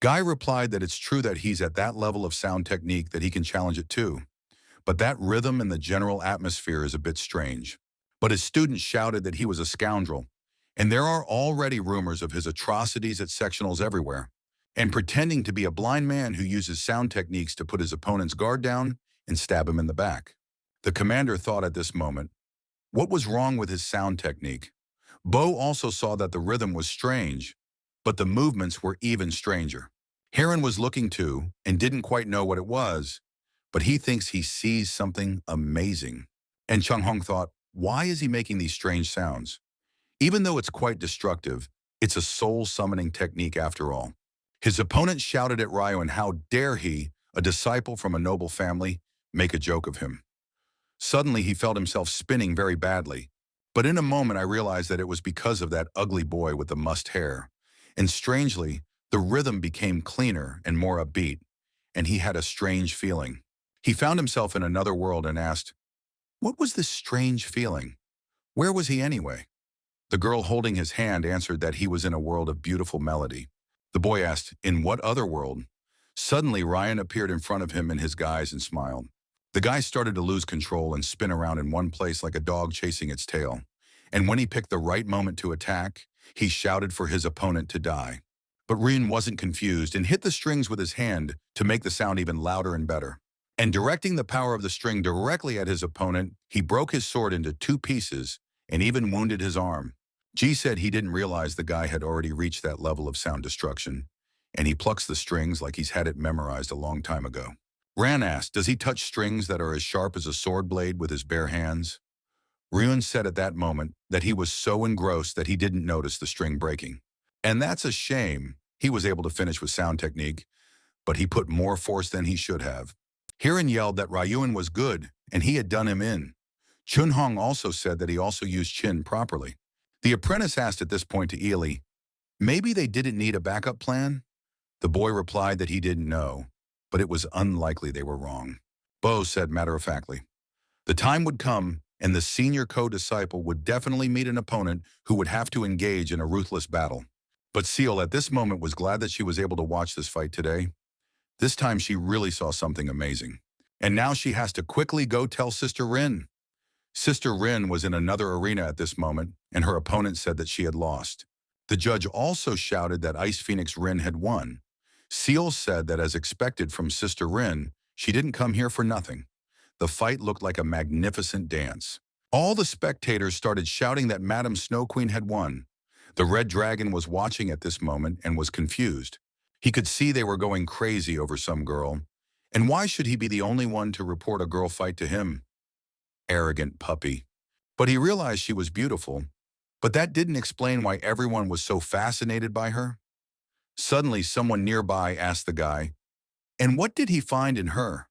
Guy replied that it's true that he's at that level of sound technique that he can challenge it too, but that rhythm and the general atmosphere is a bit strange. But his students shouted that he was a scoundrel, and there are already rumors of his atrocities at sectionals everywhere, and pretending to be a blind man who uses sound techniques to put his opponent's guard down and stab him in the back. The commander thought at this moment, what was wrong with his sound technique? Bo also saw that the rhythm was strange, but the movements were even stranger. Heron was looking too and didn't quite know what it was, but he thinks he sees something amazing. And Chung Hong thought, why is he making these strange sounds? Even though it's quite destructive, it's a soul-summoning technique after all. His opponent shouted at Ryu, and how dare he, a disciple from a noble family, make a joke of him. Suddenly he felt himself spinning very badly, but in a moment I realized that it was because of that ugly boy with the mussed hair. And strangely, the rhythm became cleaner and more upbeat, and he had a strange feeling. He found himself in another world and asked, what was this strange feeling? Where was he anyway? The girl holding his hand answered that he was in a world of beautiful melody. The boy asked, in what other world? Suddenly, Ryan appeared in front of him in his guise and smiled. The guy started to lose control and spin around in one place like a dog chasing its tail. And when he picked the right moment to attack, he shouted for his opponent to die. But Ryan wasn't confused and hit the strings with his hand to make the sound even louder and better. And directing the power of the string directly at his opponent, he broke his sword into two pieces and even wounded his arm. G said he didn't realize the guy had already reached that level of sound destruction, and he plucks the strings like he's had it memorized a long time ago. Ran asked, does he touch strings that are as sharp as a sword blade with his bare hands? Ryun said at that moment that he was so engrossed that he didn't notice the string breaking. And that's a shame. He was able to finish with sound technique, but he put more force than he should have. Hiran yelled that Ryuan was good, and he had done him in. Chun Hong also said that he also used chin properly. The apprentice asked at this point to Ely, maybe they didn't need a backup plan? The boy replied that he didn't know, but it was unlikely they were wrong. Bo said matter-of-factly, the time would come, and the senior co-disciple would definitely meet an opponent who would have to engage in a ruthless battle. But Seal at this moment was glad that she was able to watch this fight today. This time she really saw something amazing. And now she has to quickly go tell Sister Rin. Sister Rin was in another arena at this moment, and her opponent said that she had lost. The judge also shouted that Ice Phoenix Rin had won. Seal said that as expected from Sister Rin, she didn't come here for nothing. The fight looked like a magnificent dance. All the spectators started shouting that Madam Snow Queen had won. The Red Dragon was watching at this moment and was confused. He could see they were going crazy over some girl. And why should he be the only one to report a girl fight to him? Arrogant puppy. But he realized she was beautiful. But that didn't explain why everyone was so fascinated by her. Suddenly, someone nearby asked the guy, and what did he find in her?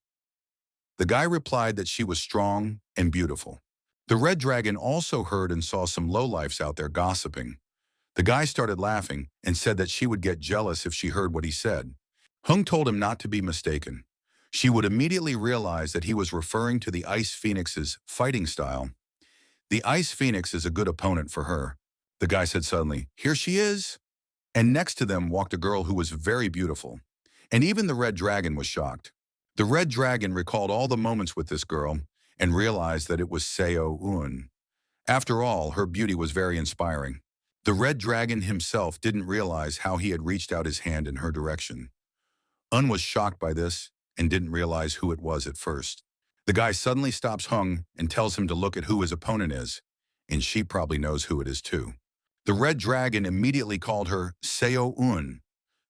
The guy replied that she was strong and beautiful. The Red Dragon also heard and saw some lowlifes out there gossiping. The guy started laughing and said that she would get jealous if she heard what he said. Hung told him not to be mistaken. She would immediately realize that he was referring to the Ice Phoenix's fighting style. The Ice Phoenix is a good opponent for her. The guy said suddenly, here she is. And next to them walked a girl who was very beautiful. And even the Red Dragon was shocked. The Red Dragon recalled all the moments with this girl and realized that it was Seo Un. After all, her beauty was very inspiring. The Red Dragon himself didn't realize how he had reached out his hand in her direction. Un was shocked by this and didn't realize who it was at first. The guy suddenly stops Hung and tells him to look at who his opponent is, and she probably knows who it is too. The Red Dragon immediately called her Seo Un.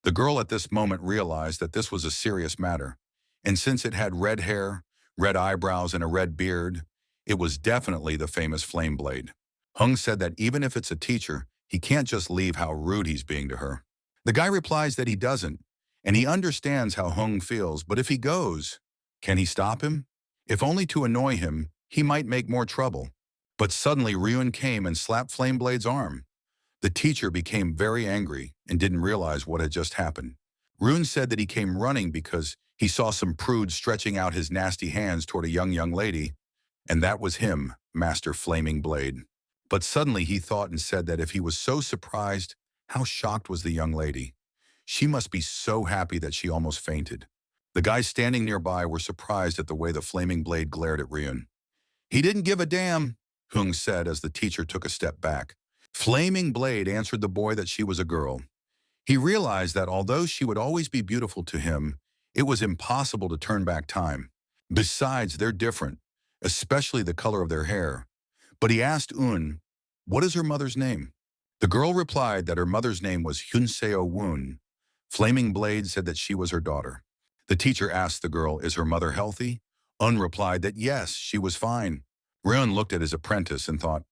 The girl at this moment realized that this was a serious matter, and since it had red hair, red eyebrows, and a red beard, it was definitely the famous Flame Blade. Hung said that even if it's a teacher, he can't just leave how rude he's being to her. The guy replies that he doesn't, and he understands how Hung feels, but if he goes, can he stop him? If only to annoy him, he might make more trouble. But suddenly Ryun came and slapped Flame Blade's arm. The teacher became very angry and didn't realize what had just happened. Ryun said that he came running because he saw some prude stretching out his nasty hands toward a young lady, and that was him, Master Flaming Blade. But suddenly he thought and said that if he was so surprised, how shocked was the young lady? She must be so happy that she almost fainted. The guys standing nearby were surprised at the way the flaming blade glared at Ryun. He didn't give a damn, Hung said as the teacher took a step back. Flaming Blade answered the boy that she was a girl. He realized that although she would always be beautiful to him, it was impossible to turn back time. Besides, they're different, especially the color of their hair. But he asked Un, what is her mother's name? The girl replied that her mother's name was Hyunseo Woon. Flaming Blade said that she was her daughter. The teacher asked the girl, is her mother healthy? Un replied that yes, she was fine. Ryun looked at his apprentice and thought,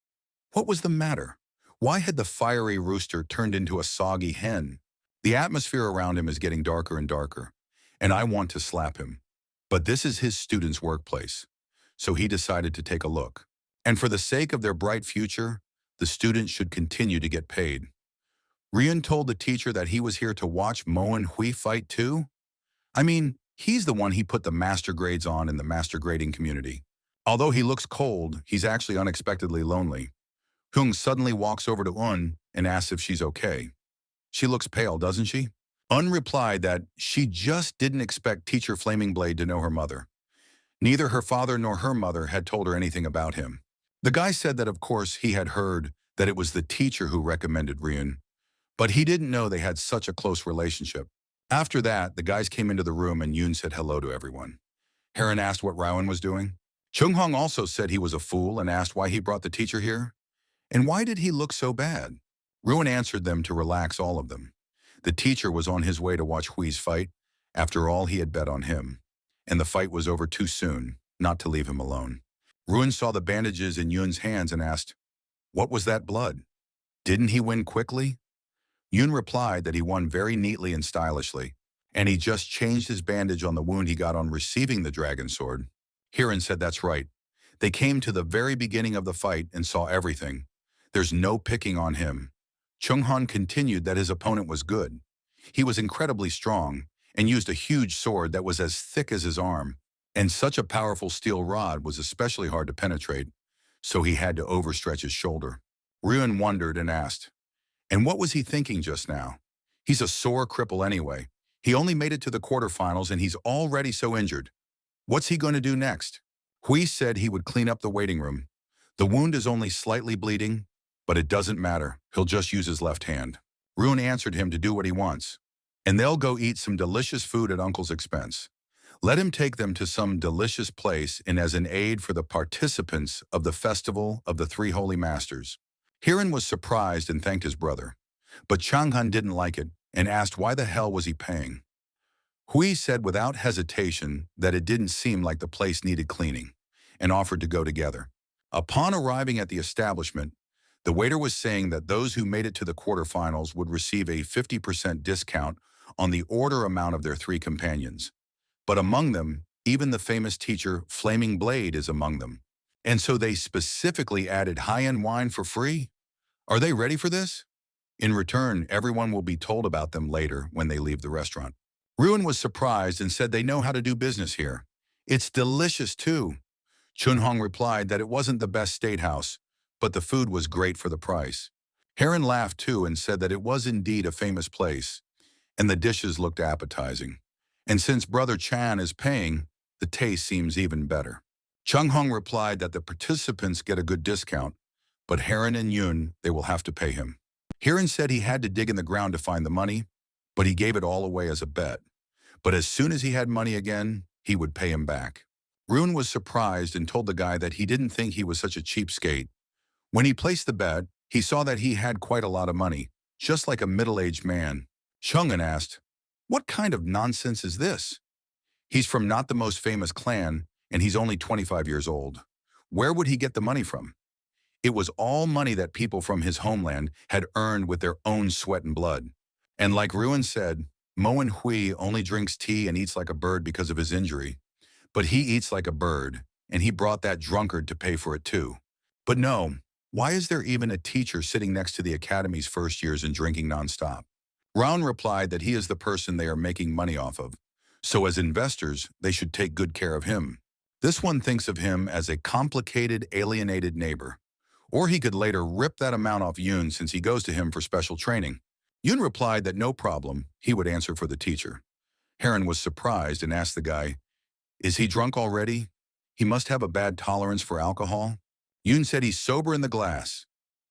what was the matter? Why had the fiery rooster turned into a soggy hen? The atmosphere around him is getting darker and darker, and I want to slap him. But this is his student's workplace, so he decided to take a look. And for the sake of their bright future, the student should continue to get paid. Ryun told the teacher that he was here to watch Moen Hui fight too. I mean, he's the one he put the master grades on in the master grading community. Although he looks cold, he's actually unexpectedly lonely. Hung suddenly walks over to Un and asks if she's okay. She looks pale, doesn't she? Un replied that she just didn't expect Teacher Flaming Blade to know her mother. Neither her father nor her mother had told her anything about him. The guy said that of course he had heard that it was the teacher who recommended Ryun, but he didn't know they had such a close relationship. After that, the guys came into the room and Yoon said hello to everyone. Heron asked what Rowan was doing. Chung Hong also said he was a fool and asked why he brought the teacher here. And why did he look so bad? Ruin answered them to relax all of them. The teacher was on his way to watch Hui's fight. After all, he had bet on him. And the fight was over too soon, not to leave him alone. Ruin saw the bandages in Yun's hands and asked, what was that blood? Didn't he win quickly? Yun replied that he won very neatly and stylishly, and he just changed his bandage on the wound he got on receiving the dragon sword. Hiran said that's right. They came to the very beginning of the fight and saw everything. There's no picking on him. Chung Han continued that his opponent was good. He was incredibly strong and used a huge sword that was as thick as his arm, and such a powerful steel rod was especially hard to penetrate, so he had to overstretch his shoulder. Ryun wondered and asked, and what was he thinking just now? He's a sore cripple anyway. He only made it to the quarterfinals and he's already so injured. What's he going to do next? Hui said he would clean up the waiting room. The wound is only slightly bleeding, but it doesn't matter. He'll just use his left hand. Ryun answered him to do what he wants, and they'll go eat some delicious food at Uncle's expense. Let him take them to some delicious place and as an aid for the participants of the Festival of the Three Holy Masters. Hiran was surprised and thanked his brother, but Changhan didn't like it and asked why the hell was he paying. Hui said without hesitation that it didn't seem like the place needed cleaning, and offered to go together. Upon arriving at the establishment, the waiter was saying that those who made it to the quarterfinals would receive a 50% discount on the order amount of their three companions. But among them, even the famous teacher Flaming Blade is among them. And so they specifically added high-end wine for free? Are they ready for this? In return, everyone will be told about them later when they leave the restaurant. Ryun was surprised and said they know how to do business here. It's delicious too. Chun Hong replied that it wasn't the best statehouse, but the food was great for the price. Heron laughed too and said that it was indeed a famous place, and the dishes looked appetizing. And since Brother Chan is paying, the taste seems even better. Chung Hong replied that the participants get a good discount, but Heron and Yun, they will have to pay him. Heron said he had to dig in the ground to find the money, but he gave it all away as a bet. But as soon as he had money again, he would pay him back. Ryun was surprised and told the guy that he didn't think he was such a cheapskate. When he placed the bet, he saw that he had quite a lot of money, just like a middle-aged man. Chung'an asked, what kind of nonsense is this? He's from not the most famous clan, and he's only 25 years old. Where would he get the money from? It was all money that people from his homeland had earned with their own sweat and blood. And like Ryun said, Moen Hui only drinks tea and eats like a bird because of his injury. But he eats like a bird, and he brought that drunkard to pay for it too. But no, why is there even a teacher sitting next to the academy's first years and drinking nonstop? Raun replied that he is the person they are making money off of. So as investors, they should take good care of him. This one thinks of him as a complicated, alienated neighbor. Or he could later rip that amount off Yoon since he goes to him for special training. Yun replied that no problem, he would answer for the teacher. Heron was surprised and asked the guy, "Is he drunk already? He must have a bad tolerance for alcohol." Yun said he's sober in the glass.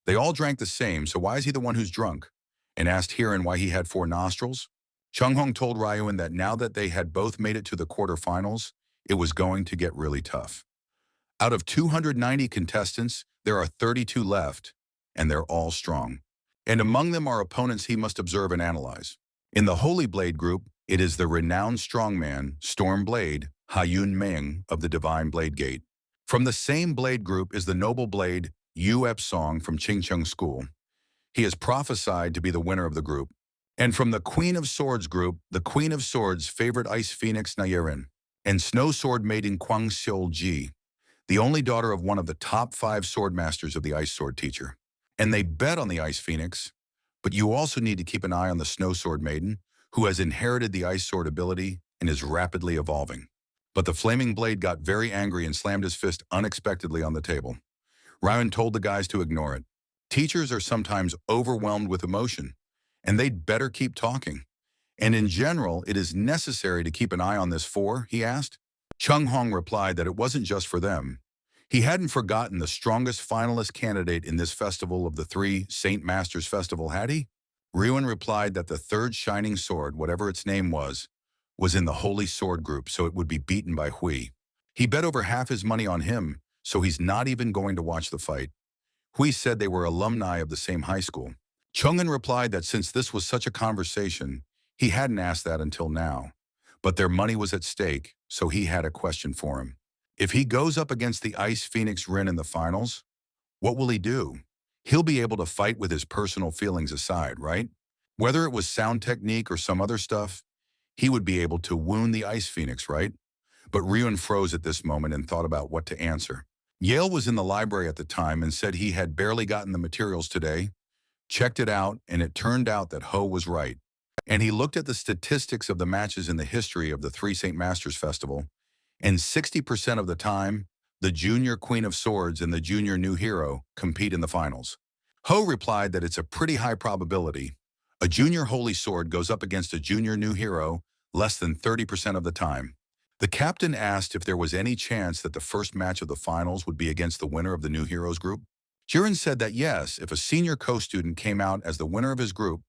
They all drank the same, so why is he the one who's drunk? And asked Heron why he had four nostrils. Chung Hong told Ryuan that now that they had both made it to the quarterfinals, it was going to get really tough. Out of 290 contestants, there are 32 left, and they're all strong. And among them are opponents he must observe and analyze. In the Holy Blade group, it is the renowned strongman, Storm Blade, Ha-Yun Meng of the Divine Blade Gate. From the same blade group is the noble blade, Yu Song from Chingcheng School. He is prophesied to be the winner of the group. And from the Queen of Swords group, the Queen of Swords' favorite ice phoenix Nayerin, and Snow Sword maiden Kwang Seol Ji, the only daughter of one of the top 5 sword masters of the ice sword teacher. And they bet on the ice phoenix, but you also need to keep an eye on the Snow Sword maiden, who has inherited the ice sword ability and is rapidly evolving. But the flaming blade got very angry and slammed his fist unexpectedly on the table. Ryan told the guys to ignore it. Teachers are sometimes overwhelmed with emotion, and they'd better keep talking. And in general, it is necessary to keep an eye on this for, he asked. Chung Hong replied that it wasn't just for them. He hadn't forgotten the strongest finalist candidate in this festival of the 3 Saint Masters Festival, had he? Ryuan replied that the third shining sword, whatever its name was in the Holy Sword group, so it would be beaten by Hui. He bet over half his money on him, so he's not even going to watch the fight. Hui said they were alumni of the same high school. Chung'an replied that since this was such a conversation, he hadn't asked that until now. But their money was at stake, so he had a question for him. If he goes up against the Ice Phoenix Rin in the finals, what will he do? He'll be able to fight with his personal feelings aside, right? Whether it was sound technique or some other stuff, he would be able to wound the Ice Phoenix, right? But Ryuan froze at this moment and thought about what to answer. Yale was in the library at the time and said he had barely gotten the materials today, checked it out, and it turned out that Ho was right. And he looked at the statistics of the matches in the history of the 3 St. Masters Festival, and 60% of the time, the Junior Queen of Swords and the Junior New Hero compete in the finals. Ho replied that it's a pretty high probability. A Junior Holy Sword goes up against a Junior New Hero less than 30% of the time. The captain asked if there was any chance that the first match of the finals would be against the winner of the New Heroes group. Jiren said that yes, if a senior co-student came out as the winner of his group,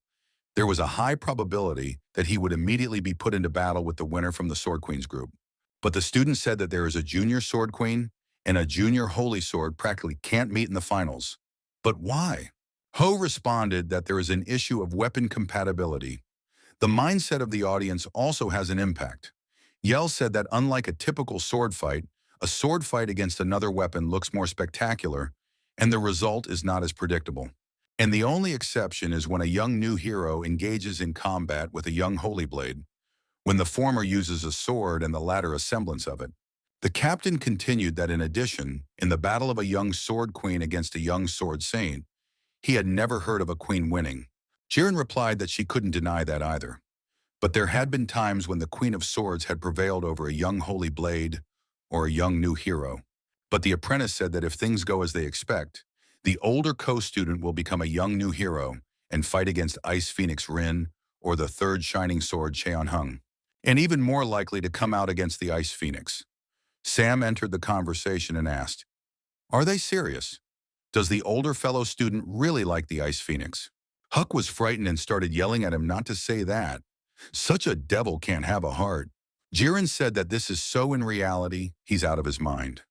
there was a high probability that he would immediately be put into battle with the winner from the Sword Queen's group. But the student said that there is a Junior Sword Queen and a Junior Holy Sword practically can't meet in the finals. But why? Ho responded that there is an issue of weapon compatibility. The mindset of the audience also has an impact. Yell said that unlike a typical sword fight, a sword fight against another weapon looks more spectacular, and the result is not as predictable. And the only exception is when a young new hero engages in combat with a young holy blade, when the former uses a sword and the latter a semblance of it. The captain continued that in addition, in the battle of a young sword queen against a young sword saint, he had never heard of a queen winning. Jiren replied that she couldn't deny that either. But there had been times when the Queen of Swords had prevailed over a young holy blade or a young new hero. But the apprentice said that if things go as they expect, the older co-student will become a young new hero and fight against Ice Phoenix Rin or the third shining sword Cheon Hung, and even more likely to come out against the Ice Phoenix. Sam entered the conversation and asked, "Are they serious? Does the older fellow student really like the Ice Phoenix?" Huck was frightened and started yelling at him not to say that. Such a devil can't have a heart. Jiren said that this is so in reality, he's out of his mind.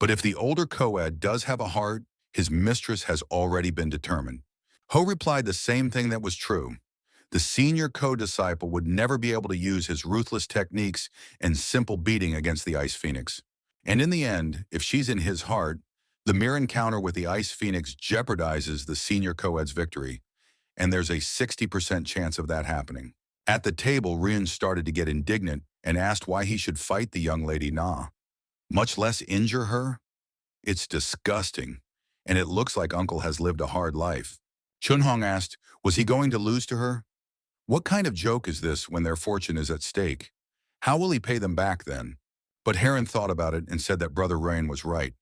But if the older co-ed does have a heart, his mistress has already been determined. Ho replied the same thing that was true. The senior co-disciple would never be able to use his ruthless techniques and simple beating against the Ice Phoenix. And in the end, if she's in his heart, the mere encounter with the Ice Phoenix jeopardizes the senior co-ed's victory, and there's a 60% chance of that happening. At the table, Ryun started to get indignant and asked why he should fight the young lady Na, much less injure her. It's disgusting, and it looks like Uncle has lived a hard life. Chunhong asked, was he going to lose to her? What kind of joke is this when their fortune is at stake? How will he pay them back then? But Heron thought about it and said that Brother Rain was right.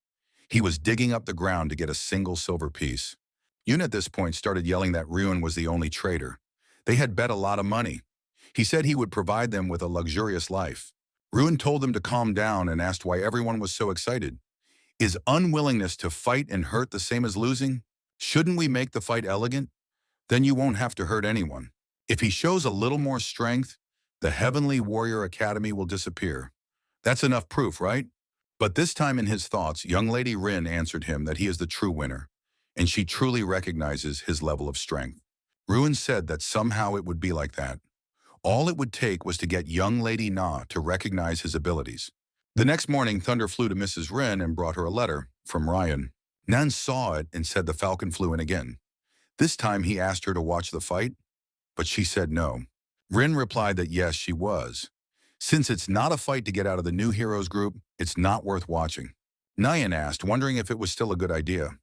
He was digging up the ground to get a single silver piece. Yun at this point started yelling that Ryun was the only traitor. They had bet a lot of money. He said he would provide them with a luxurious life. Ruin told them to calm down and asked why everyone was so excited. Is unwillingness to fight and hurt the same as losing? Shouldn't we make the fight elegant? Then you won't have to hurt anyone. If he shows a little more strength, the Heavenly Warrior Academy will disappear. That's enough proof, right? But this time in his thoughts, young Lady Rin answered him that he is the true winner, and she truly recognizes his level of strength. Ruin said that somehow it would be like that. All it would take was to get young Lady Na to recognize his abilities. The next morning, Thunder flew to Mrs. Rin and brought her a letter from Ryan. Nan saw it and said the falcon flew in again. This time he asked her to watch the fight, but she said no. Rin replied that yes, she was. Since it's not a fight to get out of the new heroes group, it's not worth watching. Nyan asked, wondering if it was still a good idea.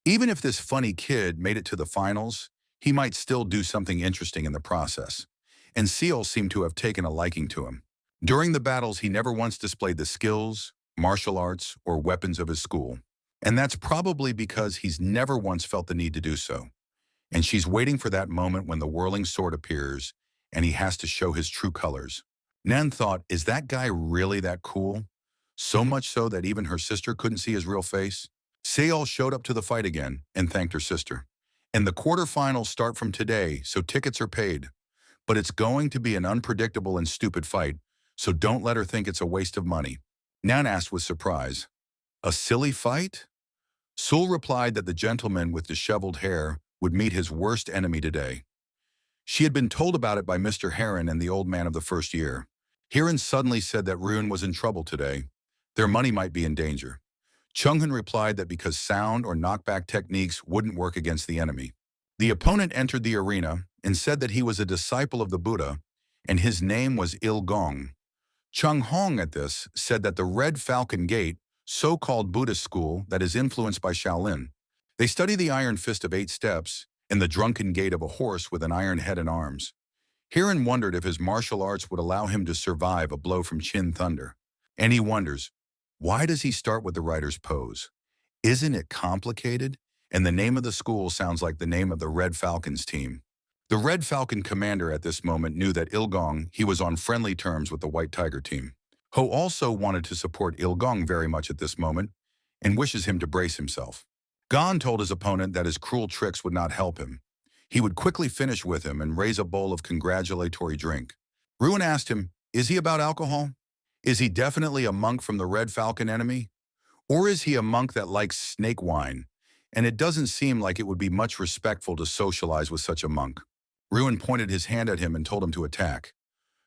Even if this funny kid made it to the finals, he might still do something interesting in the process. And Seal seemed to have taken a liking to him. During the battles, he never once displayed the skills, martial arts, or weapons of his school. And that's probably because he's never once felt the need to do so. And she's waiting for that moment when the whirling sword appears and he has to show his true colors. Nan thought, is that guy really that cool? So much so that even her sister couldn't see his real face? Seol showed up to the fight again and thanked her sister. And the quarterfinals start from today, so tickets are paid. But it's going to be an unpredictable and stupid fight, so don't let her think it's a waste of money. Nan asked with surprise, a silly fight? Sul replied that the gentleman with disheveled hair would meet his worst enemy today. She had been told about it by Mr. Heron and the old man of the first year. Heron suddenly said that Ruin was in trouble today. Their money might be in danger. Chunghan replied that because sound or knockback techniques wouldn't work against the enemy. The opponent entered the arena and said that he was a disciple of the Buddha and his name was Il Gong. Chung Hong at this said that the Red Falcon Gate, so-called Buddhist school that is influenced by Shaolin. They study the iron fist of 8 steps and the drunken gait of a horse with an iron head and arms. Heron wondered if his martial arts would allow him to survive a blow from Chin Thunder. And he wonders, why does he start with the writer's pose? Isn't it complicated? And the name of the school sounds like the name of the Red Falcons team. The Red Falcon commander at this moment knew that Ilgong, he was on friendly terms with the White Tiger team. Ho also wanted to support Ilgong very much at this moment and wishes him to brace himself. Gon told his opponent that his cruel tricks would not help him. He would quickly finish with him and raise a bowl of congratulatory drink. Ruin asked him, is he about alcohol? Is he definitely a monk from the Red Falcon enemy? Or is he a monk that likes snake wine? And it doesn't seem like it would be much respectful to socialize with such a monk. Ruin pointed his hand at him and told him to attack.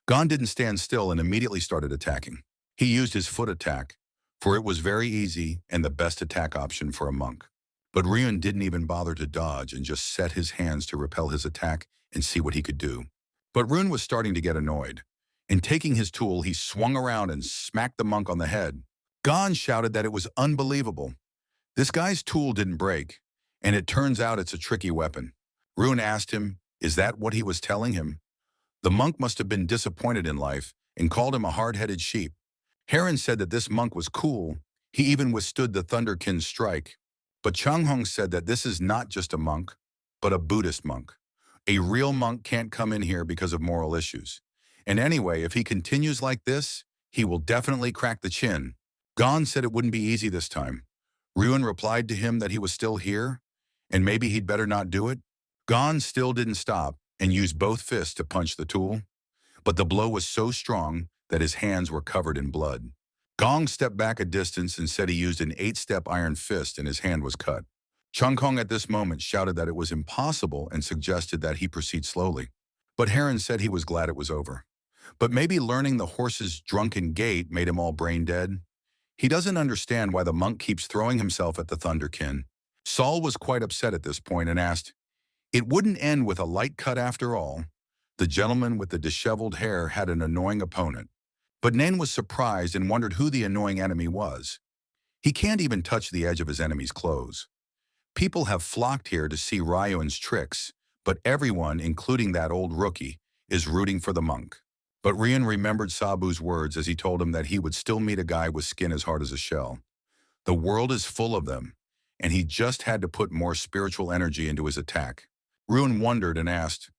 Gon didn't stand still and immediately started attacking. He used his foot attack, for it was very easy and the best attack option for a monk. But Ruin didn't even bother to dodge and just set his hands to repel his attack and see what he could do. But Ruin was starting to get annoyed. In taking his tool, he swung around and smacked the monk on the head. Gon shouted that it was unbelievable. This guy's tool didn't break, and it turns out it's a tricky weapon. Ruin asked him, is that what he was telling him? The monk must have been disappointed in life and called him a hard-headed sheep. Heron said that this monk was cool. He even withstood the Thunderkin's strike. But Changhong said that this is not just a monk, but a Buddhist monk. A real monk can't come in here because of moral issues. And anyway, if he continues like this, he will definitely crack the chin. Gon said it wouldn't be easy this time. Ruin replied to him that he was still here, and maybe he'd better not do it. Gon still didn't stop and used both fists to punch the tool, but the blow was so strong that his hands were covered in blood. Gong stepped back a distance and said he used an 8-step iron fist and his hand was cut. Chung Kong at this moment shouted that it was impossible and suggested that he proceed slowly. But Heron said he was glad it was over. But maybe learning the horse's drunken gait made him all brain dead. He doesn't understand why the monk keeps throwing himself at the Thunderkin. Saul was quite upset at this point and asked, it wouldn't end with a light cut after all. The gentleman with the disheveled hair had an annoying opponent. But Nen was surprised and wondered who the annoying enemy was. He can't even touch the edge of his enemy's clothes. People have flocked here to see Ryuan's tricks, but everyone, including that old rookie, is rooting for the monk. But Rian remembered Sabu's words as he told him that he would still meet a guy with skin as hard as a shell. The world is full of them, and he just had to put more spiritual energy into his attack. Ruin wondered and asked,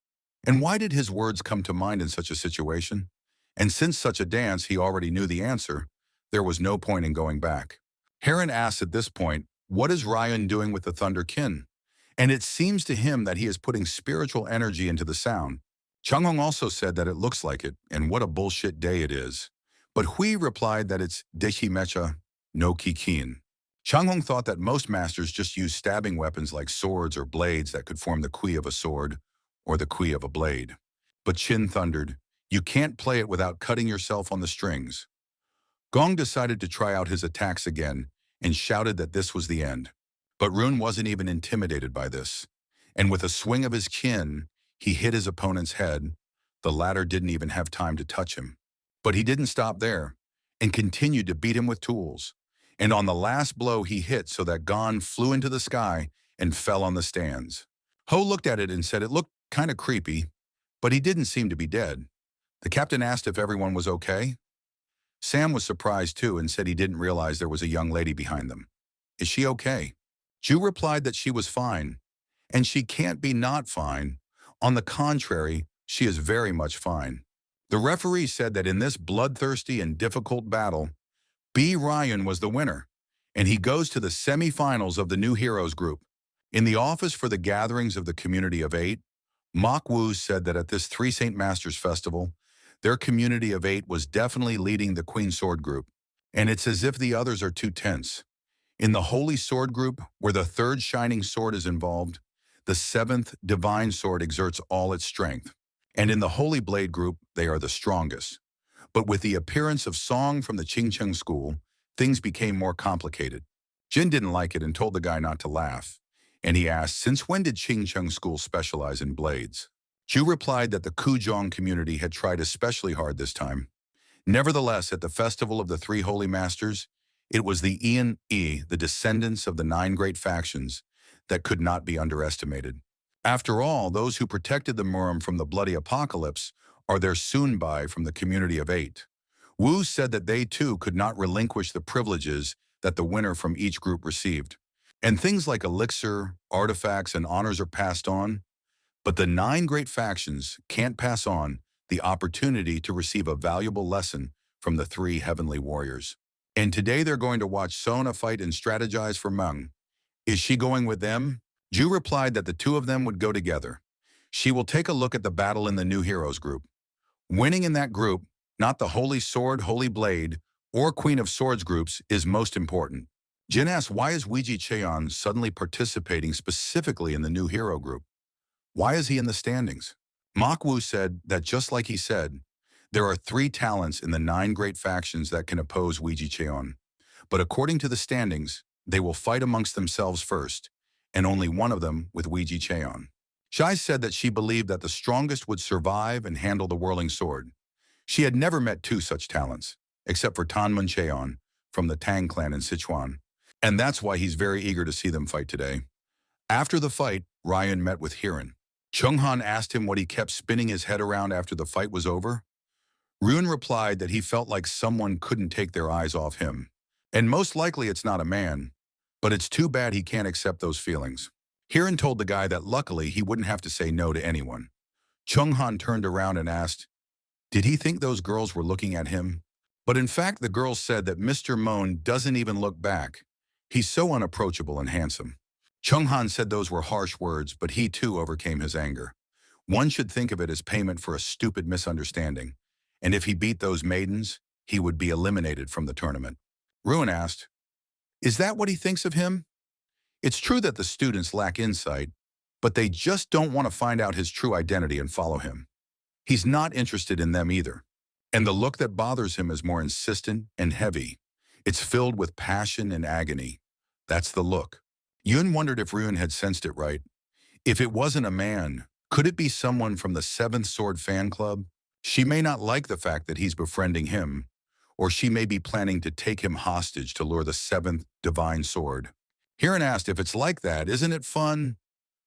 And why did his words come to mind in such a situation? And since such a dance he already knew the answer, there was no point in going back. Heron asks at this point, what is Ryan doing with the Thunder Kin? And it seems to him that he is putting spiritual energy into the sound. Chung-hong also said that it looks like it, and what a bullshit day it is. But Hui replied that it's Dechi Mecha no Kikin. Chung-hong thought that most masters just use stabbing weapons like swords or blades that could form the kui of a sword or the kui of a blade. But Chin thundered, you can't play it without cutting yourself on the strings. Gong decided to try out his attacks again and shouted that this was the end. But Rune wasn't even intimidated by this. And with a swing of his kin, he hit his opponent's head. The latter didn't even have time to touch him. But he didn't stop there and continued to beat him with tools. And on the last blow he hit so that Gon flew into the sky and fell on the stands. Ho looked at it and said it looked kind of creepy, but he didn't seem to be dead. The captain asked if everyone was okay. Sam was surprised too and said he didn't realize there was a young lady behind them. Is she okay? Ju replied that she was fine, and she can't be not fine. On the contrary, she is very much fine. The referee said that in this bloodthirsty and difficult battle, B. Ryan was the winner, and he goes to the semi-finals of the New Heroes group. In the office for the gatherings of the community of 8, Mok Woo said that at this Three Saint Masters festival, their community of 8 was definitely leading the Queen Sword group, and it's as if the others are too tense. In the Holy Sword group, where the third shining sword is involved, the seventh divine sword exerts all its strength. And in the Holy Blade group, they are the strongest. But with the appearance of Song from the Qingcheng school, things became more complicated. Jin didn't like it and told the guy not to laugh. And he asked, since when did Qingcheng school specialize in blades? Ju replied that the Kuzhong community had tried especially hard this time. Nevertheless, at the Festival of the Three Holy Masters, it was the Ian E, the descendants of the 9 great factions, that could not be underestimated. After all, those who protected the Murim from the bloody apocalypse are their soon-by from the community of 8. Wu said that they too could not relinquish the privileges that the winner from each group received. And things like elixir, artifacts, and honors are passed on, but the 9 great factions can't pass on the opportunity to receive a valuable lesson from the 3 heavenly warriors. And today they're going to watch Sona fight and strategize for Meng. Is she going with them? Ju replied that the two of them would go together. She will take a look at the battle in the New Heroes group. Winning in that group, not the Holy Sword, Holy Blade, or Queen of Swords groups, is most important. Jin asked why is Weiji Cheon suddenly participating specifically in the New Hero group? Why is he in the standings? Mok Woo said that just like he said, there are 3 talents in the 9 great factions that can oppose Weiji Cheon. But according to the standings, they will fight amongst themselves first, and only one of them with Weiji Cheon. Shai said that she believed that the strongest would survive and handle the whirling sword. She had never met 2 such talents, except for Tanmun Cheon from the Tang clan in Sichuan, and that's why he's very eager to see them fight today. After the fight, Ryan met with Hiran. Chung-han asked him what he kept spinning his head around after the fight was over. Rune replied that he felt like someone couldn't take their eyes off him. And most likely it's not a man, but it's too bad he can't accept those feelings. Hiran told the guy that luckily he wouldn't have to say no to anyone. Chung-han turned around and asked, did he think those girls were looking at him? But in fact, the girls said that Mr. Moan doesn't even look back. He's so unapproachable and handsome. Chung-han said those were harsh words, but he too overcame his anger. One should think of it as payment for a stupid misunderstanding. And if he beat those maidens, he would be eliminated from the tournament. Ruin asked, is that what he thinks of him? It's true that the students lack insight, but they just don't want to find out his true identity and follow him. He's not interested in them either. And the look that bothers him is more insistent and heavy. It's filled with passion and agony. That's the look. Yun wondered if Ruin had sensed it right. If it wasn't a man, could it be someone from the 7th Sword fan club? She may not like the fact that he's befriending him, or she may be planning to take him hostage to lure the 7th divine sword. Hiran asked if it's like that, isn't it fun?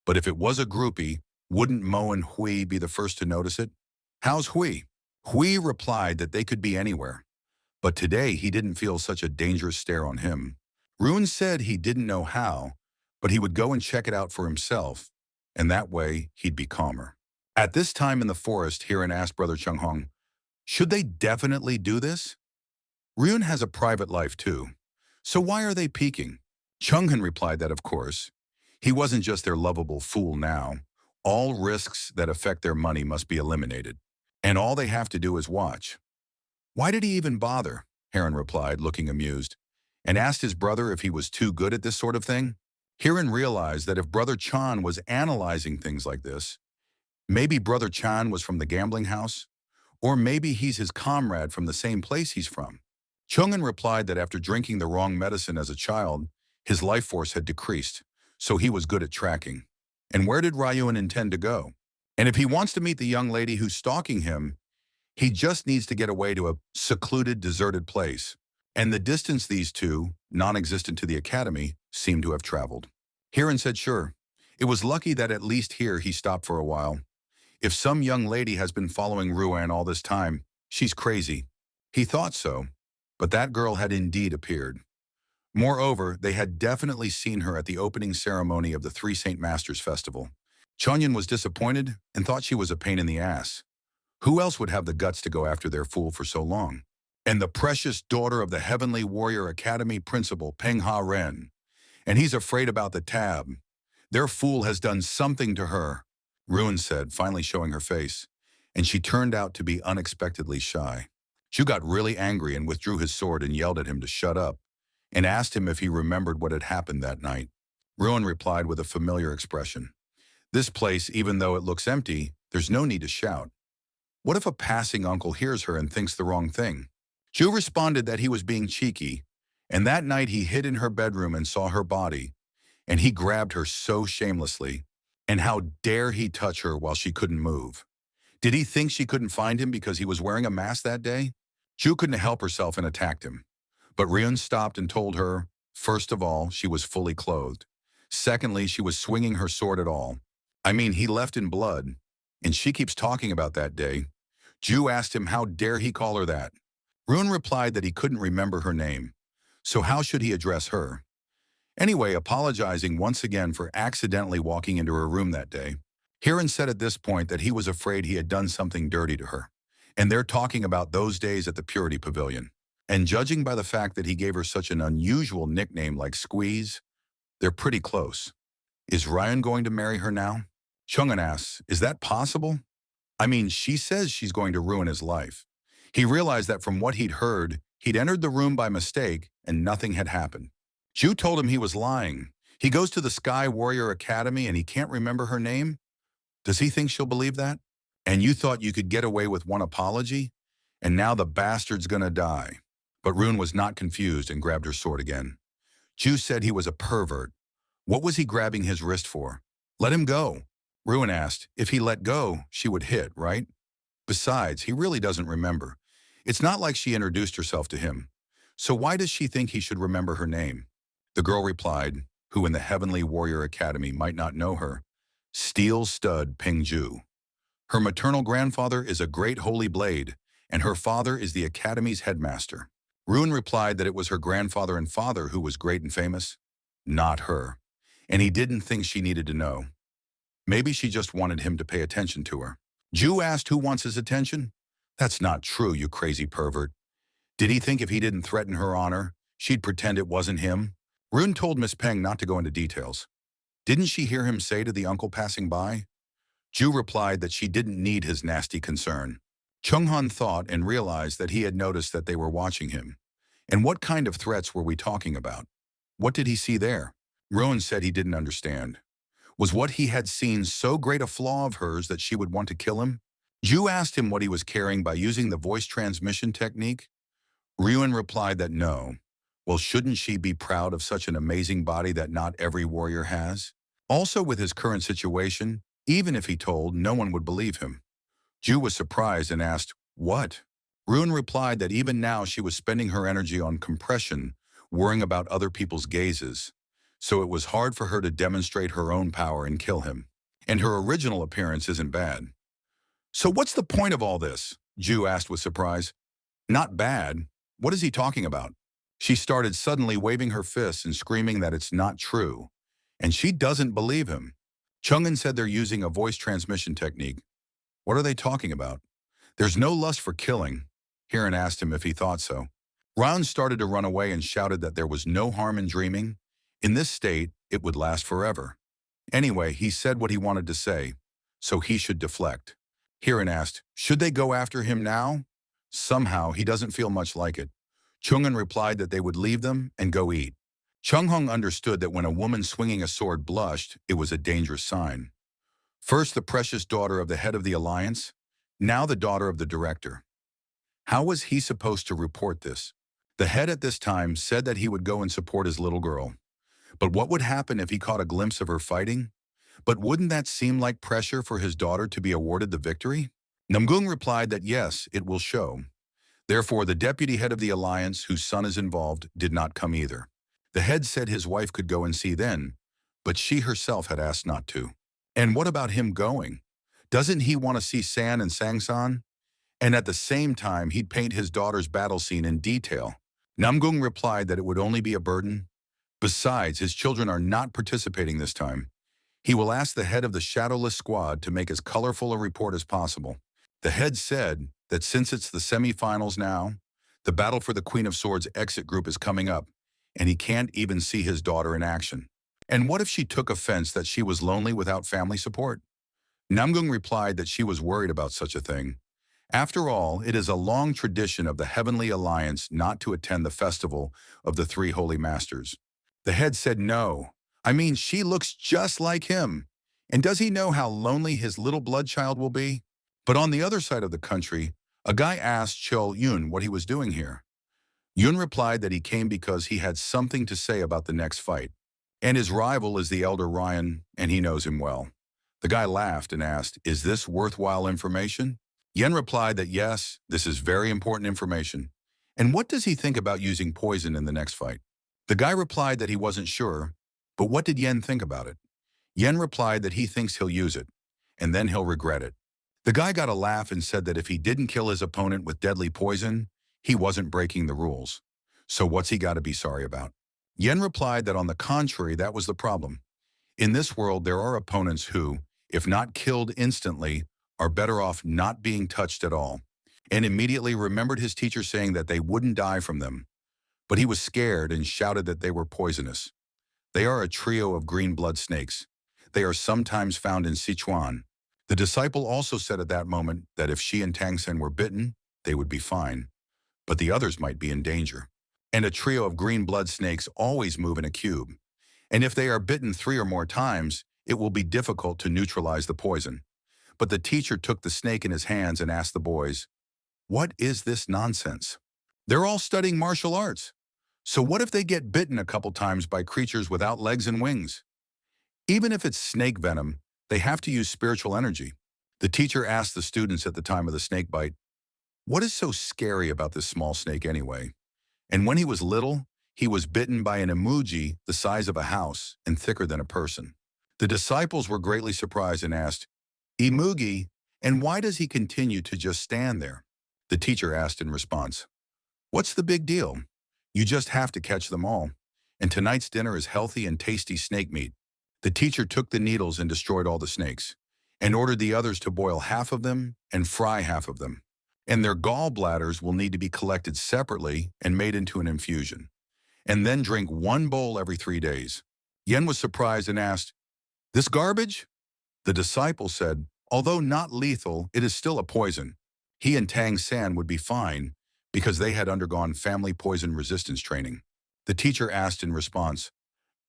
But if it was a groupie, wouldn't Mo and Hui be the first to notice it? How's Hui? Hui replied that they could be anywhere. But today he didn't feel such a dangerous stare on him. Rune said he didn't know how, but he would go and check it out for himself, and that way he'd be calmer. At this time in the forest, Hiran asked Brother Chung-hong, should they definitely do this? Ryun has a private life too. So why are they peeking? Chung-han replied that, of course, he wasn't just their lovable fool now. All risks that affect their money must be eliminated. And all they have to do is watch. Why did he even bother? Hiran replied, looking amused, and asked his brother if he was too good at this sort of thing. Hiran realized that if Brother Chan was analyzing things like this, maybe Brother Chan was from the gambling house, or maybe he's his comrade from the same place he's from. Chung-in replied that after drinking the wrong medicine as a child, his life force had decreased, so he was good at tracking. And where did Ryuan intend to go? And if he wants to meet the young lady who's stalking him, he just needs to get away to a secluded, deserted place. And the distance these two, non-existent to the academy, seemed to have traveled. Hiran said sure. It was lucky that at least here he stopped for a while. If some young lady has been following Ruan all this time, she's crazy. He thought so, but that girl had indeed appeared. Moreover, they had definitely seen her at the opening ceremony of the Three Saint Masters Festival. Chunyan was disappointed and thought she was a pain in the ass. Who else would have the guts to go after their fool for so long? And the precious daughter of the Heavenly Warrior Academy principal, Peng Ha Ren. And he's afraid about the tab. Their fool has done something to her, Ruin said, finally showing her face. And she turned out to be unexpectedly shy. Zhu got really angry and withdrew his sword and yelled at him to shut up, and asked him if he remembered what had happened that night. Ruin replied with a familiar expression. This place, even though it looks empty, there's no need to shout. What if a passing uncle hears her and thinks the wrong thing? Zhu responded that he was being cheeky, and that night he hid in her bedroom and saw her body, and he grabbed her so shamelessly, and how dare he touch her while she couldn't move? Did he think she couldn't find him because he was wearing a mask that day? Zhu couldn't help herself and attacked him. But Ryun stopped and told her, first of all, she was fully clothed. Secondly, she was swinging her sword at all. I mean, he left in blood, and she keeps talking about that day. Zhu asked him how dare he call her that. Ryun replied that he couldn't remember her name, so how should he address her? Anyway, apologizing once again for accidentally walking into her room that day, Hiran said at this point that he was afraid he had done something dirty to her, and they're talking about those days at the Purity Pavilion. And judging by the fact that he gave her such an unusual nickname like Squeeze, they're pretty close. Is Ryan going to marry her now? Chung'an asks, is that possible? I mean, she says she's going to ruin his life. He realized that from what he'd heard, he'd entered the room by mistake and nothing had happened. Zhu told him he was lying. He goes to the Sky Warrior Academy and he can't remember her name? Does he think she'll believe that? And you thought you could get away with one apology? And now the bastard's gonna die. But Rune was not confused and grabbed her sword again. Zhu said he was a pervert. What was he grabbing his wrist for? Let him go. Rune asked. If he let go, she would hit, right? Besides, he really doesn't remember. It's not like she introduced herself to him. So why does she think he should remember her name? The girl replied, who in the Heavenly Warrior Academy might not know her, Steel Stud Peng Zhu. Her maternal grandfather is a great holy blade, and her father is the Academy's headmaster. Rune replied that it was her grandfather and father who was great and famous, not her, and he didn't think she needed to know. Maybe she just wanted him to pay attention to her. Zhu asked who wants his attention. That's not true, you crazy pervert. Did he think if he didn't threaten her honor, she'd pretend it wasn't him? Rune told Miss Peng not to go into details. Didn't she hear him say to the uncle passing by? Zhu replied that she didn't need his nasty concern. Chung-han thought and realized that he had noticed that they were watching him. And what kind of threats were we talking about? What did he see there? Rowan said he didn't understand. Was what he had seen so great a flaw of hers that she would want to kill him? Zhu asked him what he was carrying by using the voice transmission technique. Ryun replied that no. Well, shouldn't she be proud of such an amazing body that not every warrior has? Also, with his current situation, even if he told, no one would believe him. Zhu was surprised and asked, what? Ryun replied that even now she was spending her energy on compression, worrying about other people's gazes. So it was hard for her to demonstrate her own power and kill him. And her original appearance isn't bad. So what's the point of all this? Zhu asked with surprise. Not bad. What is he talking about? She started suddenly waving her fists and screaming that it's not true. And she doesn't believe him. Chung'an said they're using a voice transmission technique. What are they talking about? There's no lust for killing. Hiran asked him if he thought so. Ron started to run away and shouted that there was no harm in dreaming. In this state, it would last forever. Anyway, he said what he wanted to say, so he should deflect. Hiran asked, should they go after him now? Somehow, he doesn't feel much like it. Chungun replied that they would leave them and go eat. Chung Hung understood that when a woman swinging a sword blushed, it was a dangerous sign. First the precious daughter of the head of the alliance, now the daughter of the director. How was he supposed to report this? The head at this time said that he would go and support his little girl. But what would happen if he caught a glimpse of her fighting? But wouldn't that seem like pressure for his daughter to be awarded the victory? Namgung replied that yes, it will show. Therefore, the deputy head of the alliance, whose son is involved, did not come either. The head said his wife could go and see then, but she herself had asked not to. And what about him going? Doesn't he want to see San and Sangsan? And at the same time, he'd paint his daughter's battle scene in detail. Namgung replied that it would only be a burden. Besides, his children are not participating this time. He will ask the head of the Shadowless Squad to make as colorful a report as possible. The head said that since it's the semi-finals now, the battle for the Queen of Swords exit group is coming up, and he can't even see his daughter in action. And what if she took offense that she was lonely without family support? Namgung replied that she was worried about such a thing. After all, it is a long tradition of the Heavenly Alliance not to attend the festival of the Three Holy Masters. The head said no. I mean, she looks just like him. And does he know how lonely his little blood child will be? But on the other side of the country, a guy asked Cho Yun what he was doing here. Yun replied that he came because he had something to say about the next fight. And his rival is the elder Ryan, and he knows him well. The guy laughed and asked, is this worthwhile information? Yen replied that yes, this is very important information. And what does he think about using poison in the next fight? The guy replied that he wasn't sure, but what did Yen think about it? Yen replied that he thinks he'll use it, and then he'll regret it. The guy got a laugh and said that if he didn't kill his opponent with deadly poison, he wasn't breaking the rules. So what's he got to be sorry about? Yen replied that on the contrary, that was the problem. In this world, there are opponents who, if not killed instantly, are better off not being touched at all, and immediately remembered his teacher saying that they wouldn't die from them. But he was scared and shouted that they were poisonous. They are a trio of green blood snakes. They are sometimes found in Sichuan. The disciple also said at that moment that if she and Tang Sen were bitten, they would be fine, but the others might be in danger. And a trio of green blood snakes always move in a cube. And if they are bitten 3 or more times, it will be difficult to neutralize the poison. But the teacher took the snake in his hands and asked the boys, what is this nonsense? They're all studying martial arts. So what if they get bitten a couple times by creatures without legs and wings? Even if it's snake venom, they have to use spiritual energy. The teacher asked the students at the time of the snake bite, what is so scary about this small snake anyway? And when he was little, he was bitten by an emoji the size of a house and thicker than a person. The disciples were greatly surprised and asked, Imugi, and why does he continue to just stand there? The teacher asked in response, what's the big deal? You just have to catch them all. And tonight's dinner is healthy and tasty snake meat. The teacher took the needles and destroyed all the snakes, and ordered the others to boil half of them and fry half of them. And their gallbladders will need to be collected separately and made into an infusion. And then drink 1 bowl every 3 days. Yen was surprised and asked, this garbage? The disciple said, although not lethal, it is still a poison. He and Tang San would be fine because they had undergone family poison resistance training. The teacher asked in response,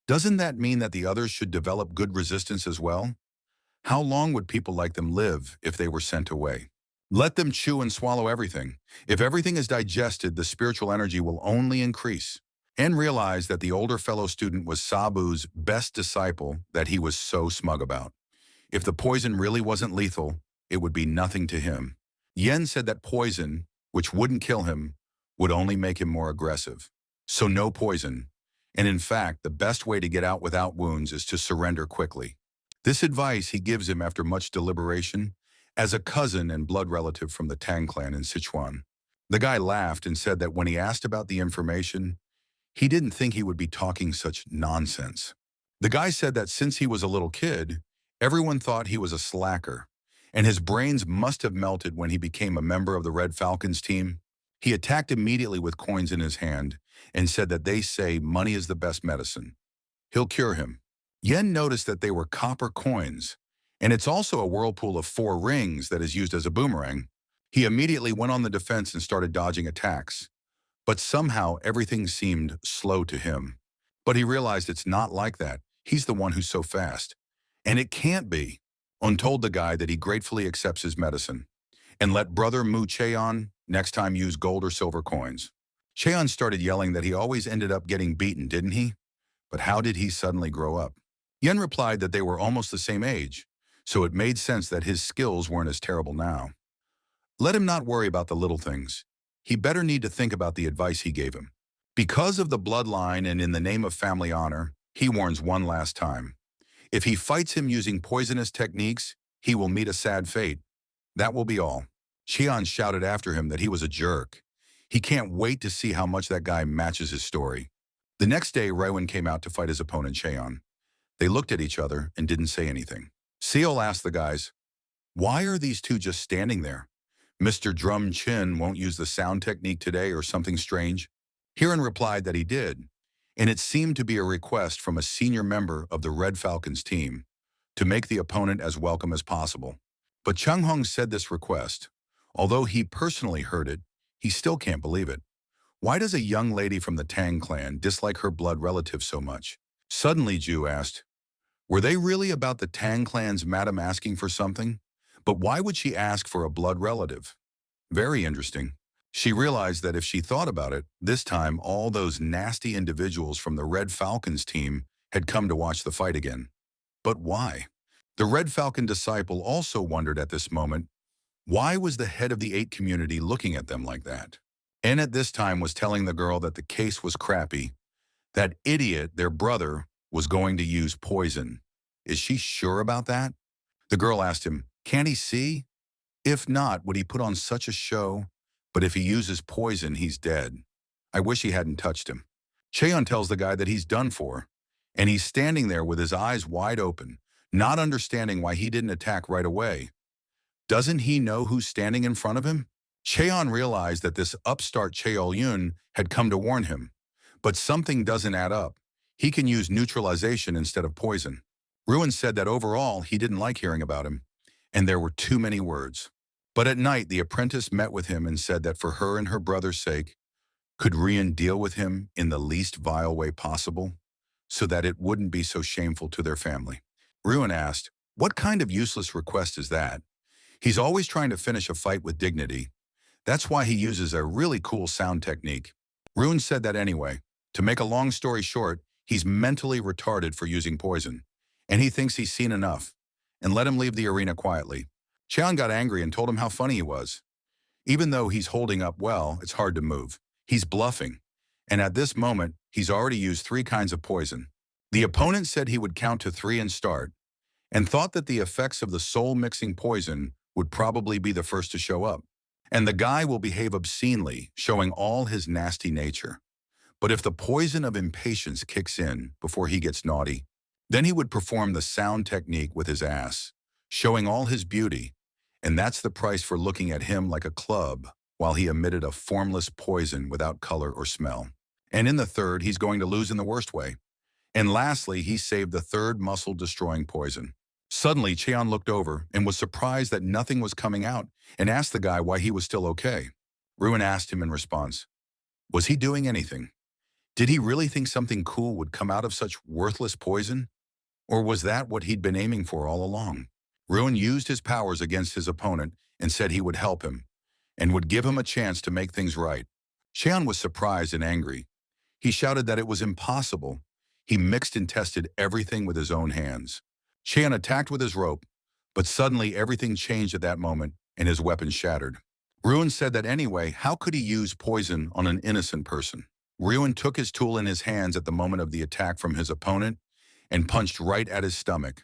doesn't that mean that the others should develop good resistance as well? How long would people like them live if they were sent away? Let them chew and swallow everything. If everything is digested, the spiritual energy will only increase. And realized that the older fellow student was Sabu's best disciple that he was so smug about. If the poison really wasn't lethal, it would be nothing to him. Yen said that poison, which wouldn't kill him, would only make him more aggressive. So no poison. And in fact, the best way to get out without wounds is to surrender quickly. This advice he gives him after much deliberation, as a cousin and blood relative from the Tang clan in Sichuan. The guy laughed and said that when he asked about the information, he didn't think he would be talking such nonsense. The guy said that since he was a little kid, everyone thought he was a slacker, and his brains must have melted when he became a member of the Red Falcons team. He attacked immediately with coins in his hand and said that they say money is the best medicine. He'll cure him. Yen noticed that they were copper coins, and it's also a whirlpool of 4 rings that is used as a boomerang. He immediately went on the defense and started dodging attacks. But somehow everything seemed slow to him. But he realized it's not like that. He's the one who's so fast. And it can't be. On told the guy that he gratefully accepts his medicine. And let brother Mu Cheon next time use gold or silver coins. Cheon started yelling that he always ended up getting beaten, didn't he? But how did he suddenly grow up? Yen replied that they were almost the same age, so it made sense that his skills weren't as terrible now. Let him not worry about the little things. He better need to think about the advice he gave him. Because of the bloodline and in the name of family honor, he warns one last time. If he fights him using poisonous techniques, he will meet a sad fate. That will be all. Cheon shouted after him that he was a jerk. He can't wait to see how much that guy matches his story. The next day, Rowan came out to fight his opponent, Cheon. They looked at each other and didn't say anything. Seol asked the guys, "Why are these two just standing there? Mr. Drum Chin won't use the sound technique today or something strange?" Hiran replied that he did, and it seemed to be a request from a senior member of the Red Falcons team to make the opponent as welcome as possible. But Chung Hong said this request. Although he personally heard it, he still can't believe it. Why does a young lady from the Tang clan dislike her blood relative so much? Suddenly, Ju asked, were they really about the Tang clan's madam asking for something? But why would she ask for a blood relative? Very interesting. She realized that if she thought about it, this time all those nasty individuals from the Red Falcons team had come to watch the fight again. But why? The Red Falcon disciple also wondered at this moment, why was the head of the 8 community looking at them like that? En at this time was telling the girl that the case was crappy. That idiot, their brother, was going to use poison. Is she sure about that? The girl asked him, can't he see? If not, would he put on such a show? But if he uses poison, he's dead. I wish he hadn't touched him. Cheon tells the guy that he's done for, and he's standing there with his eyes wide open, not understanding why he didn't attack right away. Doesn't he know who's standing in front of him? Cheon realized that this upstart Cheol Yun had come to warn him. But something doesn't add up. He can use neutralization instead of poison. Ruin said that overall he didn't like hearing about him, and there were too many words. But at night, the apprentice met with him and said that for her and her brother's sake, could Rian deal with him in the least vile way possible, so that it wouldn't be so shameful to their family. Ruin asked, what kind of useless request is that? He's always trying to finish a fight with dignity. That's why he uses a really cool sound technique. Ruin said that anyway. To make a long story short, he's mentally retarded for using poison, and he thinks he's seen enough, and let him leave the arena quietly. Cheon got angry and told him how funny he was. Even though he's holding up well, it's hard to move. He's bluffing, and at this moment, he's already used 3 kinds of poison. The opponent said he would count to 3 and start, and thought that the effects of the soul-mixing poison would probably be the first to show up. And the guy will behave obscenely, showing all his nasty nature. But if the poison of impatience kicks in before he gets naughty, then he would perform the sound technique with his ass, showing all his beauty, and that's the price for looking at him like a club while he emitted a formless poison without color or smell. And in the third, he's going to lose in the worst way. And lastly, he saved the 3rd muscle-destroying poison. Suddenly, Cheon looked over and was surprised that nothing was coming out and asked the guy why he was still okay. Ruin asked him in response, was he doing anything? Did he really think something cool would come out of such worthless poison? Or was that what he'd been aiming for all along? Ruin used his powers against his opponent and said he would help him and would give him a chance to make things right. Cheon was surprised and angry. He shouted that it was impossible. He mixed and tested everything with his own hands. Cheon attacked with his rope, but suddenly everything changed at that moment and his weapon shattered. Ruin said that anyway, how could he use poison on an innocent person? Ruin took his tool in his hands at the moment of the attack from his opponent and punched right at his stomach,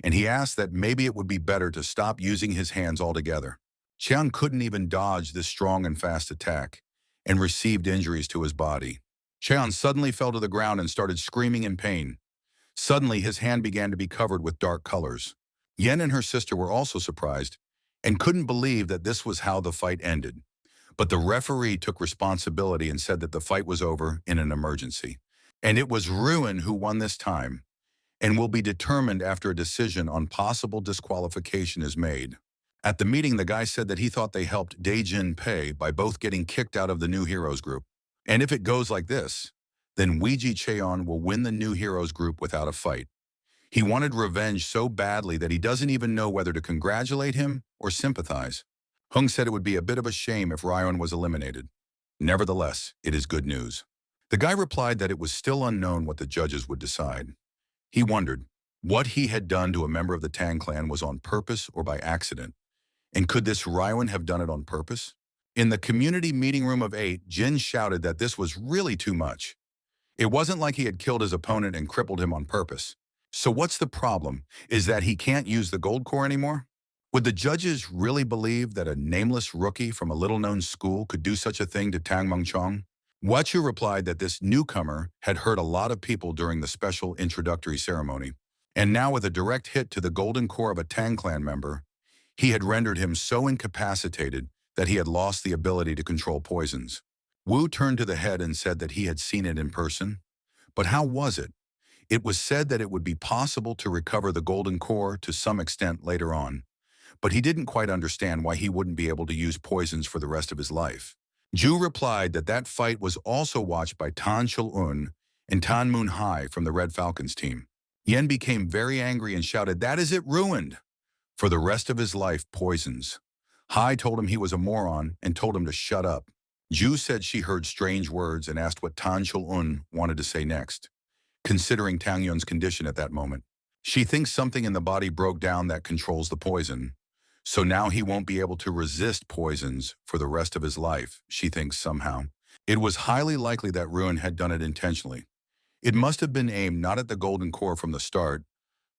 and he asked that maybe it would be better to stop using his hands altogether. Cheon couldn't even dodge this strong and fast attack and received injuries to his body. Cheon suddenly fell to the ground and started screaming in pain. Suddenly, his hand began to be covered with dark colors. Yen and her sister were also surprised, and couldn't believe that this was how the fight ended. But the referee took responsibility and said that the fight was over in an emergency. And it was Ruin who won this time, and will be determined after a decision on possible disqualification is made. At the meeting, the guy said that he thought they helped Dae-jin Pei by both getting kicked out of the New Heroes group. And if it goes like this, then Weiji Cheon will win the New Heroes group without a fight. He wanted revenge so badly that he doesn't even know whether to congratulate him or sympathize. Hung said it would be a bit of a shame if Ryan was eliminated. Nevertheless, it is good news. The guy replied that it was still unknown what the judges would decide. He wondered, what he had done to a member of the Tang clan was on purpose or by accident. And could this Ryan have done it on purpose? In the community meeting room of 8, Jin shouted that this was really too much. It wasn't like he had killed his opponent and crippled him on purpose. So what's the problem? Is that he can't use the gold core anymore? Would the judges really believe that a nameless rookie from a little-known school could do such a thing to Tang Mengchong? Wachu replied that this newcomer had hurt a lot of people during the special introductory ceremony, and now with a direct hit to the golden core of a Tang clan member, he had rendered him so incapacitated that he had lost the ability to control poisons. Wu turned to the head and said that he had seen it in person. But how was it? It was said that it would be possible to recover the golden core to some extent later on, but he didn't quite understand why he wouldn't be able to use poisons for the rest of his life. Ju replied that that fight was also watched by Tan Chul-un and Tan Moon-hai from the Red Falcons team. Yen became very angry and shouted, "That is it, ruined!" For the rest of his life, poisons. Hai told him he was a moron and told him to shut up. Ju said she heard strange words and asked what Tan Chul-un wanted to say next. Considering Tang Yun's condition at that moment, she thinks something in the body broke down that controls the poison. So now he won't be able to resist poisons for the rest of his life, she thinks somehow. It was highly likely that Ruin had done it intentionally. It must have been aimed not at the golden core from the start,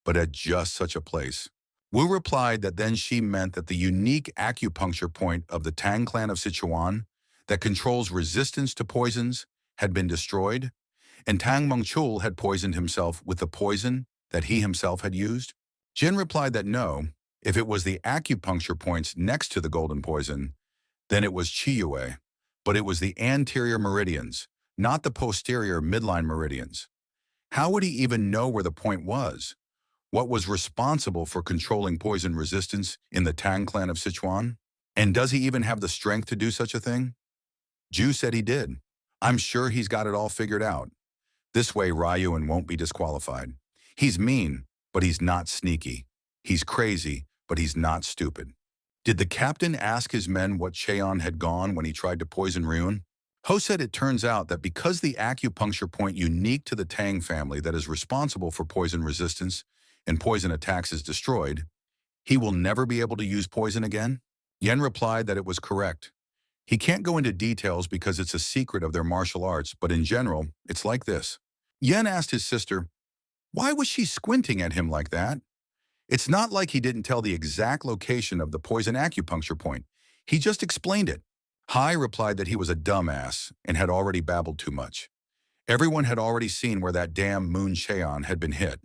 but at just such a place. Wu replied that then she meant that the unique acupuncture point of the Tang clan of Sichuan that controls resistance to poisons had been destroyed, and Tang Mengchul had poisoned himself with the poison that he himself had used. Jin replied that no, if it was the acupuncture points next to the golden poison, then it was Chiyue, but it was the anterior meridians, not the posterior midline meridians. How would he even know where the point was? What was responsible for controlling poison resistance in the Tang clan of Sichuan? And does he even have the strength to do such a thing? Ju said he did. I'm sure he's got it all figured out. This way Ryuan won't be disqualified. He's mean, but he's not sneaky. He's crazy, but he's not stupid. Did the captain ask his men what Cheon had gone when he tried to poison Ryun? Ho said it turns out that because the acupuncture point unique to the Tang family that is responsible for poison resistance and poison attacks is destroyed, he will never be able to use poison again? Yen replied that it was correct. He can't go into details because it's a secret of their martial arts, but in general, it's like this. Yen asked his sister, why was she squinting at him like that? It's not like he didn't tell the exact location of the poison acupuncture point. He just explained it. Hai replied that he was a dumbass and had already babbled too much. Everyone had already seen where that damn Moon Cheon had been hit.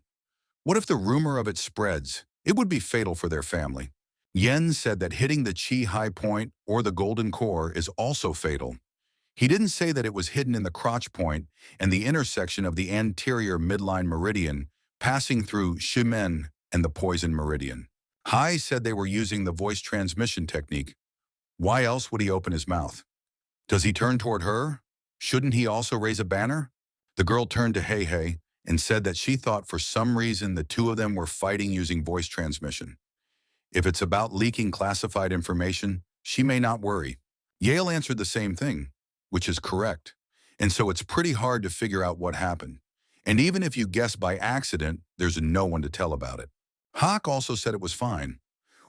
What if the rumor of it spreads? It would be fatal for their family. Yen said that hitting the Chi High Point or the Golden Core is also fatal. He didn't say that it was hidden in the crotch point and the intersection of the anterior midline meridian passing through Shimen and the poison meridian. Hai said they were using the voice transmission technique. Why else would he open his mouth? Does he turn toward her? Shouldn't he also raise a banner? The girl turned to Hei Hei and said that she thought for some reason the two of them were fighting using voice transmission. If it's about leaking classified information, she may not worry. Yale answered the same thing, which is correct. And so it's pretty hard to figure out what happened. And even if you guess by accident, there's no one to tell about it. Hawk also said it was fine.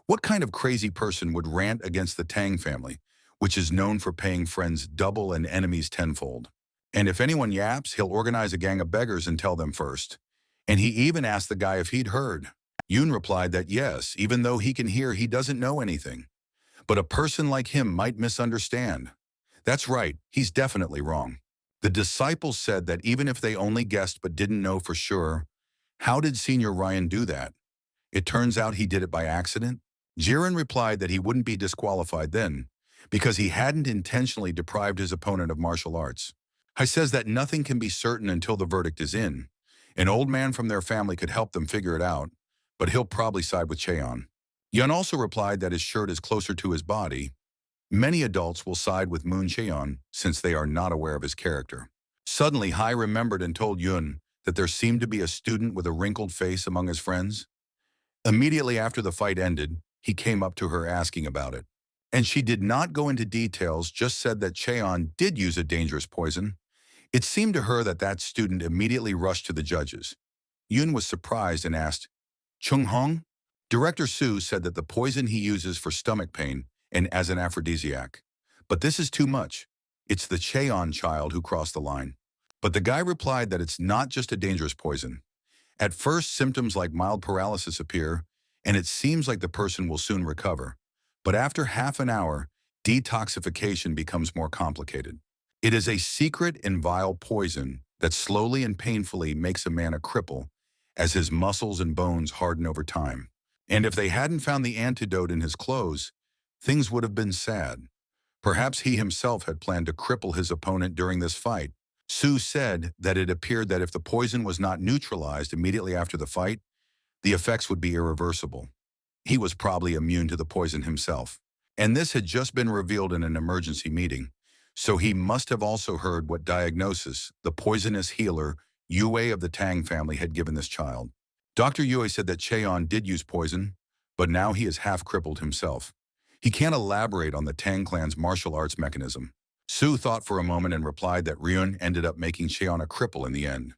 What kind of crazy person would rant against the Tang family, which is known for paying friends double and enemies tenfold? And if anyone yaps, he'll organize a gang of beggars and tell them first. And he even asked the guy if he'd heard. Yoon replied that yes, even though he can hear, he doesn't know anything. But a person like him might misunderstand. That's right, he's definitely wrong. The disciples said that even if they only guessed but didn't know for sure, how did Senior Ryan do that? It turns out he did it by accident. Jiren replied that he wouldn't be disqualified then, because he hadn't intentionally deprived his opponent of martial arts. Hai says that nothing can be certain until the verdict is in. An old man from their family could help them figure it out, but he'll probably side with Cheon. Yun also replied that his shirt is closer to his body. Many adults will side with Moon Cheon since they are not aware of his character. Suddenly, Hai remembered and told Yun that there seemed to be a student with a wrinkled face among his friends. Immediately after the fight ended, he came up to her asking about it. And she did not go into details, just said that Cheon did use a dangerous poison. It seemed to her that that student immediately rushed to the judges. Yun was surprised and asked, Chung Hong? Director Su said that the poison he uses for stomach pain and as an aphrodisiac. But this is too much. It's the Cheon child who crossed the line. But the guy replied that it's not just a dangerous poison. At first, symptoms like mild paralysis appear, and it seems like the person will soon recover. But after half an hour, detoxification becomes more complicated. It is a secret and vile poison that slowly and painfully makes a man a cripple as his muscles and bones harden over time. And if they hadn't found the antidote in his clothes, things would have been sad. Perhaps he himself had planned to cripple his opponent during this fight. Su said that it appeared that if the poison was not neutralized immediately after the fight, the effects would be irreversible. He was probably immune to the poison himself. And this had just been revealed in an emergency meeting. So he must have also heard what diagnosis the poisonous healer Yue of the Tang family had given this child. Dr. Yue said that Cheon did use poison, but now he is half crippled himself. He can't elaborate on the Tang clan's martial arts mechanism. Su thought for a moment and replied that Ryun ended up making Cheon a cripple in the end.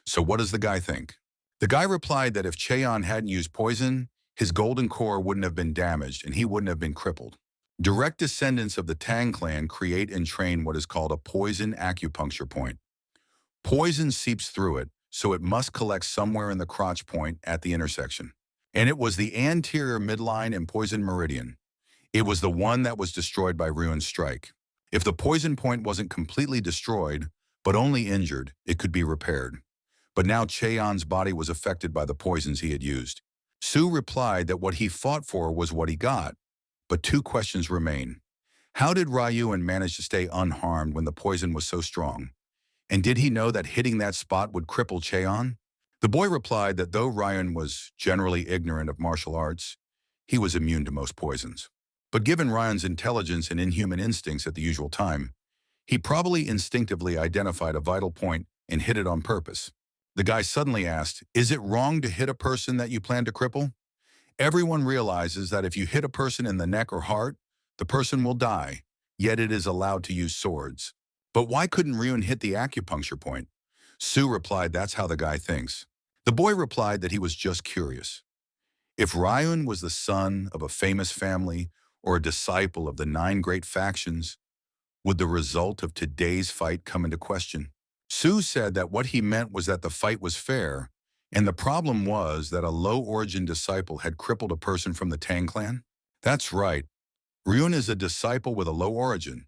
So what does the guy think? The guy replied that if Cheon hadn't used poison, his golden core wouldn't have been damaged and he wouldn't have been crippled. Direct descendants of the Tang clan create and train what is called a poison acupuncture point. Poison seeps through it, so it must collect somewhere in the crotch point at the intersection. And it was the anterior midline and poison meridian. It was the one that was destroyed by Ryun's strike. If the poison point wasn't completely destroyed, but only injured, it could be repaired. But now Cheon's body was affected by the poisons he had used. Su replied that what he fought for was what he got, but two questions remain. How did Ryun manage to stay unharmed when the poison was so strong? And did he know that hitting that spot would cripple Cheon? The boy replied that though Ryun was generally ignorant of martial arts, he was immune to most poisons. But given Ryan's intelligence and inhuman instincts at the usual time, he probably instinctively identified a vital point and hit it on purpose. The guy suddenly asked, is it wrong to hit a person that you plan to cripple? Everyone realizes that if you hit a person in the neck or heart, the person will die, yet it is allowed to use swords. But why couldn't Ryun hit the acupuncture point? Su replied that's how the guy thinks. The boy replied that he was just curious. If Ryun was the son of a famous family or a disciple of the 9 great factions, would the result of today's fight come into question? Su said that what he meant was that the fight was fair, and the problem was that a low-origin disciple had crippled a person from the Tang clan. That's right. Ryun is a disciple with a low origin.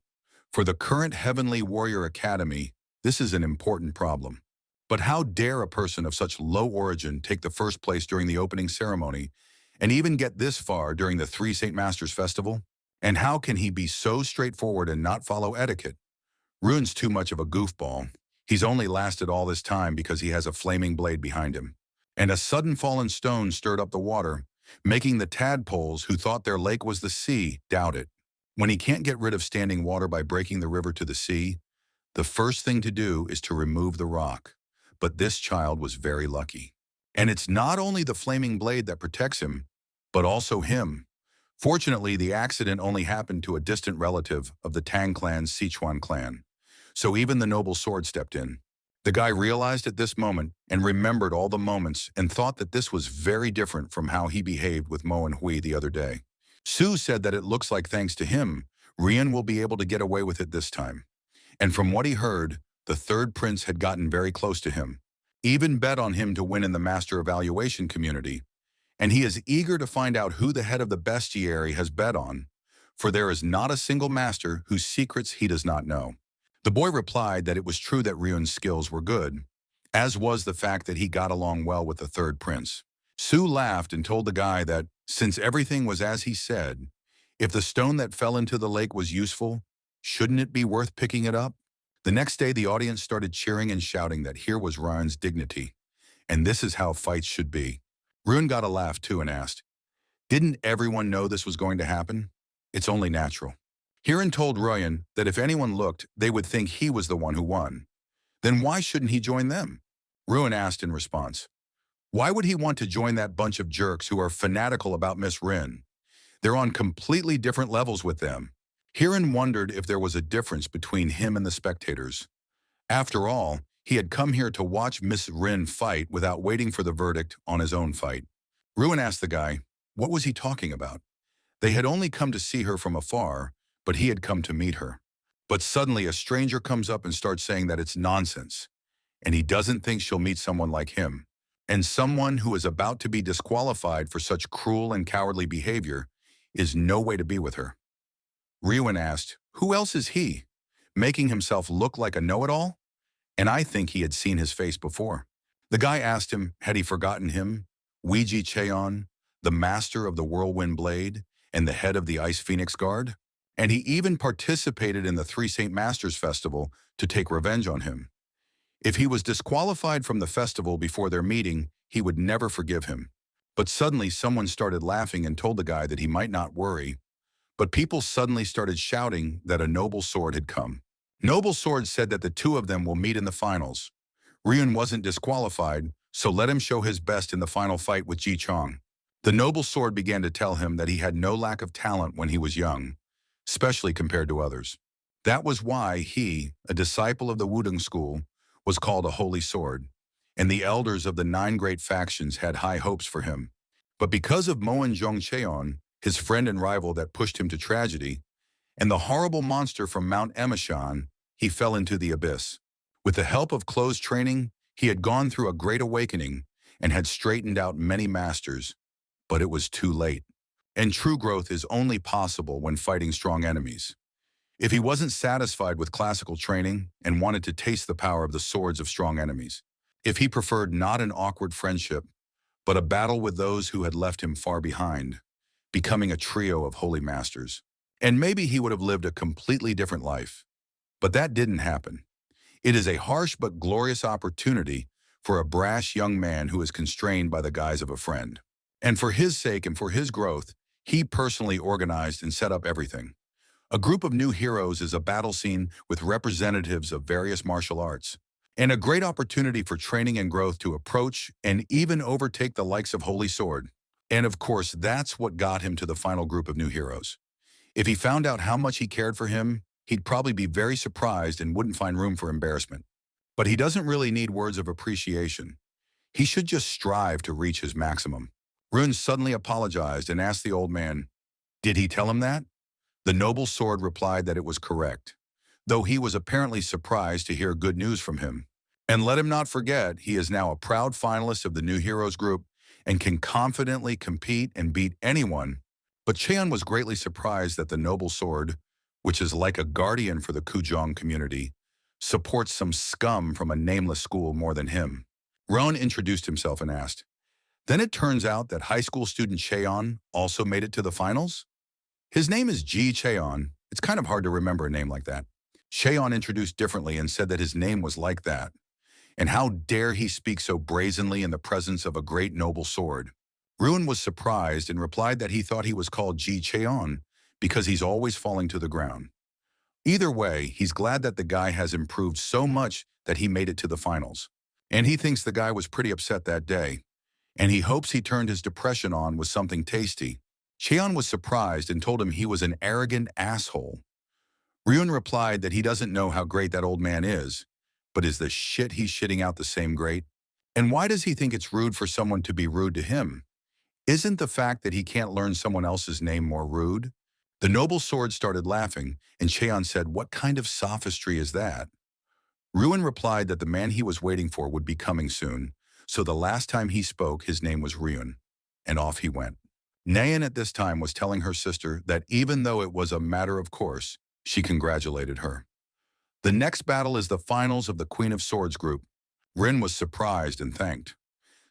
For the current Heavenly Warrior Academy, this is an important problem. But how dare a person of such low origin take the first place during the opening ceremony and even get this far during the Three Saint Masters Festival? And how can he be so straightforward and not follow etiquette? Ryun's too much of a goofball. He's only lasted all this time because he has a flaming blade behind him. And a sudden fallen stone stirred up the water, making the tadpoles who thought their lake was the sea doubt it. When he can't get rid of standing water by breaking the river to the sea, the first thing to do is to remove the rock. But this child was very lucky. And it's not only the flaming blade that protects him, but also him. Fortunately, the accident only happened to a distant relative of the Tang clan's Sichuan clan. So even the noble sword stepped in. The guy realized at this moment and remembered all the moments and thought that this was very different from how he behaved with Mo and Hui the other day. Su said that it looks like thanks to him, Rian will be able to get away with it this time. And from what he heard, the third prince had gotten very close to him, even bet on him to win in the master evaluation community. And he is eager to find out who the head of the bestiary has bet on, for there is not a single master whose secrets he does not know. The boy replied that it was true that Ryun's skills were good, as was the fact that he got along well with the third prince. Su laughed and told the guy that Since everything was as he said, if the stone that fell into the lake was useful, shouldn't it be worth picking it up? The next day, the audience started cheering and shouting that here was Ryan's dignity, and this is how fights should be. Rune got a laugh too and asked, didn't everyone know this was going to happen? It's only natural. Hiran told Ryan that if anyone looked, they would think he was the one who won. Then why shouldn't he join them? Ruin asked in response, why would he want to join that bunch of jerks who are fanatical about Miss Rin? They're on completely different levels with them. Hiran wondered if there was a difference between him and the spectators. After all, he had come here to watch Miss Rin fight without waiting for the verdict on his own fight. Ruin asked the guy, what was he talking about? They had only come to see her from afar, but he had come to meet her. But suddenly a stranger comes up and starts saying that it's nonsense, and he doesn't think she'll meet someone like him. And someone who is about to be disqualified for such cruel and cowardly behavior is no way to be with her. Ryuan asked, who else is he? Making himself look like a know-it-all? And I think he had seen his face before. The guy asked him, had he forgotten him? Weiji Cheon, the master of the Whirlwind Blade and the head of the Ice Phoenix Guard? And he even participated in the Three Saint Masters Festival to take revenge on him. If he was disqualified from the festival before their meeting, he would never forgive him. But suddenly someone started laughing and told the guy that he might not worry. But people suddenly started shouting that a noble sword had come. Noble Sword said that the two of them will meet in the finals. Ryun wasn't disqualified, so let him show his best in the final fight with Ji Chong. The Noble Sword began to tell him that he had no lack of talent when he was young, especially compared to others. That was why he, a disciple of the Wudong school, was called a holy sword, and the elders of the 9 great factions had high hopes for him. But because of Moen Zhongcheon, his friend and rival that pushed him to tragedy, and the horrible monster from Mount Emishan, he fell into the abyss. With the help of closed training, he had gone through a great awakening and had straightened out many masters, but it was too late. And true growth is only possible when fighting strong enemies. If he wasn't satisfied with classical training and wanted to taste the power of the swords of strong enemies, if he preferred not an awkward friendship, but a battle with those who had left him far behind, becoming a trio of holy masters, and maybe he would have lived a completely different life. But that didn't happen. It is a harsh but glorious opportunity for a brash young man who is constrained by the guise of a friend. And for his sake and for his growth, he personally organized and set up everything. A group of new heroes is a battle scene with representatives of various martial arts, and a great opportunity for training and growth to approach and even overtake the likes of Holy Sword. And of course, that's what got him to the final group of new heroes. If he found out how much he cared for him, he'd probably be very surprised and wouldn't find room for embarrassment. But he doesn't really need words of appreciation. He should just strive to reach his maximum. Rune suddenly apologized and asked the old man, did he tell him that? The Noble Sword replied that it was correct, though he was apparently surprised to hear good news from him. And let him not forget, he is now a proud finalist of the New Heroes group and can confidently compete and beat anyone. But Cheon was greatly surprised that the Noble Sword, which is like a guardian for the Kujong community, supports some scum from a nameless school more than him. Roan introduced himself and asked, then it turns out that high school student Cheon also made it to the finals? His name is Ji Cheon. It's kind of hard to remember a name like that. Cheon introduced differently and said that his name was like that. And how dare he speak so brazenly in the presence of a great noble sword? Ruin was surprised and replied that he thought he was called Ji Cheon because he's always falling to the ground. Either way, he's glad that the guy has improved so much that he made it to the finals. And he thinks the guy was pretty upset that day. And he hopes he turned his depression on with something tasty. Cheon was surprised and told him he was an arrogant asshole. Ryun replied that he doesn't know how great that old man is, but is the shit he's shitting out the same great? And why does he think it's rude for someone to be rude to him? Isn't the fact that he can't learn someone else's name more rude? The Noble Sword started laughing, and Cheon said, what kind of sophistry is that? Ryun replied that the man he was waiting for would be coming soon, so the last time he spoke, his name was Ryun, and off he went. Nayan at this time was telling her sister that even though it was a matter of course, she congratulated her. The next battle is the finals of the Queen of Swords group. Rin was surprised and thanked.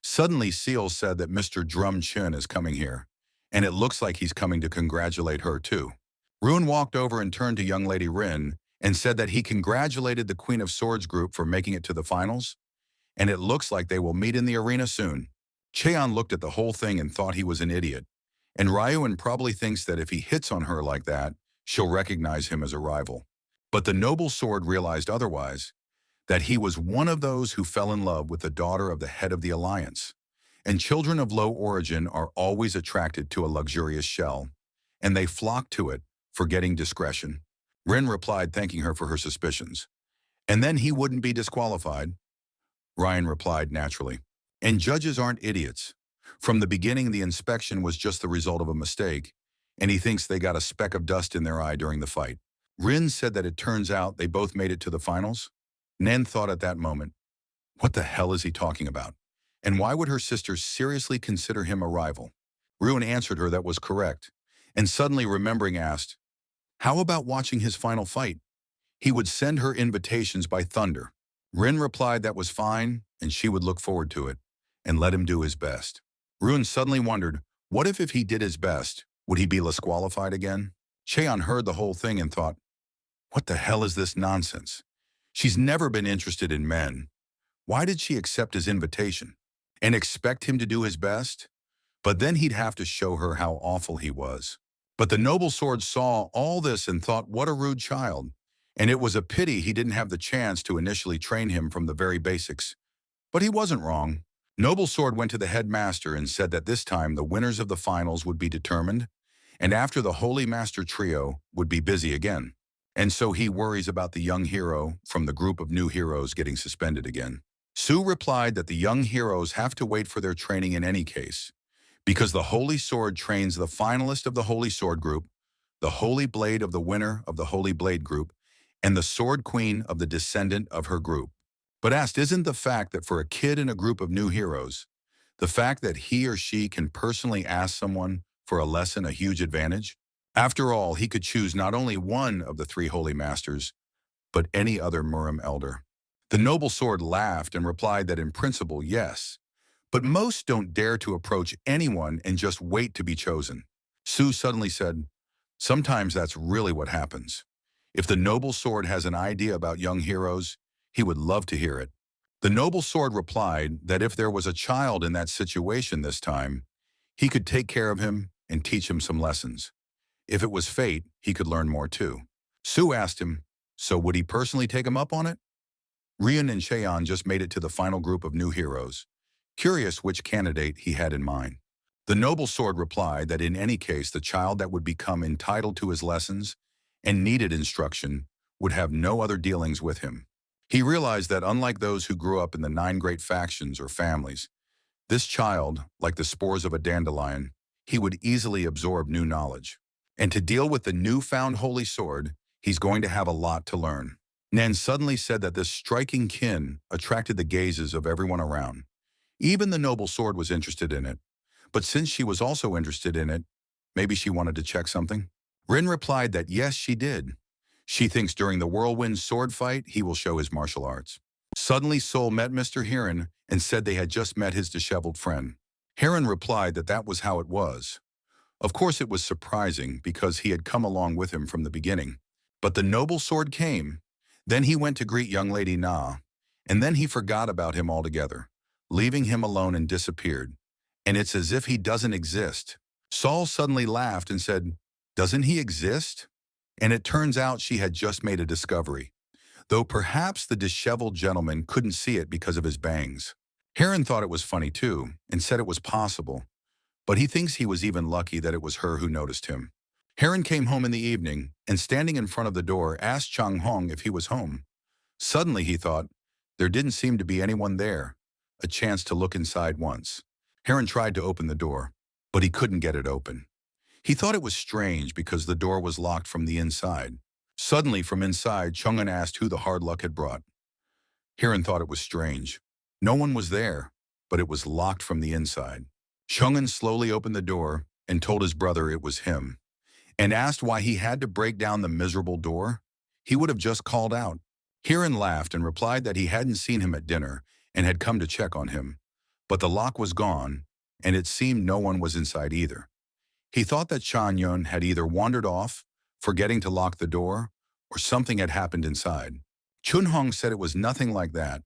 Suddenly, Seal said that Mr. Drum Chun is coming here, and it looks like he's coming to congratulate her too. Ruin walked over and turned to young lady Rin and said that he congratulated the Queen of Swords group for making it to the finals, and it looks like they will meet in the arena soon. Cheon looked at the whole thing and thought he was an idiot, and Ryuan probably thinks that if he hits on her like that, she'll recognize him as a rival. But the noble sword realized otherwise, that he was one of those who fell in love with the daughter of the head of the alliance. And children of low origin are always attracted to a luxurious shell, and they flock to it, forgetting discretion. Rin replied, thanking her for her suspicions. And then he wouldn't be disqualified. Ryan replied naturally. And judges aren't idiots. From the beginning, the inspection was just the result of a mistake, and he thinks they got a speck of dust in their eye during the fight. Rin said that it turns out they both made it to the finals. Nen thought at that moment, what the hell is he talking about? And why would her sister seriously consider him a rival? Ruin answered her that was correct, and suddenly remembering asked, how about watching his final fight? He would send her invitations by thunder. Rin replied that was fine, and she would look forward to it, and let him do his best. Ruin suddenly wondered, what if he did his best, would he be disqualified again? Cheon heard the whole thing and thought, what the hell is this nonsense? She's never been interested in men. Why did she accept his invitation? And expect him to do his best? But then he'd have to show her how awful he was. But the noble sword saw all this and thought, what a rude child. And it was a pity he didn't have the chance to initially train him from the very basics. But he wasn't wrong. Noble Sword went to the headmaster and said that this time the winners of the finals would be determined, and after the Holy Master Trio would be busy again. And so he worries about the young hero from the group of new heroes getting suspended again. Sue replied that the young heroes have to wait for their training in any case, because the Holy Sword trains the finalist of the Holy Sword group, the Holy Blade of the winner of the Holy Blade group, and the Sword Queen of the descendant of her group. But asked, isn't the fact that for a kid in a group of new heroes, the fact that he or she can personally ask someone for a lesson a huge advantage? After all, he could choose not only one of the three holy masters, but any other Murim elder. The noble sword laughed and replied that in principle, yes, but most don't dare to approach anyone and just wait to be chosen. Sue suddenly said, sometimes that's really what happens. If the noble sword has an idea about young heroes, he would love to hear it. The noble sword replied that if there was a child in that situation this time, he could take care of him and teach him some lessons. If it was fate, he could learn more too. Sue asked him, so would he personally take him up on it? Rian and Cheon just made it to the final group of new heroes, curious which candidate he had in mind. The noble sword replied that in any case, the child that would become entitled to his lessons and needed instruction would have no other dealings with him. He realized that unlike those who grew up in the 9 great factions or families, this child, like the spores of a dandelion, he would easily absorb new knowledge. And to deal with the newfound holy sword, he's going to have a lot to learn. Nan suddenly said that this striking kin attracted the gazes of everyone around. Even the noble sword was interested in it. But since she was also interested in it, maybe she wanted to check something? Rin replied that yes, she did. She thinks during the whirlwind sword fight, he will show his martial arts. Suddenly, Sol met Mr. Heron and said they had just met his disheveled friend. Heron replied that that was how it was. Of course, it was surprising because he had come along with him from the beginning. But the noble sword came. Then he went to greet young lady Na, and then he forgot about him altogether, leaving him alone and disappeared. And it's as if he doesn't exist. Sol suddenly laughed and said, doesn't he exist? And it turns out she had just made a discovery, though perhaps the disheveled gentleman couldn't see it because of his bangs. Heron thought it was funny too, and said it was possible, but he thinks he was even lucky that it was her who noticed him. Heron came home in the evening, and standing in front of the door, asked Chang Hong if he was home. Suddenly, he thought, there didn't seem to be anyone there, a chance to look inside once. Heron tried to open the door, but he couldn't get it open. He thought it was strange because the door was locked from the inside. Suddenly, from inside, Chang'an asked who the hard luck had brought. Heron thought it was strange. No one was there, but it was locked from the inside. Chang'an slowly opened the door and told his brother it was him, and asked why he had to break down the miserable door. He would have just called out. Heron laughed and replied that he hadn't seen him at dinner and had come to check on him, but the lock was gone, and it seemed no one was inside either. He thought that Chan Yun had either wandered off, forgetting to lock the door, or something had happened inside. Chun Hong said it was nothing like that.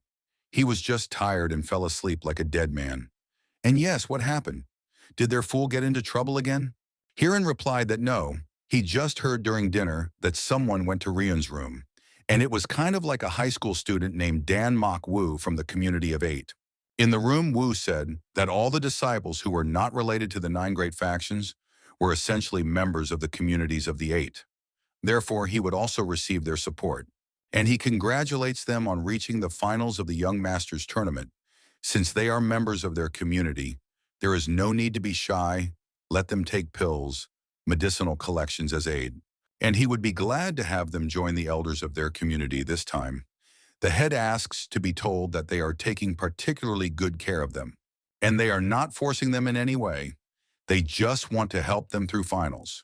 He was just tired and fell asleep like a dead man. And yes, what happened? Did their fool get into trouble again? Hiran replied that no, he just heard during dinner that someone went to Ryun's room, and it was kind of like a high school student named Dan Mok Woo from the community of 8. In the room, Wu said that all the disciples who were not related to the 9 great factions were essentially members of the communities of the 8. Therefore, he would also receive their support. And he congratulates them on reaching the finals of the Young Masters tournament. Since they are members of their community, there is no need to be shy. Let them take pills, medicinal collections as aid. And he would be glad to have them join the elders of their community this time. The head asks to be told that they are taking particularly good care of them. And they are not forcing them in any way. They just want to help them through finals.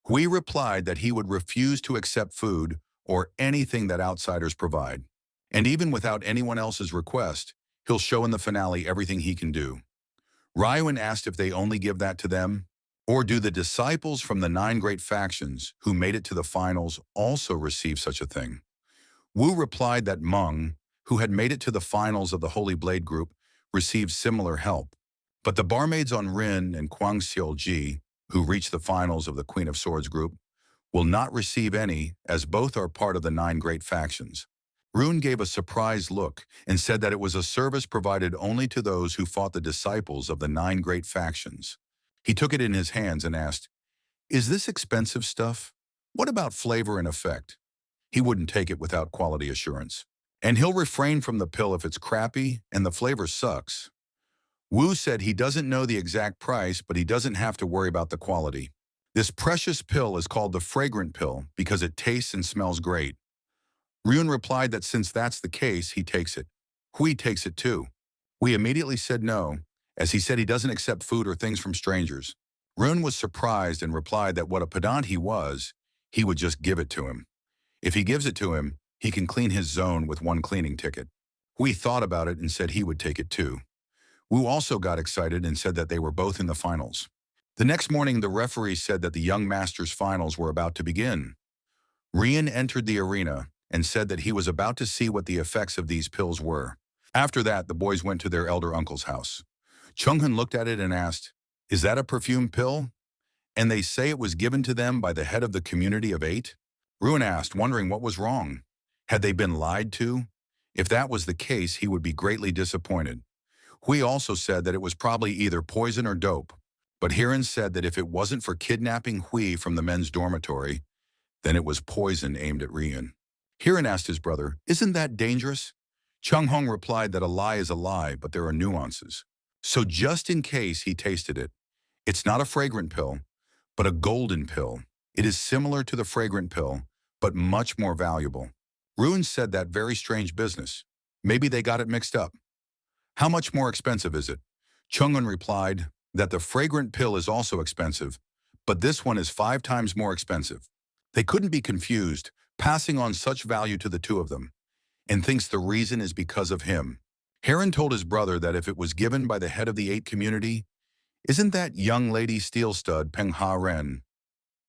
Hui replied that he would refuse to accept food or anything that outsiders provide. And even without anyone else's request, he'll show in the finale everything he can do. Ryuan asked if they only give that to them, or do the disciples from the 9 great factions who made it to the finals also receive such a thing? Wu replied that Meng, who had made it to the finals of the Holy Blade group, received similar help. But the barmaids on Rin and Kwang Seol-ji, who reached the finals of the Queen of Swords group, will not receive any, as both are part of the 9 great factions. Rune gave a surprised look and said that it was a service provided only to those who fought the disciples of the 9 great factions. He took it in his hands and asked, "Is this expensive stuff? What about flavor and effect?" He wouldn't take it without quality assurance. And he'll refrain from the pill if it's crappy and the flavor sucks. Wu said he doesn't know the exact price, but he doesn't have to worry about the quality. This precious pill is called the fragrant pill because it tastes and smells great. Ryun replied that since that's the case, he takes it. Hui takes it too. Hui immediately said no, as he said he doesn't accept food or things from strangers. Ryun was surprised and replied that what a pedant he was, he would just give it to him. If he gives it to him, he can clean his zone with 1 cleaning ticket. Hui thought about it and said he would take it too. Wu also got excited and said that they were both in the finals. The next morning, the referee said that the Young Masters finals were about to begin. Rian entered the arena and said that he was about to see what the effects of these pills were. After that, the boys went to their elder uncle's house. Chung-hun looked at it and asked, "Is that a perfume pill?" And they say it was given to them by the head of the community of 8? Ruin asked, wondering what was wrong. Had they been lied to? If that was the case, he would be greatly disappointed. Hui also said that it was probably either poison or dope. But Hiran said that if it wasn't for kidnapping Hui from the men's dormitory, then it was poison aimed at Rian. Hiran asked his brother, "Isn't that dangerous?" Chung Hong replied that a lie is a lie, but there are nuances. So just in case he tasted it, it's not a fragrant pill, but a golden pill. It is similar to the fragrant pill, but much more valuable. Ruin said that very strange business. Maybe they got it mixed up. How much more expensive is it? Chung-un replied that the fragrant pill is also expensive, but this one is 5 times more expensive. They couldn't be confused, passing on such value to the two of them, and thinks the reason is because of him. Heron told his brother that if it was given by the head of the 8 community, isn't that young lady steel stud Peng Ha Ren?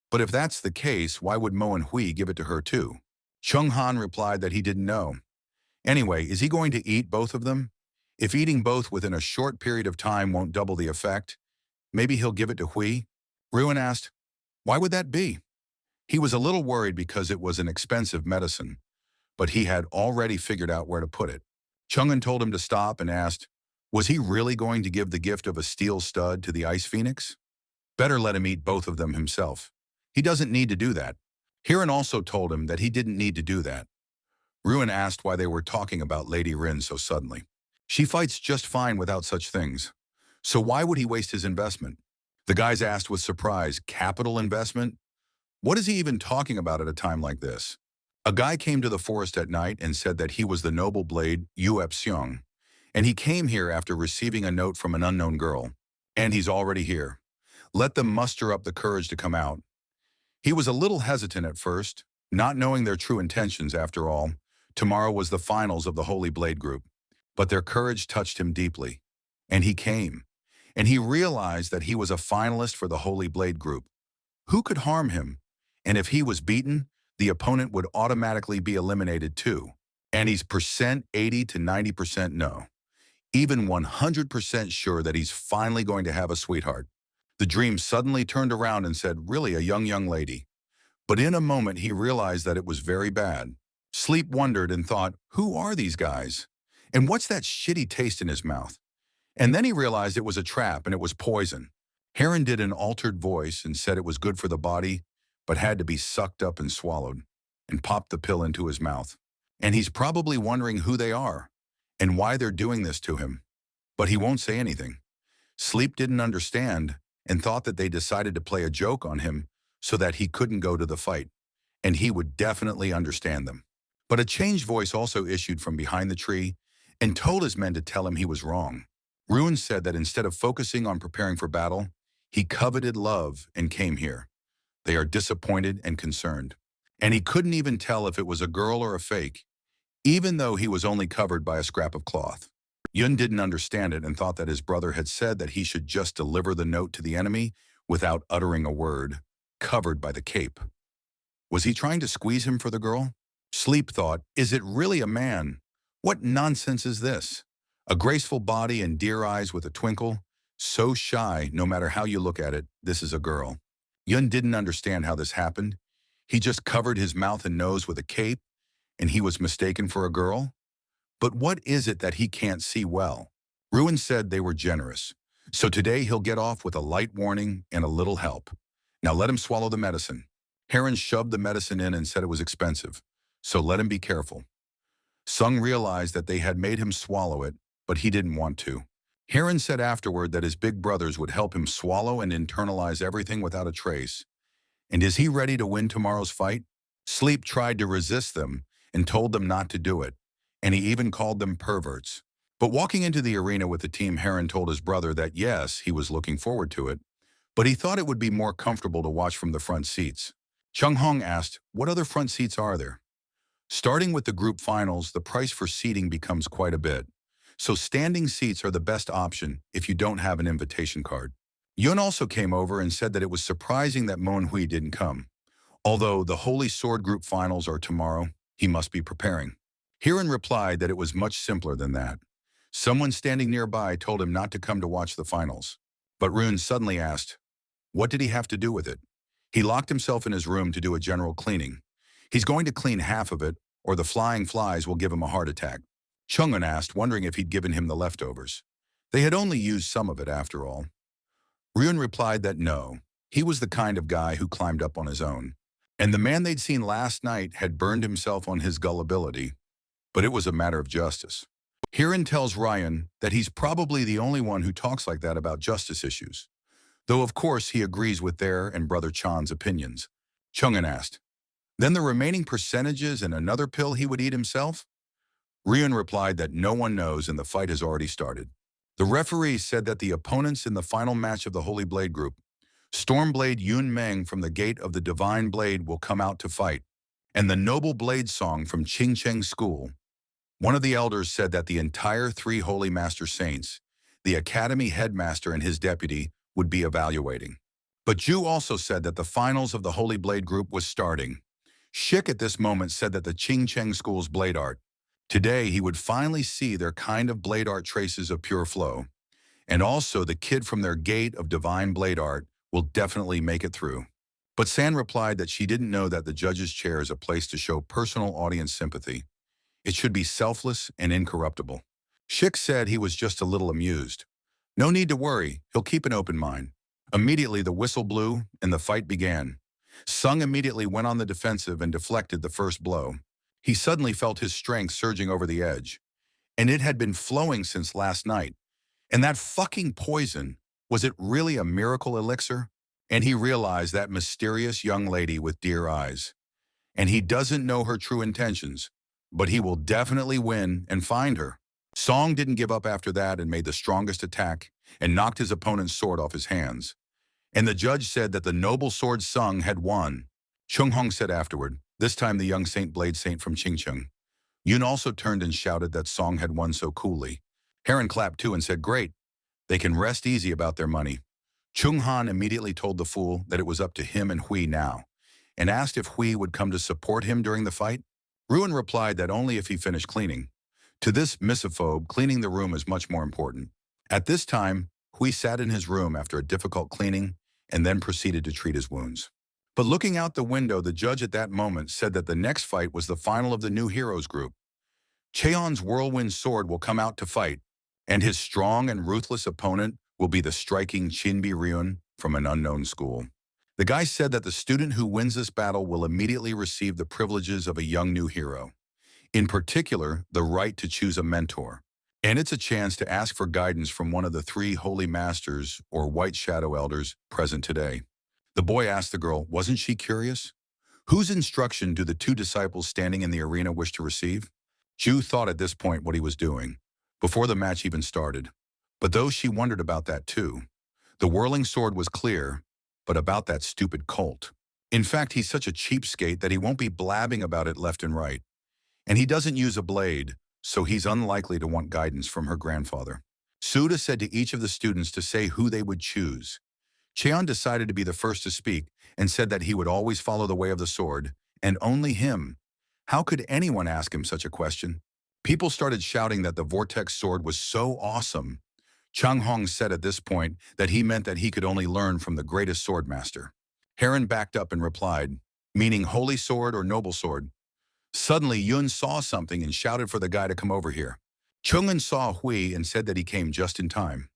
But if that's the case, why would Mo and Hui give it to her too? Chung Han replied that he didn't know. Anyway, is he going to eat both of them? If eating both within a short period of time won't double the effect, maybe he'll give it to Hui? Ruin asked, why would that be? He was a little worried because it was an expensive medicine, but he had already figured out where to put it. Chung-un told him to stop and asked, was he really going to give the gift of a steel stud to the Ice Phoenix? Better let him eat both of them himself. He doesn't need to do that. Hiran also told him that he didn't need to do that. Ruin asked why they were talking about Lady Rin so suddenly. She fights just fine without such things. So why would he waste his investment? The guys asked with surprise, capital investment? What is he even talking about at a time like this? A guy came to the forest at night and said that he was the noble blade Yu Ep-seong, and he came here after receiving a note from an unknown girl. And he's already here. Let them muster up the courage to come out. He was a little hesitant at first, not knowing their true intentions after all. Tomorrow was the finals of the Holy Blade group. But their courage touched him deeply. And he came. and he realized that he was a finalist for the Holy Blade group. Who could harm him? And if he was beaten, the opponent would automatically be eliminated too. And he's percent 80 to 90% no. Even 100% sure that he's finally going to have a sweetheart. The dream suddenly turned around and said, really a young lady. But in a moment, he realized that it was very bad. Sleep wondered and thought, who are these guys? And what's that shitty taste in his mouth? And then he realized it was a trap and it was poison. Heron did an altered voice and said it was good for the body, but had to be sucked up and swallowed, and popped the pill into his mouth. And he's probably wondering who they are and why they're doing this to him. But he won't say anything. Sleep didn't understand and thought that they decided to play a joke on him so that he couldn't go to the fight, and he would definitely understand them. But a changed voice also issued from behind the tree and told his men to tell him he was wrong. Ruin said that instead of focusing on preparing for battle, he coveted love and came here. They are disappointed and concerned. And he couldn't even tell if it was a girl or a fake, even though he was only covered by a scrap of cloth. Yun didn't understand it and thought that his brother had said that he should just deliver the note to the enemy without uttering a word, covered by the cape. Was he trying to squeeze him for the girl? Sleep thought, is it really a man? What nonsense is this? A graceful body and deer eyes with a twinkle, so shy no matter how you look at it, this is a girl. Yun didn't understand how this happened. He just covered his mouth and nose with a cape, and he was mistaken for a girl? But what is it that he can't see well? Ruin said they were generous. So today he'll get off with a light warning and a little help. Now let him swallow the medicine. Heron shoved the medicine in and said it was expensive, so let him be careful. Sung realized that they had made him swallow it, but he didn't want to. Heron said afterward that his big brothers would help him swallow and internalize everything without a trace. And is he ready to win tomorrow's fight? Sleep tried to resist them and told them not to do it, and he even called them perverts. But walking into the arena with the team, Heron told his brother that yes, he was looking forward to it, but he thought it would be more comfortable to watch from the front seats. Chung Hong asked, what other front seats are there? Starting with the group finals, the price for seating becomes quite a bit. So standing seats are the best option if you don't have an invitation card. Yun also came over and said that it was surprising that Manhwa didn't come. Although the Holy Sword group finals are tomorrow, he must be preparing. Heron replied that it was much simpler than that. Someone standing nearby told him not to come to watch the finals. But Rune suddenly asked, what did he have to do with it? He locked himself in his room to do a general cleaning. He's going to clean half of it, or the flying flies will give him a heart attack. Chung'un asked, wondering if he'd given him the leftovers. They had only used some of it after all. Ryun replied that no, he was the kind of guy who climbed up on his own. And the man they'd seen last night had burned himself on his gullibility, but it was a matter of justice. Hiran tells Ryan that he's probably the only one who talks like that about justice issues, though of course he agrees with their and Brother Chan's opinions. Chung'un asked, then the remaining percentages and another pill he would eat himself? Ryun replied that no one knows and the fight has already started. The referee said that the opponents in the final match of the Holy Blade group, Stormblade Yun Meng from the Gate of the Divine Blade, will come out to fight, and the Noble Blade Song from Qing Cheng School. One of the elders said that the entire 3 Holy Master Saints, the Academy Headmaster and his deputy, would be evaluating. But Ju also said that the finals of the Holy Blade group was starting. Shik at this moment said that the Qing Cheng School's blade art, today he would finally see their kind of blade art traces of pure flow. And also the kid from their Gate of Divine Blade Art will definitely make it through. But San replied that she didn't know that the judge's chair is a place to show personal audience sympathy. It should be selfless and incorruptible. Shik said he was just a little amused. No need to worry, he'll keep an open mind. Immediately the whistle blew and the fight began. Sung immediately went on the defensive and deflected the first blow. He suddenly felt his strength surging over the edge. And it had been flowing since last night. And that fucking poison, was it really a miracle elixir? And he realized that mysterious young lady with deer eyes. And he doesn't know her true intentions, but he will definitely win and find her. Song didn't give up after that and made the strongest attack and knocked his opponent's sword off his hands. And the judge said that the noble sword Sung had won. Chung Hong said afterward, this time the young Saint Blade Saint from Qingcheng. Yun also turned and shouted that Song had won so coolly. Heron clapped too and said, great. They can rest easy about their money. Chung Han immediately told the fool that it was up to him and Hui now, and asked if Hui would come to support him during the fight. Ruin replied that only if he finished cleaning. To this misophobe, cleaning the room is much more important. At this time, Hui sat in his room after a difficult cleaning and then proceeded to treat his wounds. But looking out the window, the judge at that moment said that the next fight was the final of the new heroes group. Cheon's whirlwind sword will come out to fight, and his strong and ruthless opponent will be the striking Chinbi Ryun from an unknown school. The guy said that the student who wins this battle will immediately receive the privileges of a young new hero. In particular, the right to choose a mentor. And it's a chance to ask for guidance from one of the three holy masters or white shadow elders present today. The boy asked the girl, wasn't she curious? Whose instruction do the two disciples standing in the arena wish to receive? Ju thought at this point what he was doing, before the match even started. But though she wondered about that too, the whirling sword was clear, but about that stupid colt. In fact, he's such a cheapskate that he won't be blabbing about it left and right. And he doesn't use a blade, so he's unlikely to want guidance from her grandfather. Suda said to each of the students to say who they would choose. Cheon decided to be the first to speak and said that he would always follow the way of the sword, and only him. How could anyone ask him such a question? People started shouting that the vortex sword was so awesome. Chang Hong said at this point that he meant that he could only learn from the greatest swordmaster. Heron backed up and replied, meaning holy sword or noble sword. Suddenly, Yun saw something and shouted for the guy to come over here. Chung'an saw Hui and said that he came just in time.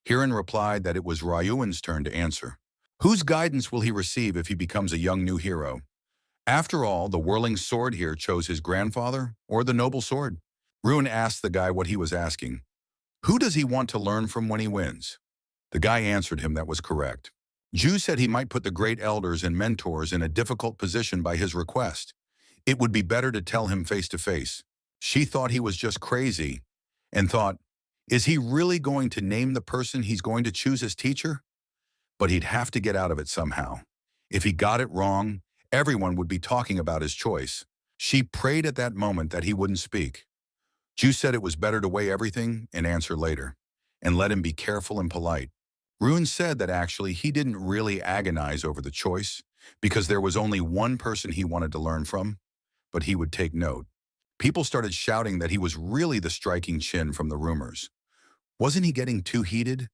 Heron replied that it was Ryuan's turn to answer. Whose guidance will he receive if he becomes a young new hero? After all, the whirling sword here chose his grandfather or the noble sword. Ruin asked the guy what he was asking. Who does he want to learn from when he wins? The guy answered him that was correct. Ju said he might put the great elders and mentors in a difficult position by his request. It would be better to tell him face to face. She thought he was just crazy and thought, is he really going to name the person he's going to choose as teacher? But he'd have to get out of it somehow. If he got it wrong, everyone would be talking about his choice. She prayed at that moment that he wouldn't speak. Ju said it was better to weigh everything and answer later, and let him be careful and polite. Rune said that actually he didn't really agonize over the choice, because there was only one person he wanted to learn from, but he would take note. People started shouting that he was really the striking Chin from the rumors. Wasn't he getting too heated?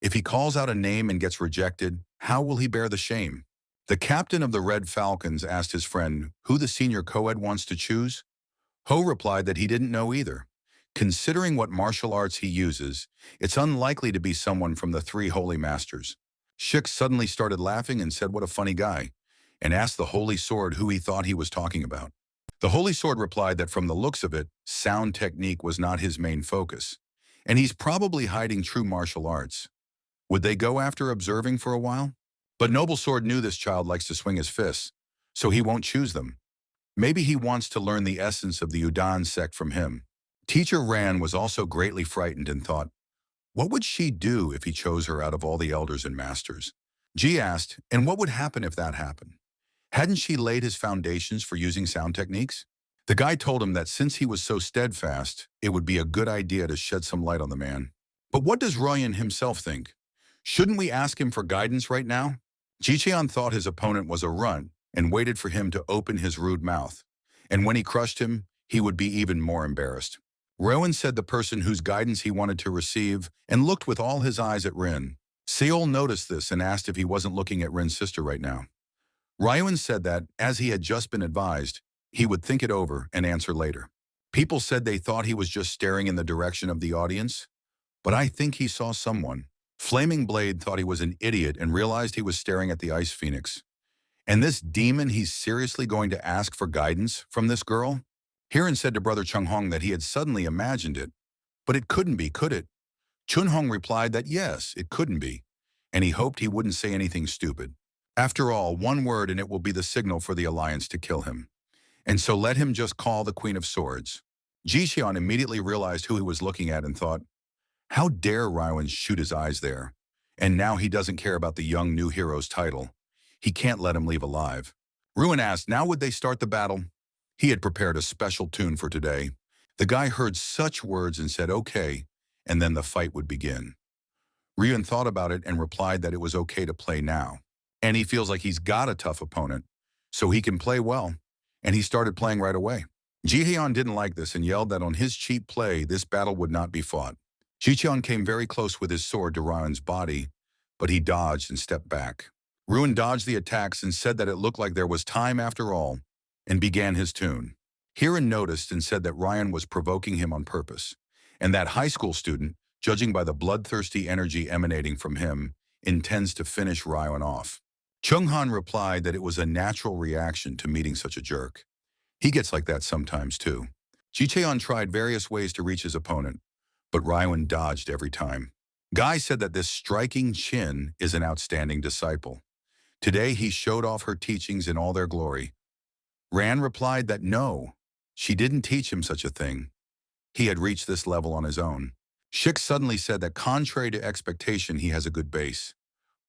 If he calls out a name and gets rejected, how will he bear the shame? The captain of the Red Falcons asked his friend who the senior co-ed wants to choose. Ho replied that he didn't know either. Considering what martial arts he uses, it's unlikely to be someone from the three holy masters. Shik suddenly started laughing and said what a funny guy, and asked the holy sword who he thought he was talking about. The holy sword replied that from the looks of it, sound technique was not his main focus, and he's probably hiding true martial arts. Would they go after observing for a while? But Noble Sword knew this child likes to swing his fists, so he won't choose them. Maybe he wants to learn the essence of the Udan sect from him. Teacher Ran was also greatly frightened and thought, what would she do if he chose her out of all the elders and masters? Ji asked, and what would happen if that happened? Hadn't she laid his foundations for using sound techniques? The guy told him that since he was so steadfast, it would be a good idea to shed some light on the man. But what does Ryan himself think? Shouldn't we ask him for guidance right now? Jicheon thought his opponent was a runt and waited for him to open his rude mouth. And when he crushed him, he would be even more embarrassed. Rowan said the person whose guidance he wanted to receive and looked with all his eyes at Rin. Seol noticed this and asked if he wasn't looking at Rin's sister right now. Ryuan said that, as he had just been advised, he would think it over and answer later. People said they thought he was just staring in the direction of the audience, but I think he saw someone. Flaming Blade thought he was an idiot and realized he was staring at the Ice Phoenix. And this demon, he's seriously going to ask for guidance from this girl? Hiran said to Brother Chung Hong that he had suddenly imagined it. But it couldn't be, could it? Chun Hong replied that yes, it couldn't be, and he hoped he wouldn't say anything stupid. After all, one word and it will be the signal for the Alliance to kill him. And so let him just call the Queen of Swords. Jixian immediately realized who he was looking at and thought, how dare Ryuan shoot his eyes there? And now he doesn't care about the young new hero's title. He can't let him leave alive. Ruin asked, now would they start the battle? He had prepared a special tune for today. The guy heard such words and said, okay, and then the fight would begin. Ryun thought about it and replied that it was okay to play now. And he feels like he's got a tough opponent, so he can play well. And he started playing right away. Ji-hyun didn't like this and yelled that on his cheap play, this battle would not be fought. Ji-hyun came very close with his sword to Ryun's body, but he dodged and stepped back. Ryun dodged the attacks and said that it looked like there was time after all, and began his tune. Hiran noticed and said that Ryan was provoking him on purpose, and that high school student, judging by the bloodthirsty energy emanating from him, intends to finish Ryan off. Chung-han replied that it was a natural reaction to meeting such a jerk. He gets like that sometimes too. Ji-cheon tried various ways to reach his opponent, but Ryan dodged every time. Guy said that this striking Chin is an outstanding disciple. Today he showed off her teachings in all their glory. Ran replied that no, she didn't teach him such a thing. He had reached this level on his own. Shik suddenly said that contrary to expectation, he has a good base.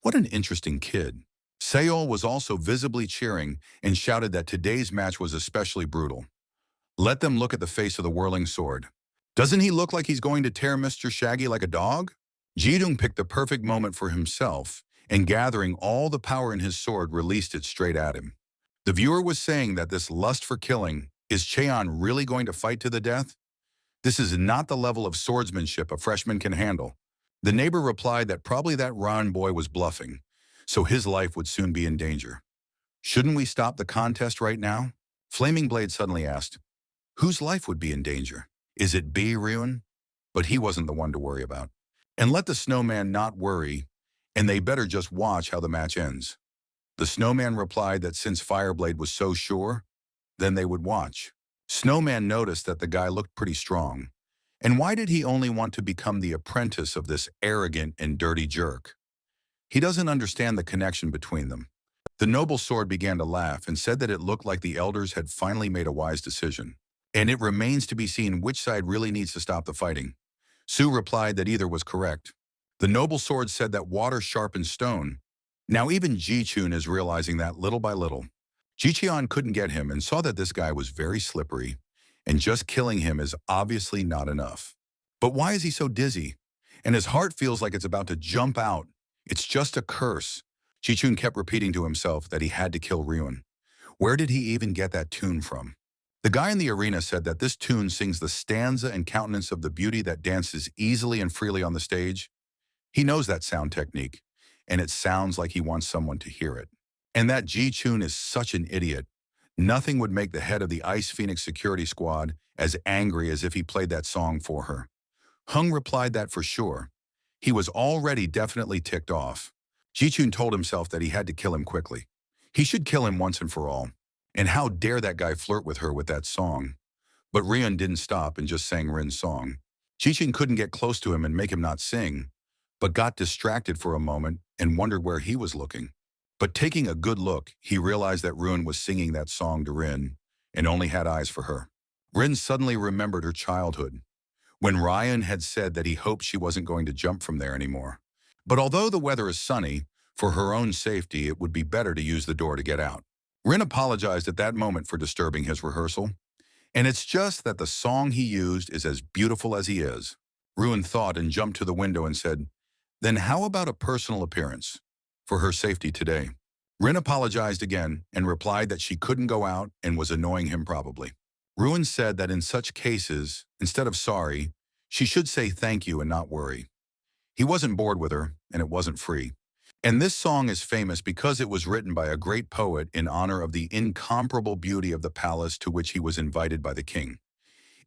What an interesting kid. Seol was also visibly cheering and shouted that today's match was especially brutal. Let them look at the face of the whirling sword. Doesn't he look like he's going to tear Mr. Shaggy like a dog? Ji-dung picked the perfect moment for himself and gathering all the power in his sword released it straight at him. The viewer was saying that this lust for killing, is Cheon really going to fight to the death? This is not the level of swordsmanship a freshman can handle. The neighbor replied that probably that Ron boy was bluffing, so his life would soon be in danger. Shouldn't we stop the contest right now? Flaming Blade suddenly asked, whose life would be in danger? Is it B. Ryun? But he wasn't the one to worry about. And let the snowman not worry, and they better just watch how the match ends. The snowman replied that since Fireblade was so sure, then they would watch. Snowman noticed that the guy looked pretty strong. And why did he only want to become the apprentice of this arrogant and dirty jerk? He doesn't understand the connection between them. The noble sword began to laugh and said that it looked like the elders had finally made a wise decision. And it remains to be seen which side really needs to stop the fighting. Sue replied that either was correct. The noble sword said that water sharpens stone. Now even Ji-chun is realizing that little by little. Ji-cheon couldn't get him and saw that this guy was very slippery, and just killing him is obviously not enough. But why is he so dizzy? And his heart feels like it's about to jump out. It's just a curse. Ji-chun kept repeating to himself that he had to kill Ryun. Where did he even get that tune from? The guy in the arena said that this tune sings the stanza and countenance of the beauty that dances easily and freely on the stage. He knows that sound technique, and it sounds like he wants someone to hear it. And that Ji-chun is such an idiot. Nothing would make the head of the Ice Phoenix security squad as angry as if he played that song for her. Hung replied that for sure. He was already definitely ticked off. Ji-chun told himself that he had to kill him quickly. He should kill him once and for all. And how dare that guy flirt with her with that song? But Ryun didn't stop and just sang Rin's song. Ji-chun couldn't get close to him and make him not sing, but got distracted for a moment and wondered where he was looking. But taking a good look, he realized that Ryun was singing that song to Rin and only had eyes for her. Rin suddenly remembered her childhood, when Ryan had said that he hoped she wasn't going to jump from there anymore. But although the weather is sunny, for her own safety, it would be better to use the door to get out. Rin apologized at that moment for disturbing his rehearsal. And it's just that the song he used is as beautiful as he is. Ryun thought and jumped to the window and said, then how about a personal appearance? For her safety today. Rin apologized again and replied that she couldn't go out and was annoying him probably. Ryun said that in such cases, instead of sorry, she should say thank you and not worry. He wasn't bored with her, and it wasn't free. And this song is famous because it was written by a great poet in honor of the incomparable beauty of the palace to which he was invited by the king.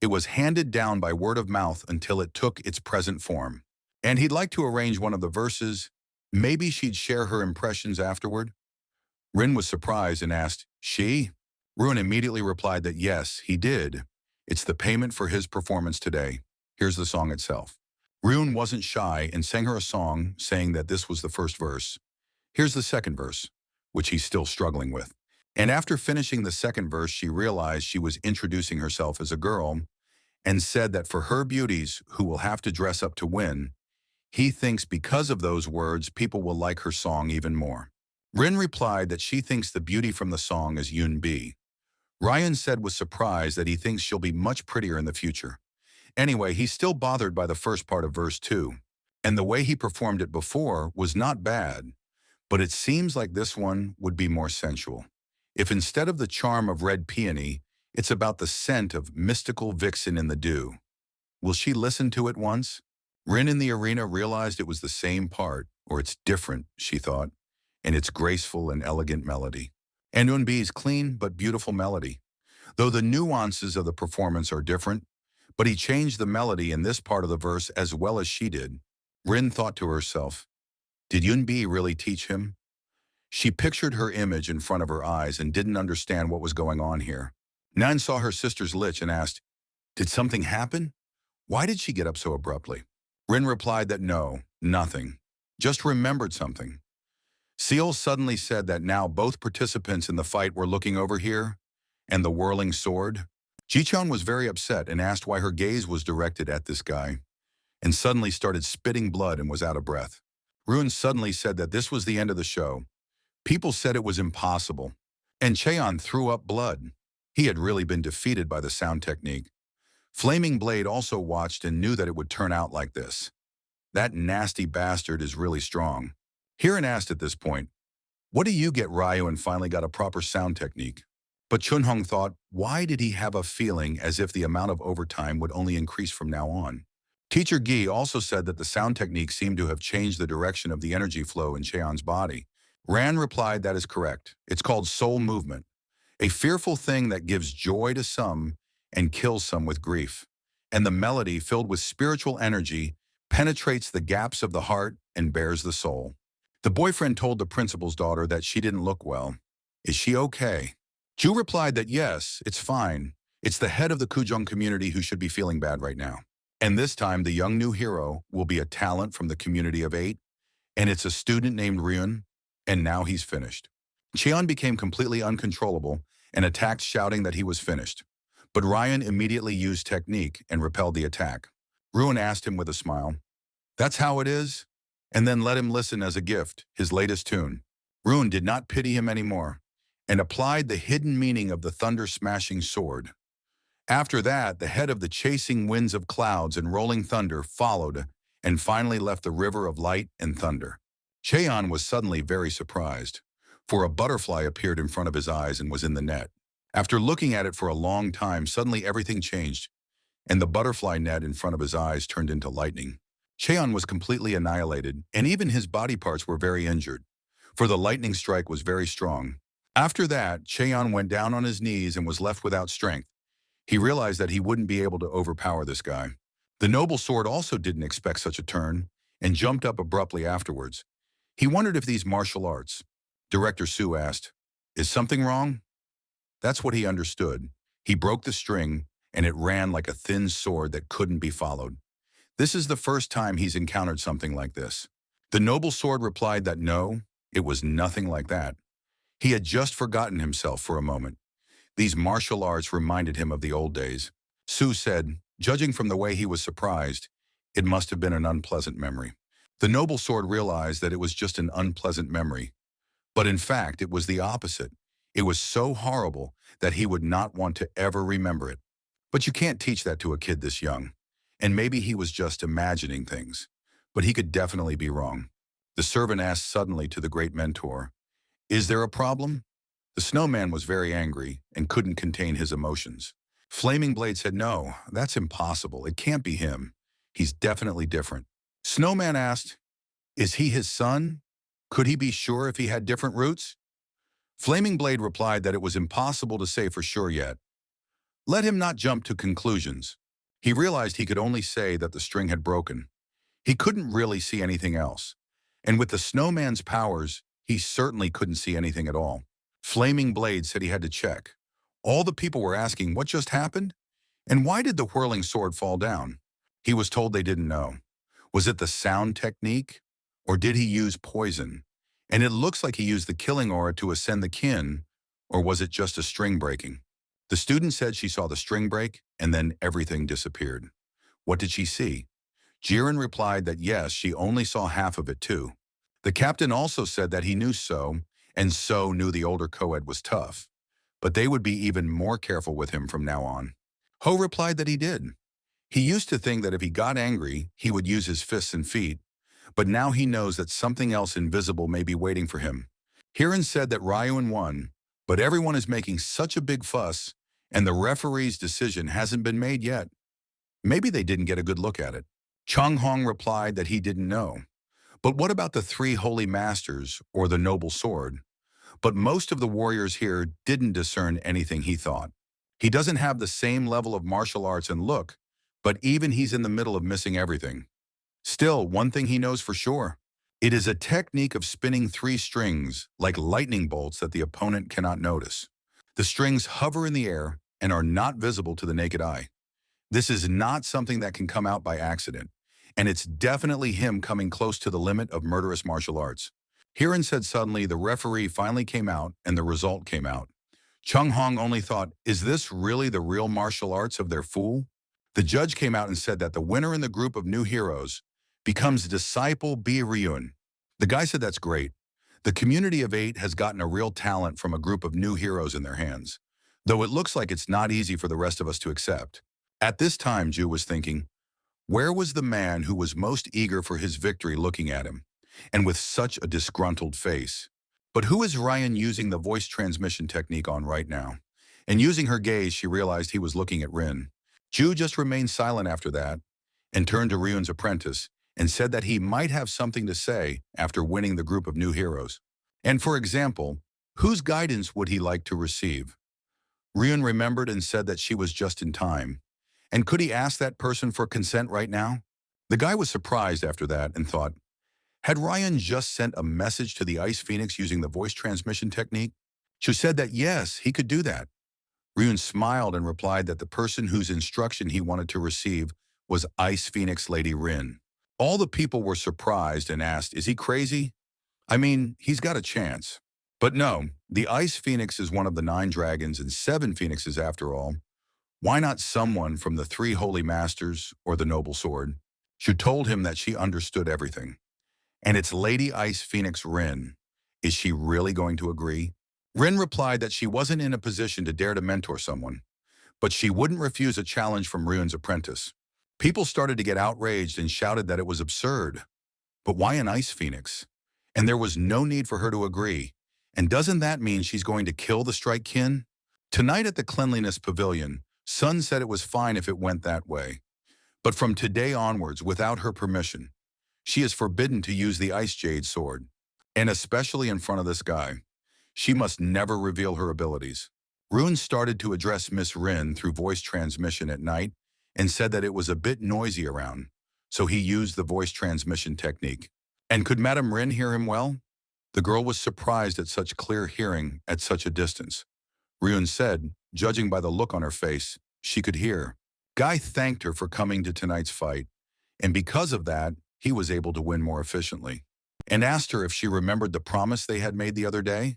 It was handed down by word of mouth until it took its present form. And he'd like to arrange one of the verses. Maybe she'd share her impressions afterward. Rin was surprised and asked, she? Ryun immediately replied that yes, he did. It's the payment for his performance today. Here's the song itself. Ryun wasn't shy and sang her a song saying that this was the first verse. Here's the second verse, which he's still struggling with. And after finishing the second verse, she realized she was introducing herself as a girl and said that for her beauties, who will have to dress up to win, he thinks because of those words, people will like her song even more. Rin replied that she thinks the beauty from the song is Yoon B. Ryan said with surprise that he thinks she'll be much prettier in the future. Anyway, he's still bothered by the first part of verse 2. And the way he performed it before was not bad, but it seems like this one would be more sensual. If instead of the charm of red peony, it's about the scent of mystical vixen in the dew, will she listen to it once? Rin in the arena realized it was the same part, or it's different, she thought, and its graceful and elegant melody. And Unbi's clean but beautiful melody. Though the nuances of the performance are different, but he changed the melody in this part of the verse as well as she did. Rin thought to herself, did Yunbi really teach him? She pictured her image in front of her eyes and didn't understand what was going on here. Nan saw her sister's lich and asked, did something happen? Why did she get up so abruptly? Rin replied that no, nothing. Just remembered something. Seal suddenly said that now both participants in the fight were looking over here, and the whirling sword. Jichon was very upset and asked why her gaze was directed at this guy, and suddenly started spitting blood and was out of breath. Ruin suddenly said that this was the end of the show. People said it was impossible, and Cheon threw up blood. He had really been defeated by the sound technique. Flaming Blade also watched and knew that it would turn out like this. That nasty bastard is really strong. Hiran asked at this point, what do you get, Ryu, and finally got a proper sound technique? But Chunhong thought, why did he have a feeling as if the amount of overtime would only increase from now on? Teacher Gi also said that the sound technique seemed to have changed the direction of the energy flow in Cheon's body. Ran replied that is correct. It's called soul movement, a fearful thing that gives joy to some and kills some with grief. And the melody, filled with spiritual energy, penetrates the gaps of the heart and bears the soul. The boyfriend told the principal's daughter that she didn't look well. Is she okay? Ju replied that yes, it's fine. It's the head of the Kujong community who should be feeling bad right now. And this time, the young new hero will be a talent from the community of 8, and it's a student named Ryun, and now he's finished. Cheon became completely uncontrollable and attacked, shouting that he was finished. But Ryan immediately used technique and repelled the attack. Ruin asked him with a smile, that's how it is? And then let him listen as a gift, his latest tune. Ruin did not pity him anymore and applied the hidden meaning of the thunder-smashing sword. After that, the head of the chasing winds of clouds and rolling thunder followed and finally left the river of light and thunder. Cheon was suddenly very surprised, for a butterfly appeared in front of his eyes and was in the net. After looking at it for a long time, suddenly everything changed, and the butterfly net in front of his eyes turned into lightning. Cheon was completely annihilated, and even his body parts were very injured, for the lightning strike was very strong. After that, Cheon went down on his knees and was left without strength. He realized that he wouldn't be able to overpower this guy. The noble sword also didn't expect such a turn and jumped up abruptly afterwards. He wondered if these martial arts. Director Su asked, is something wrong? That's what he understood. He broke the string, and it ran like a thin sword that couldn't be followed. This is the first time he's encountered something like this. The noble sword replied that no, it was nothing like that. He had just forgotten himself for a moment. These martial arts reminded him of the old days. Su said, judging from the way he was surprised, it must have been an unpleasant memory. The noble sword realized that it was just an unpleasant memory. But in fact, it was the opposite. It was so horrible that he would not want to ever remember it. But you can't teach that to a kid this young. And maybe he was just imagining things. But he could definitely be wrong. The servant asked suddenly to the great mentor, is there a problem? The snowman was very angry and couldn't contain his emotions. Flaming Blade said, no, that's impossible. It can't be him. He's definitely different. Snowman asked, is he his son? Could he be sure if he had different roots? Flaming Blade replied that it was impossible to say for sure yet. Let him not jump to conclusions. He realized he could only say that the string had broken. He couldn't really see anything else. And with the snowman's powers, he certainly couldn't see anything at all. Flaming Blade said he had to check. All the people were asking what just happened? And why did the whirling sword fall down? He was told they didn't know. Was it the sound technique? Or did he use poison? And it looks like he used the killing aura to ascend the kin, or was it just a string breaking? The student said she saw the string break, and then everything disappeared. What did she see? Jiren replied that yes, she only saw half of it too. The captain also said that he knew So, and So knew the older co-ed was tough, but they would be even more careful with him from now on. Ho replied that he did. He used to think that if he got angry, he would use his fists and feet, but now he knows that something else invisible may be waiting for him. Hiran said that Ryuan won, but everyone is making such a big fuss, and the referee's decision hasn't been made yet. Maybe they didn't get a good look at it. Chung Hong replied that he didn't know. But what about the three holy masters, or the noble sword? But most of the warriors here didn't discern anything he thought. He doesn't have the same level of martial arts and look, but even he's in the middle of missing everything. Still, one thing he knows for sure. It is a technique of spinning three strings, like lightning bolts that the opponent cannot notice. The strings hover in the air and are not visible to the naked eye. This is not something that can come out by accident, and it's definitely him coming close to the limit of murderous martial arts. Hiran said suddenly the referee finally came out and the result came out. Chung Hong only thought, is this really the real martial arts of their fool? The judge came out and said that the winner in the group of new heroes becomes disciple B. Ryun. The guy said that's great. The community of 8 has gotten a real talent from a group of new heroes in their hands, though it looks like it's not easy for the rest of us to accept. At this time, Ju was thinking, where was the man who was most eager for his victory looking at him, and with such a disgruntled face? But who is Ryan using the voice transmission technique on right now? And using her gaze, she realized he was looking at Rin. Ju just remained silent after that, and turned to Ryun's apprentice, and said that he might have something to say after winning the group of new heroes. And for example, whose guidance would he like to receive? Ryun remembered and said that she was just in time. And could he ask that person for consent right now? The guy was surprised after that and thought, had Ryan just sent a message to the Ice Phoenix using the voice transmission technique? She said that yes, he could do that. Ryun smiled and replied that the person whose instruction he wanted to receive was Ice Phoenix Lady Rin. All the people were surprised and asked, is he crazy? I mean, he's got a chance. But no, the Ice Phoenix is one of the 9 dragons and 7 phoenixes after all. Why not someone from the 3 holy masters or the noble sword? She told him that she understood everything. And it's Lady Ice Phoenix Rin. Is she really going to agree? Rin replied that she wasn't in a position to dare to mentor someone, but she wouldn't refuse a challenge from Ryun's apprentice. People started to get outraged and shouted that it was absurd. But why an Ice Phoenix? And there was no need for her to agree. And doesn't that mean she's going to kill the Strike Kin? Tonight at the Cleanliness Pavilion, Sun said it was fine if it went that way. But from today onwards, without her permission, she is forbidden to use the Ice Jade sword. And especially in front of this guy. She must never reveal her abilities. Ryun started to address Miss Rin through voice transmission at night and said that it was a bit noisy around, so he used the voice transmission technique. And could Madame Rin hear him well? The girl was surprised at such clear hearing at such a distance. Ryun said, judging by the look on her face, she could hear. Guy thanked her for coming to tonight's fight, and because of that, he was able to win more efficiently, and asked her if she remembered the promise they had made the other day.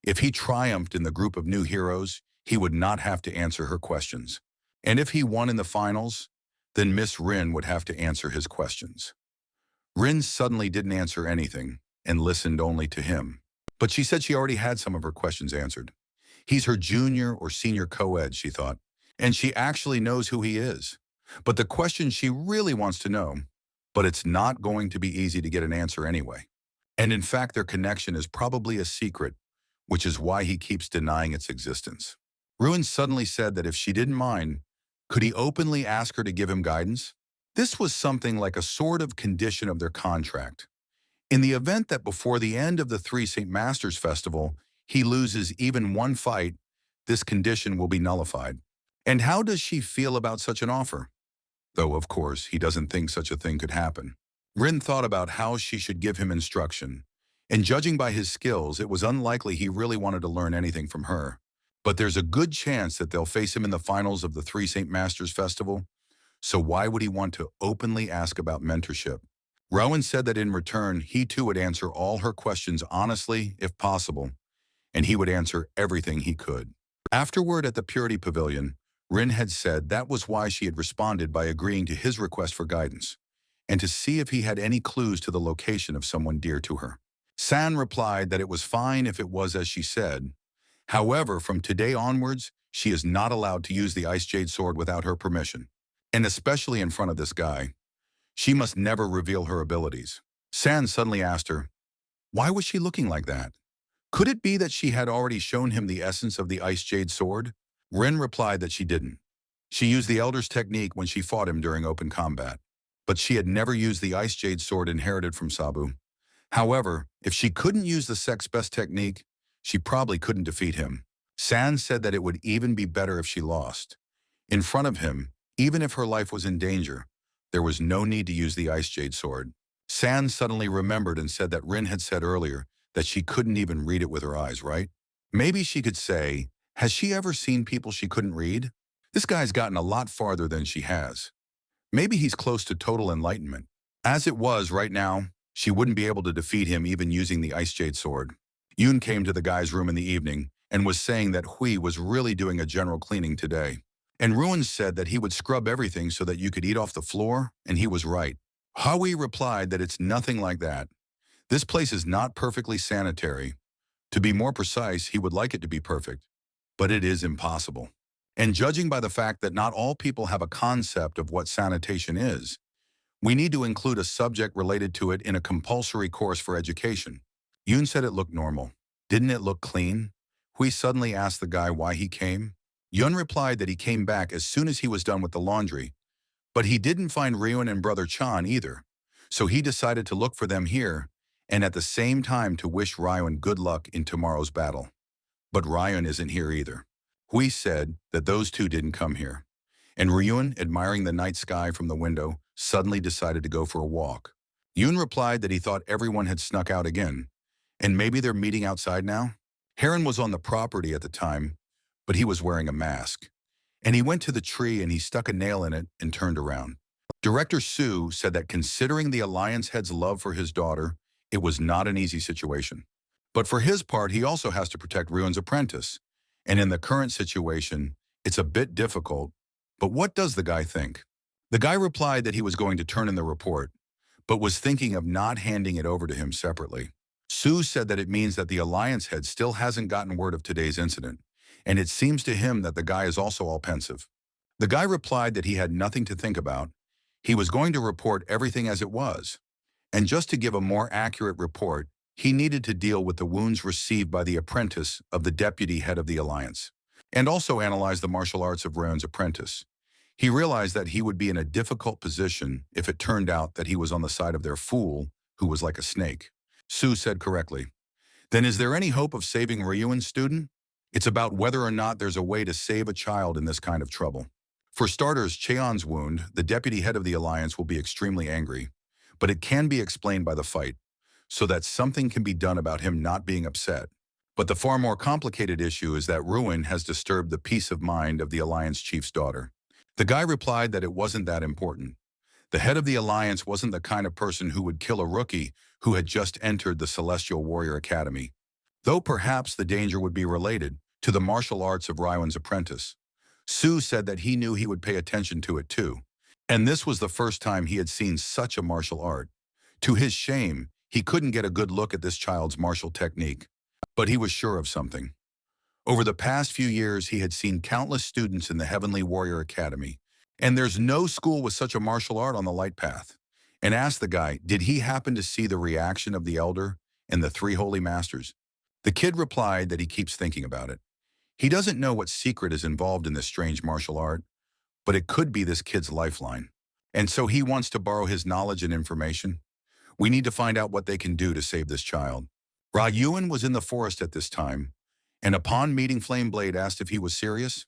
If he triumphed in the group of new heroes, he would not have to answer her questions. And if he won in the finals, then Miss Rin would have to answer his questions. Rin suddenly didn't answer anything and listened only to him. But she said she already had some of her questions answered. He's her junior or senior co-ed, she thought, and she actually knows who he is. But the question she really wants to know, but it's not going to be easy to get an answer anyway. And in fact, their connection is probably a secret, which is why he keeps denying its existence. Ryun suddenly said that if she didn't mind, could he openly ask her to give him guidance? This was something like a sort of condition of their contract. In the event that before the end of the 3 St. Masters Festival, he loses even one fight, this condition will be nullified. And how does she feel about such an offer? Though, of course, he doesn't think such a thing could happen. Rin thought about how she should give him instruction, and judging by his skills, it was unlikely he really wanted to learn anything from her. But there's a good chance that they'll face him in the finals of the 3 St. Masters Festival, so why would he want to openly ask about mentorship? Rowan said that in return, he too would answer all her questions honestly, if possible, and he would answer everything he could. Afterward at the Purity Pavilion, Rin had said that was why she had responded by agreeing to his request for guidance, and to see if he had any clues to the location of someone dear to her. San replied that it was fine if it was as she said. However, from today onwards, she is not allowed to use the Ice Jade sword without her permission, and especially in front of this guy. She must never reveal her abilities. San suddenly asked her, why was she looking like that? Could it be that she had already shown him the essence of the ice jade sword? Rin replied that she didn't. She used the elder's technique when she fought him during open combat, but she had never used the ice jade sword inherited from Sabu. However, if she couldn't use the sect's best technique, she probably couldn't defeat him. San said that it would even be better if she lost. In front of him, even if her life was in danger, there was no need to use the ice jade sword. San suddenly remembered and said that Rin had said earlier that she couldn't even read it with her eyes, right? Maybe she could say, has she ever seen people she couldn't read? This guy's gotten a lot farther than she has. Maybe he's close to total enlightenment. As it was right now, she wouldn't be able to defeat him even using the ice jade sword. Yoon came to the guy's room in the evening and was saying that Hui was really doing a general cleaning today. And Ruin said that he would scrub everything so that you could eat off the floor, and he was right. Hui replied that it's nothing like that. This place is not perfectly sanitary. To be more precise, he would like it to be perfect, but it is impossible. And judging by the fact that not all people have a concept of what sanitation is, we need to include a subject related to it in a compulsory course for education. Yoon said it looked normal. Didn't it look clean? Hui suddenly asked the guy why he came. Yun replied that he came back as soon as he was done with the laundry, but he didn't find Ryun and brother Chan either, so he decided to look for them here and at the same time to wish Ryun good luck in tomorrow's battle. But Ryun isn't here either. Hui said that those two didn't come here, and Ryun, admiring the night sky from the window, suddenly decided to go for a walk. Yoon replied that he thought everyone had snuck out again, and maybe they're meeting outside now? Heron was on the property at the time, but he was wearing a mask. And he went to the tree and he stuck a nail in it and turned around. Director Sue said that considering the Alliance head's love for his daughter, it was not an easy situation. But for his part, he also has to protect Ryun's apprentice. And in the current situation, it's a bit difficult. But what does the guy think? The guy replied that he was going to turn in the report, but was thinking of not handing it over to him separately. Sue said that it means that the Alliance head still hasn't gotten word of today's incident, and it seems to him that the guy is also all pensive. The guy replied that he had nothing to think about. He was going to report everything as it was. And just to give a more accurate report, he needed to deal with the wounds received by the apprentice of the deputy head of the Alliance, and also analyze the martial arts of Ryun's apprentice. He realized that he would be in a difficult position if it turned out that he was on the side of their fool, who was like a snake. Sue said correctly. Then is there any hope of saving Ryun's student? It's about whether or not there's a way to save a child in this kind of trouble. For starters, Cheon's wound, the deputy head of the Alliance, will be extremely angry, but it can be explained by the fight, so that something can be done about him not being upset. But the far more complicated issue is that Ruin has disturbed the peace of mind of the Alliance chief's daughter. The guy replied that it wasn't that important. The head of the Alliance wasn't the kind of person who would kill a rookie who had just entered the Celestial Warrior Academy, though perhaps the danger would be related to the martial arts of Ryun's apprentice. Sue said that he knew he would pay attention to it too, and this was the first time he had seen such a martial art. To his shame, he couldn't get a good look at this child's martial technique, but he was sure of something. Over the past few years, he had seen countless students in the Heavenly Warrior Academy, and there's no school with such a martial art on the light path. And asked the guy, did he happen to see the reaction of the elder and the three holy masters? The kid replied that he keeps thinking about it. He doesn't know what secret is involved in this strange martial art, but it could be this kid's lifeline. And so he wants to borrow his knowledge and information. We need to find out what they can do to save this child. Ra Yuen was in the forest at this time, and upon meeting Flame Blade asked if he was serious.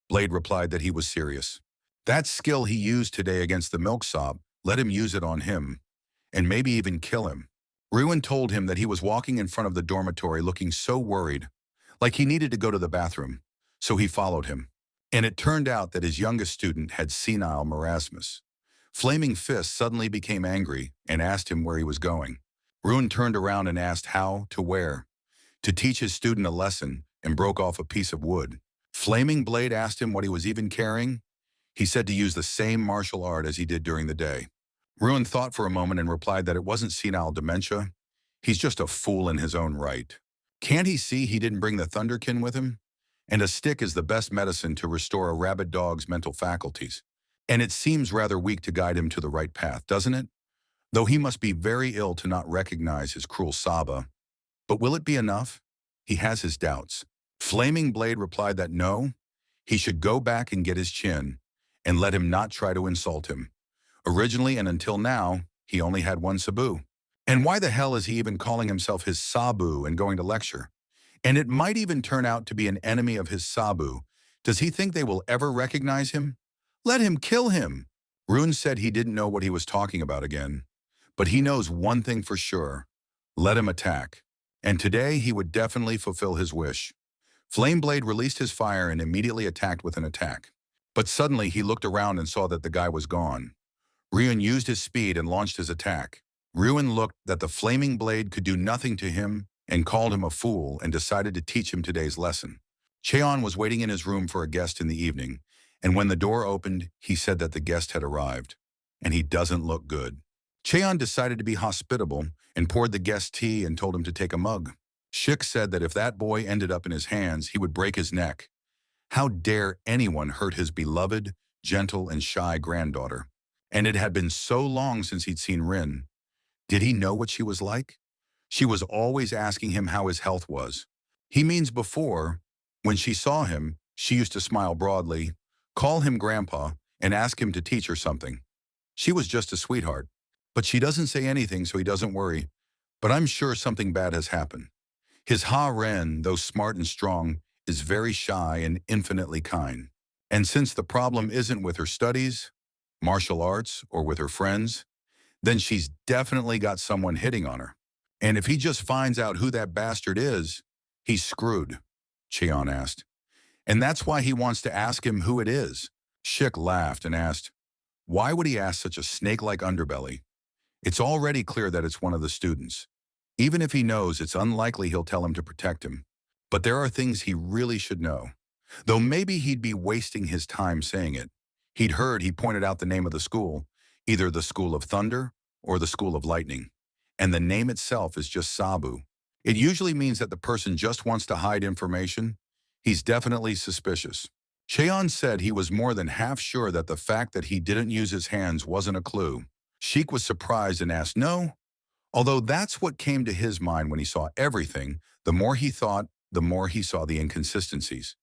Blade replied that he was serious. That skill he used today against the milksop, let him use it on him, and maybe even kill him. Ruin told him that he was walking in front of the dormitory looking so worried, like he needed to go to the bathroom, so he followed him. And it turned out that his youngest student had senile marasmus. Flaming Fist suddenly became angry and asked him where he was going. Ruin turned around and asked how, to where, to teach his student a lesson, and broke off a piece of wood. Flaming Blade asked him what he was even carrying. He said to use the same martial art as he did during the day. Ruin thought for a moment and replied that it wasn't senile dementia. He's just a fool in his own right. Can't he see he didn't bring the Thunderkin with him? And a stick is the best medicine to restore a rabid dog's mental faculties. And it seems rather weak to guide him to the right path, doesn't it? though he must be very ill to not recognize his cruel Saba. But will it be enough? He has his doubts. Flaming Blade replied that no, he should go back and get his chin, and let him not try to insult him. Originally and until now, he only had one Sabu. And why the hell is he even calling himself his Sabu and going to lecture? And it might even turn out to be an enemy of his Sabu. Does he think they will ever recognize him? Let him kill him. Rune said he didn't know what he was talking about again. But he knows one thing for sure. Let him attack. And today he would definitely fulfill his wish. Flameblade released his fire and immediately attacked with an attack. But suddenly he looked around and saw that the guy was gone. Ryun used his speed and launched his attack. Ryun looked that the flaming blade could do nothing to him and called him a fool and decided to teach him today's lesson. Cheon was waiting in his room for a guest in the evening, and when the door opened, he said that the guest had arrived, and he doesn't look good. Cheon decided to be hospitable and poured the guest tea and told him to take a mug. Shik said that if that boy ended up in his hands, he would break his neck. How dare anyone hurt his beloved, gentle, and shy granddaughter? And it had been so long since he'd seen Rin. Did he know what she was like? She was always asking him how his health was. He means before, when she saw him, she used to smile broadly, call him grandpa, and ask him to teach her something. She was just a sweetheart. But she doesn't say anything, so he doesn't worry. But I'm sure something bad has happened. His Ha-Ren, though smart and strong, is very shy and infinitely kind. And since the problem isn't with her studies, martial arts, or with her friends, then she's definitely got someone hitting on her. And if he just finds out who that bastard is, he's screwed, Cheon asked. And that's why he wants to ask him who it is. Shik laughed and asked, why would he ask such a snake-like underbelly? It's already clear that it's one of the students. Even if he knows, it's unlikely he'll tell him to protect him. But there are things he really should know. Though maybe he'd be wasting his time saying it. He'd heard he pointed out the name of the school, either the School of Thunder or the School of Lightning. And the name itself is just Sabu. It usually means that the person just wants to hide information. He's definitely suspicious. Cheon said he was more than half sure that the fact that he didn't use his hands wasn't a clue. Sheik was surprised and asked no, although that's what came to his mind when he saw everything. The more he thought, the more he saw the inconsistencies.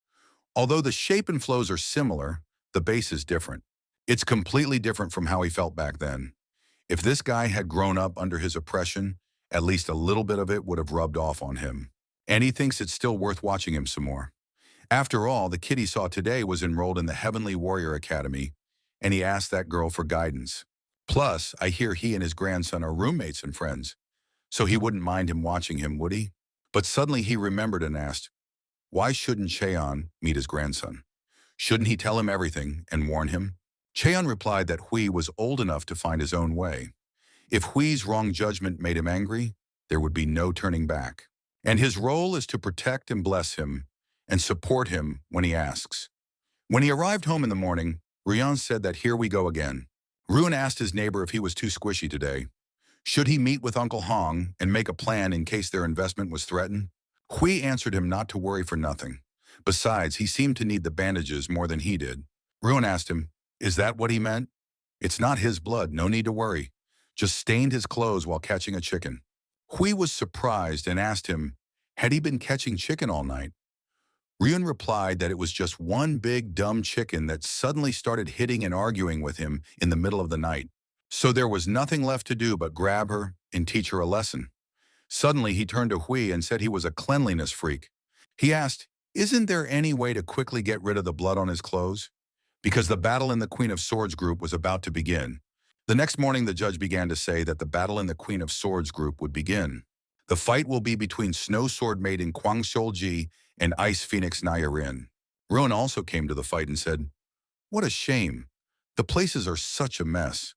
Although the shape and flows are similar, the base is different. It's completely different from how he felt back then. If this guy had grown up under his oppression, at least a little bit of it would have rubbed off on him. And he thinks it's still worth watching him some more. After all, the kid he saw today was enrolled in the Heavenly Warrior Academy, and he asked that girl for guidance. Plus, I hear he and his grandson are roommates and friends, so he wouldn't mind him watching him, would he? But suddenly he remembered and asked, why shouldn't Cheon meet his grandson? Shouldn't he tell him everything and warn him? Cheon replied that Hui was old enough to find his own way. If Hui's wrong judgment made him angry, there would be no turning back. And his role is to protect and bless him and support him when he asks. When he arrived home in the morning, Ryan said that here we go again. Ruin asked his neighbor if he was too squishy today. Should he meet with Uncle Hong and make a plan in case their investment was threatened? Hui answered him not to worry for nothing. Besides, he seemed to need the bandages more than he did. Ruin asked him, is that what he meant? It's not his blood, no need to worry. Just stained his clothes while catching a chicken. Hui was surprised and asked him, had he been catching chicken all night? Ryun replied that it was just one big dumb chicken that suddenly started hitting and arguing with him in the middle of the night. So there was nothing left to do but grab her and teach her a lesson. Suddenly he turned to Hui and said he was a cleanliness freak. He asked, isn't there any way to quickly get rid of the blood on his clothes? Because the battle in the Queen of Swords group was about to begin. The next morning the judge began to say that the battle in the Queen of Swords group would begin. The fight will be between Snow Sword Maiden Kwang Ji and Ice Phoenix Nyarin. Rowan also came to the fight and said, what a shame. The places are such a mess.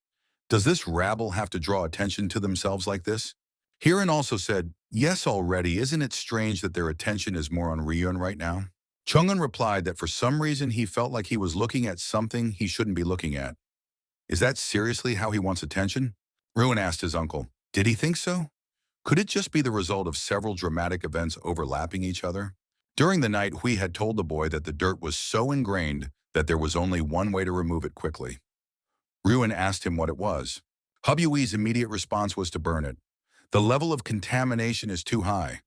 Does this rabble have to draw attention to themselves like this? Hiran also said, yes already, isn't it strange that their attention is more on Ryun right now? Chungun replied that for some reason he felt like he was looking at something he shouldn't be looking at. Is that seriously how he wants attention? Ruin asked his uncle, did he think so? Could it just be the result of several dramatic events overlapping each other? During the night, Hui had told the boy that the dirt was so ingrained that there was only one way to remove it quickly. Ruin asked him what it was. Hubby's immediate response was to burn it. The level of contamination is too high.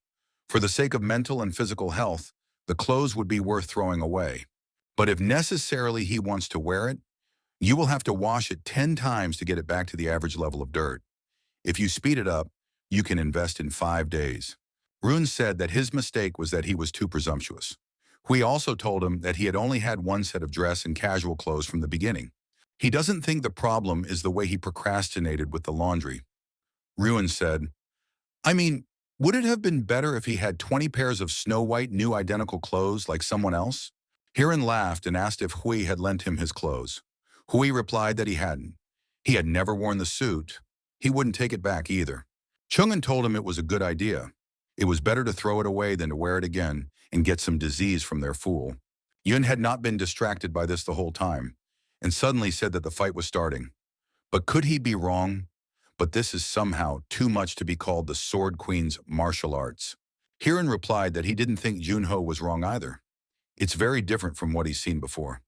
For the sake of mental and physical health, the clothes would be worth throwing away. But if necessarily he wants to wear it, you will have to wash it 10 times to get it back to the average level of dirt. If you speed it up, you can invest in 5 days. Rune said that his mistake was that he was too presumptuous. Hui also told him that he had only had one set of dress and casual clothes from the beginning. He doesn't think the problem is the way he procrastinated with the laundry. Rune said, I mean, would it have been better if he had 20 pairs of snow-white new identical clothes like someone else? Hiran laughed and asked if Hui had lent him his clothes. Hui replied that he hadn't. He had never worn the suit. He wouldn't take it back either. Chung'an told him it was a good idea. It was better to throw it away than to wear it again and get some disease from their fool. Yun had not been distracted by this the whole time, and suddenly said that the fight was starting. But could he be wrong? But this is somehow too much to be called the Sword Queen's martial arts. Hiran replied that he didn't think Junho was wrong either. It's very different from what he's seen before.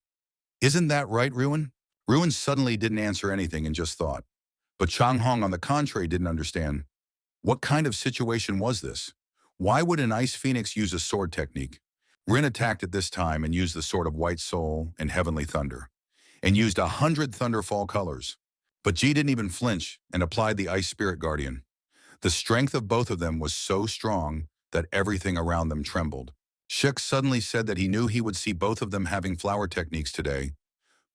Isn't that right, Ruin? Ruin suddenly didn't answer anything and just thought. But Changhong, on the contrary, didn't understand. What kind of situation was this? Why would an ice phoenix use a sword technique? Rin attacked at this time and used the sword of White Soul and Heavenly Thunder, and used 100 Thunderfall colors. But Ji didn't even flinch and applied the Ice Spirit Guardian. The strength of both of them was so strong that everything around them trembled. Shik suddenly said that he knew he would see both of them having flower techniques today,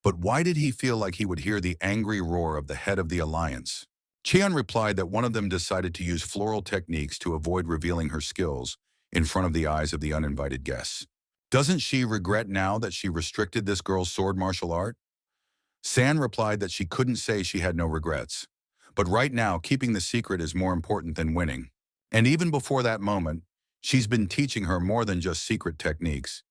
but why did he feel like he would hear the angry roar of the head of the alliance? Cheon replied that one of them decided to use floral techniques to avoid revealing her skills in front of the eyes of the uninvited guests. Doesn't she regret now that she restricted this girl's sword martial art? San replied that she couldn't say she had no regrets. But right now, keeping the secret is more important than winning. And even before that moment, she's been teaching her more than just secret techniques.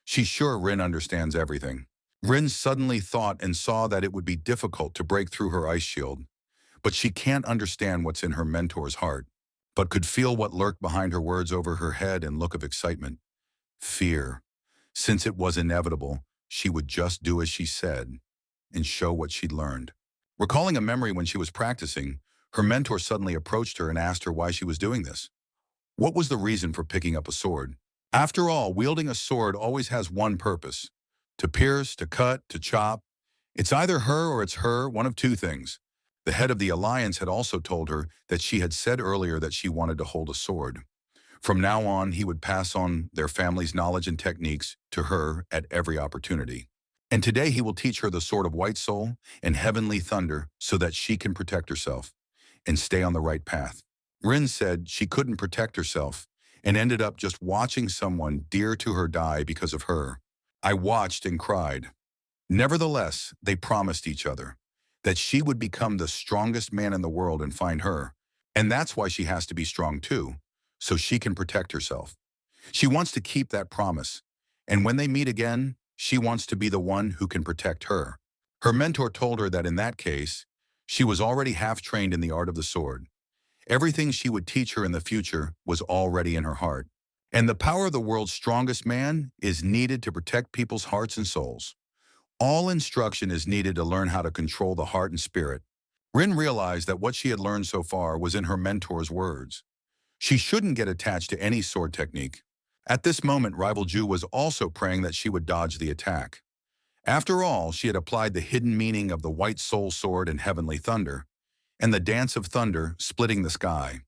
She's sure Rin understands everything. Rin suddenly thought and saw that it would be difficult to break through her ice shield. But she can't understand what's in her mentor's heart, but could feel what lurked behind her words over her head and look of excitement. Fear. Since it was inevitable, she would just do as she said and show what she'd learned. Recalling a memory when she was practicing, her mentor suddenly approached her and asked her why she was doing this. What was the reason for picking up a sword? After all, wielding a sword always has one purpose: to pierce, to cut, to chop. It's either her or it's her, one of two things. The head of the alliance had also told her that she had said earlier that she wanted to hold a sword. From now on, he would pass on their family's knowledge and techniques to her at every opportunity. And today he will teach her the sword of White Soul and Heavenly Thunder so that she can protect herself and stay on the right path. Rin said she couldn't protect herself and ended up just watching someone dear to her die because of her. I watched and cried. Nevertheless, they promised each other that she would become the strongest man in the world and find her. And that's why she has to be strong too, so she can protect herself. She wants to keep that promise. And when they meet again, she wants to be the one who can protect her. Her mentor told her that in that case, she was already half-trained in the art of the sword. Everything she would teach her in the future was already in her heart. And the power of the world's strongest man is needed to protect people's hearts and souls. All instruction is needed to learn how to control the heart and spirit. Rin realized that what she had learned so far was in her mentor's words. She shouldn't get attached to any sword technique. At this moment, Rival Ju was also praying that she would dodge the attack. After all, she had applied the hidden meaning of the White Soul Sword and Heavenly Thunder, and the dance of thunder splitting the sky.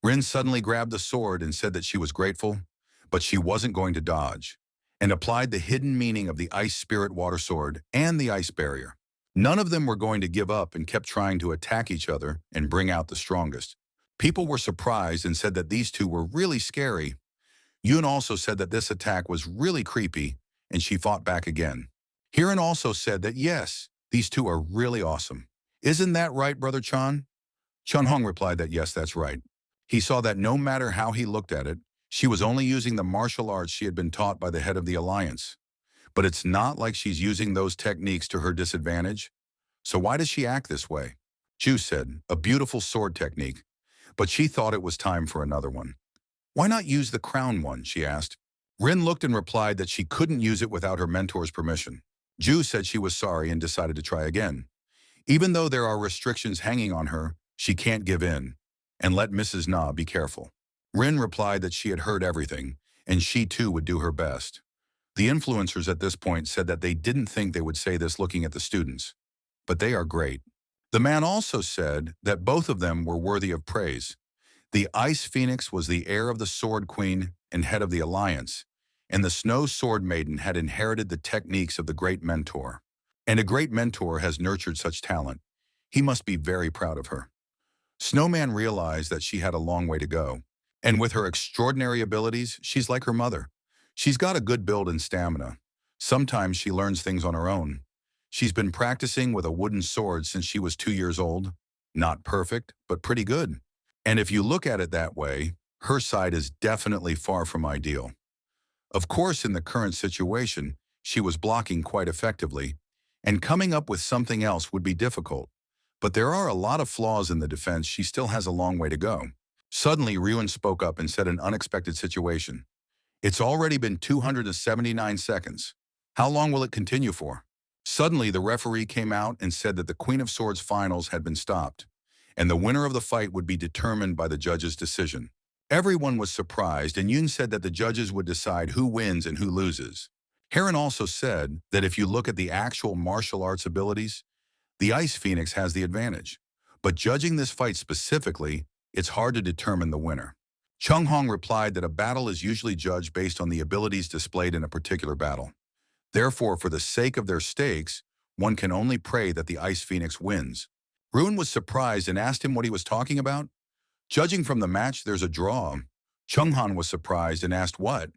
Rin suddenly grabbed the sword and said that she was grateful, but she wasn't going to dodge, and applied the hidden meaning of the Ice Spirit Water Sword and the Ice Barrier. None of them were going to give up and kept trying to attack each other and bring out the strongest. People were surprised and said that these two were really scary. Yoon also said that this attack was really creepy, and she fought back again. Hiran also said that yes, these two are really awesome. Isn't that right, Brother Chan? Chun Hong replied that yes, that's right. He saw that no matter how he looked at it, she was only using the martial arts she had been taught by the head of the alliance. But it's not like she's using those techniques to her disadvantage. So why does she act this way? Ju said, a beautiful sword technique, but she thought it was time for another one. Why not use the crown one, she asked. Rin looked and replied that she couldn't use it without her mentor's permission. Ju said she was sorry and decided to try again. Even though there are restrictions hanging on her, she can't give in. And let Mrs. Na be careful. Rin replied that she had heard everything, and she too would do her best. The influencers at this point said that they didn't think they would say this looking at the students, but they are great. The man also said that both of them were worthy of praise. The Ice Phoenix was the heir of the Sword Queen and head of the Alliance, and the Snow Sword Maiden had inherited the techniques of the great mentor. And a great mentor has nurtured such talent. He must be very proud of her. Snowman realized that she had a long way to go, and with her extraordinary abilities, she's like her mother. She's got a good build and stamina. Sometimes she learns things on her own. She's been practicing with a wooden sword since she was 2 years old. Not perfect, but pretty good. And if you look at it that way, her side is definitely far from ideal. Of course, in the current situation, she was blocking quite effectively, and coming up with something else would be difficult. But there are a lot of flaws in the defense. She still has a long way to go. Suddenly, Ryun spoke up and said an unexpected situation. It's already been 279 seconds. How long will it continue for? Suddenly, the referee came out and said that the Queen of Swords finals had been stopped, and the winner of the fight would be determined by the judges' decision. Everyone was surprised, and Yoon said that the judges would decide who wins and who loses. Heron also said that if you look at the actual martial arts abilities, the Ice Phoenix has the advantage. But judging this fight specifically, it's hard to determine the winner. Chung Hong replied that a battle is usually judged based on the abilities displayed in a particular battle. Therefore, for the sake of their stakes, one can only pray that the Ice Phoenix wins. Ruin was surprised and asked him what he was talking about. Judging from the match, there's a draw. Chung Han was surprised and asked what?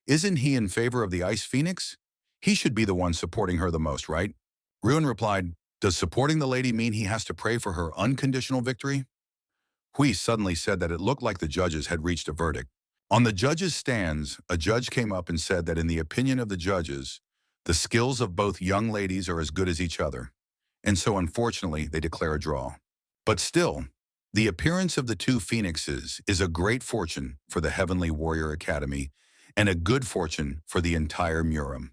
Isn't he in favor of the Ice Phoenix? He should be the one supporting her the most, right? Ruin replied, does supporting the lady mean he has to pray for her unconditional victory? Hui suddenly said that it looked like the judges had reached a verdict. On the judges' stands, a judge came up and said that in the opinion of the judges, the skills of both young ladies are as good as each other, and so unfortunately they declare a draw. But still, the appearance of the two phoenixes is a great fortune for the Heavenly Warrior Academy and a good fortune for the entire Murim.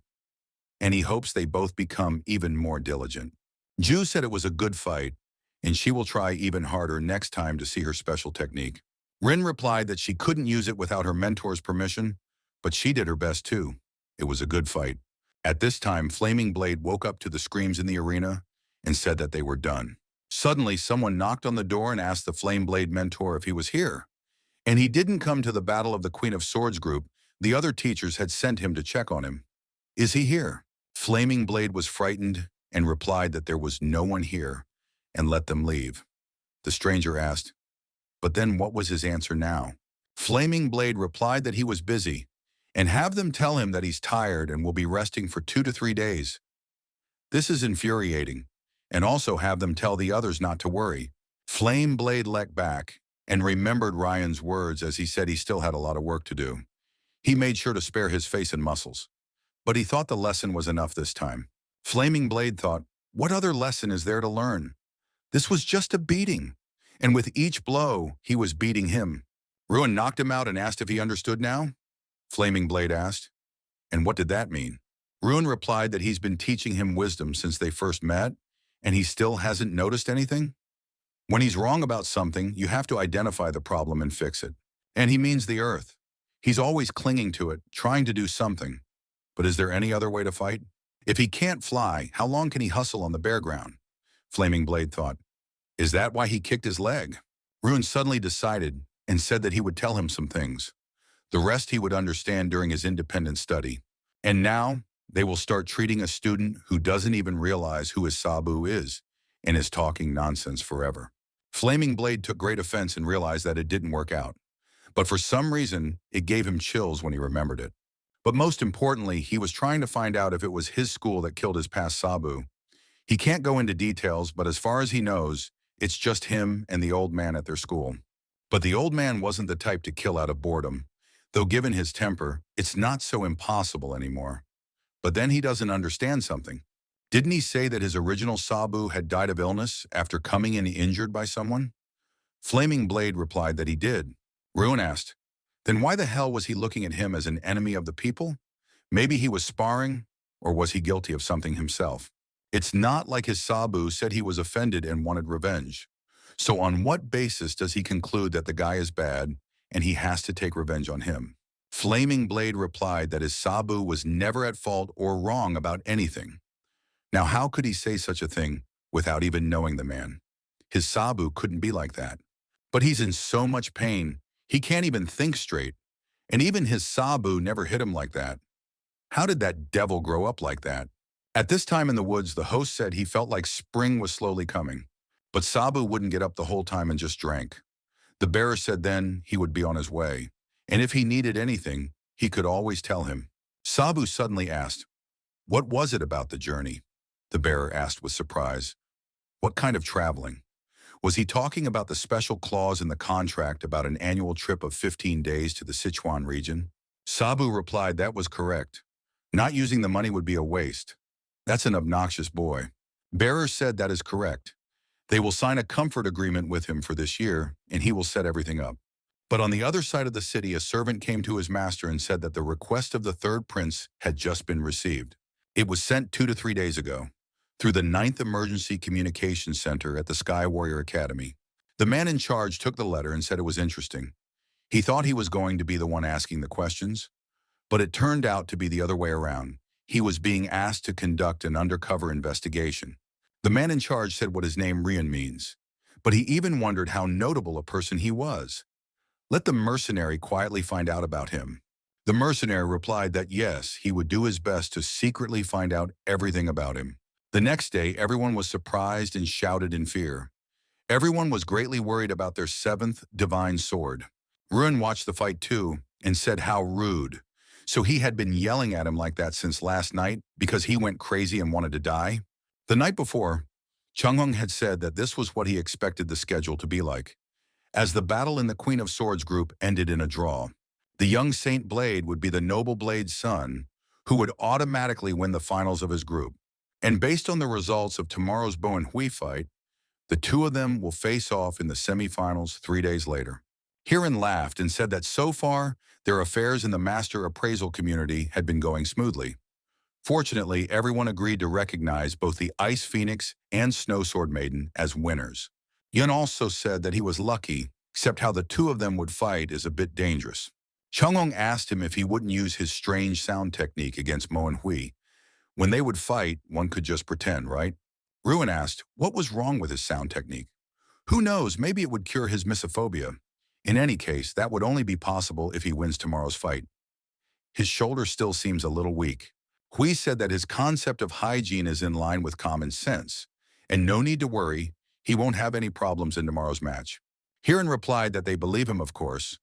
And he hopes they both become even more diligent. Ju said it was a good fight, and she will try even harder next time to see her special technique. Rin replied that she couldn't use it without her mentor's permission, but she did her best too. It was a good fight. At this time, Flaming Blade woke up to the screams in the arena and said that they were done. Suddenly, someone knocked on the door and asked the Flame Blade mentor if he was here. And he didn't come to the Battle of the Queen of Swords group. The other teachers had sent him to check on him. Is he here? Flaming Blade was frightened and replied that there was no one here and let them leave. The stranger asked, but then what was his answer now? Flaming Blade replied that he was busy and have them tell him that he's tired and will be resting for 2 to 3 days. This is infuriating, and also have them tell the others not to worry. Flame Blade leapt back and remembered Ryan's words as he said he still had a lot of work to do. He made sure to spare his face and muscles, but he thought the lesson was enough this time. Flaming Blade thought, what other lesson is there to learn? This was just a beating, and with each blow, he was beating him. Ruin knocked him out and asked if he understood now. Flaming Blade asked, and what did that mean? Ruin replied that he's been teaching him wisdom since they first met, and he still hasn't noticed anything. When he's wrong about something, you have to identify the problem and fix it. And he means the earth. He's always clinging to it, trying to do something. But is there any other way to fight? If he can't fly, how long can he hustle on the bare ground? Flaming Blade thought, is that why he kicked his leg? Ruin suddenly decided and said that he would tell him some things. The rest he would understand during his independent study. And now, they will start treating a student who doesn't even realize who his Sabu is and is talking nonsense forever. Flaming Blade took great offense and realized that it didn't work out. But for some reason, it gave him chills when he remembered it. But most importantly, he was trying to find out if it was his school that killed his past Sabu. He can't go into details, but as far as he knows, it's just him and the old man at their school. But the old man wasn't the type to kill out of boredom. Though given his temper, it's not so impossible anymore. But then he doesn't understand something. Didn't he say that his original Sabu had died of illness after coming in injured by someone? Flaming Blade replied that he did. Ruin asked, then why the hell was he looking at him as an enemy of the people? Maybe he was sparring, or was he guilty of something himself? It's not like his Sabu said he was offended and wanted revenge. So on what basis does he conclude that the guy is bad and he has to take revenge on him? Flaming Blade replied that his Sabu was never at fault or wrong about anything. Now how could he say such a thing without even knowing the man? His Sabu couldn't be like that. But he's in so much pain, he can't even think straight. And even his Sabu never hit him like that. How did that devil grow up like that? At this time in the woods, the host said he felt like spring was slowly coming. But Sabu wouldn't get up the whole time and just drank. The bearer said then he would be on his way. And if he needed anything, he could always tell him. Sabu suddenly asked, "What was it about the journey?" The bearer asked with surprise. "What kind of traveling? Was he talking about the special clause in the contract about an annual trip of 15 days to the Sichuan region?" Sabu replied that was correct. Not using the money would be a waste. That's an obnoxious boy. Bearer said that is correct. They will sign a comfort agreement with him for this year, and he will set everything up. But on the other side of the city, a servant came to his master and said that the request of the third prince had just been received. It was sent 2 to 3 days ago, through the 9th Emergency Communications Center at the Sky Warrior Academy. The man in charge took the letter and said it was interesting. He thought he was going to be the one asking the questions, but it turned out to be the other way around. He was being asked to conduct an undercover investigation. The man in charge said what his name Rian means, but he even wondered how notable a person he was. Let the mercenary quietly find out about him. The mercenary replied that yes, he would do his best to secretly find out everything about him. The next day, everyone was surprised and shouted in fear. Everyone was greatly worried about their 7th divine sword. Ruin watched the fight too and said how rude. So he had been yelling at him like that since last night because he went crazy and wanted to die? The night before, Chung-hung had said that this was what he expected the schedule to be like. As the battle in the Queen of Swords group ended in a draw, the young Saint Blade would be the Noble Blade's son, who would automatically win the finals of his group. And based on the results of tomorrow's Bo and Hui fight, the two of them will face off in the semifinals 3 days later. Hiran laughed and said that so far, their affairs in the master appraisal community had been going smoothly. Fortunately, everyone agreed to recognize both the Ice Phoenix and Snow Sword Maiden as winners. Yun also said that he was lucky, except how the two of them would fight is a bit dangerous. Chung-hung asked him if he wouldn't use his strange sound technique against Mo and Hui. When they would fight, one could just pretend, right? Ruin asked, what was wrong with his sound technique? Who knows, maybe it would cure his misophobia. In any case, that would only be possible if he wins tomorrow's fight. His shoulder still seems a little weak. Hui said that his concept of hygiene is in line with common sense, and no need to worry, he won't have any problems in tomorrow's match. Hiran replied that they believe him, of course,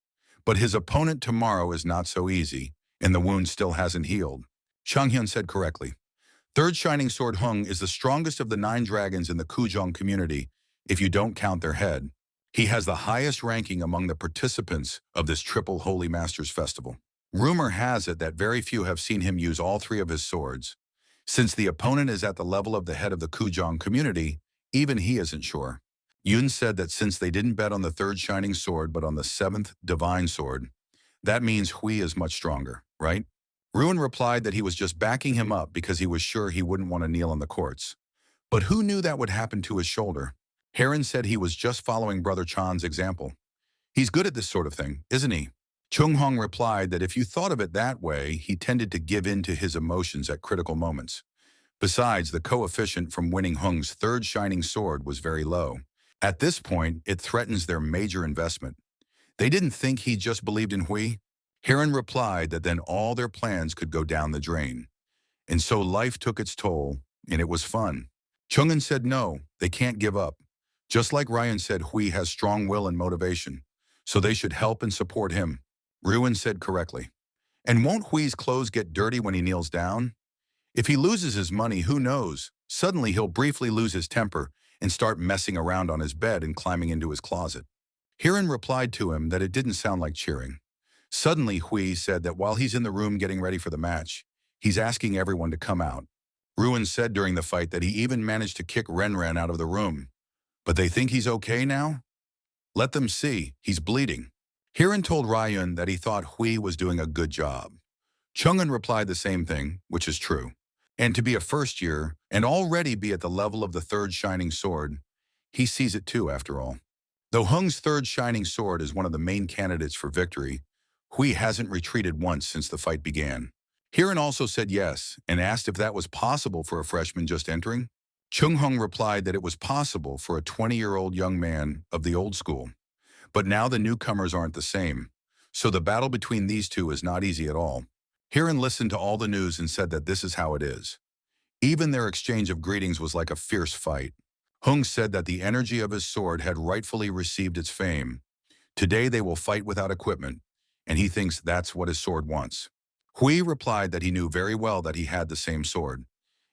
but his opponent tomorrow is not so easy, and the wound still hasn't healed. Changhyun said correctly. Third Shining Sword Hung is the strongest of the 9 dragons in the Kujong community, if you don't count their head. He has the highest ranking among the participants of this Triple Holy Masters Festival. Rumor has it that very few have seen him use all 3 of his swords. Since the opponent is at the level of the head of the Kujong community, even he isn't sure. Yun said that since they didn't bet on the 3rd Shining Sword but on the 7th Divine Sword, that means Hui is much stronger, right? Ruin replied that he was just backing him up because he was sure he wouldn't want to kneel on the courts. But who knew that would happen to his shoulder? Heron said he was just following Brother Chan's example. He's good at this sort of thing, isn't he? Chung-hung replied that if you thought of it that way, he tended to give in to his emotions at critical moments. Besides, the coefficient from winning Hung's 3rd Shining Sword was very low. At this point, it threatens their major investment. They didn't think he just believed in Hui. Heron replied that then all their plans could go down the drain. And so life took its toll, and it was fun. Chung-un said no, they can't give up. Just like Ryan said, Hui has strong will and motivation, so they should help and support him. Ruin said correctly. And won't Hui's clothes get dirty when he kneels down? If he loses his money, who knows? Suddenly he'll briefly lose his temper and start messing around on his bed and climbing into his closet. Hiran replied to him that it didn't sound like cheering. Suddenly Hui said that while he's in the room getting ready for the match, he's asking everyone to come out. Ruin said during the fight that he even managed to kick Renren out of the room. But they think he's okay now? Let them see, he's bleeding. Hiran told Ryun that he thought Hui was doing a good job. Chung-un replied the same thing, which is true. And to be a first year, and already be at the level of the third shining sword. He sees it too, after all. Though Hung's third shining sword is one of the main candidates for victory, Hui hasn't retreated once since the fight began. Hiran also said yes and asked if that was possible for a freshman just entering. Chung Hung replied that it was possible for a 20-year-old young man of the old school. But now the newcomers aren't the same, so the battle between these two is not easy at all. Hiran listened to all the news and said that this is how it is. Even their exchange of greetings was like a fierce fight. Hung said that the energy of his sword had rightfully received its fame. Today they will fight without equipment, and he thinks that's what his sword wants. Hui replied that he knew very well that he had the same sword,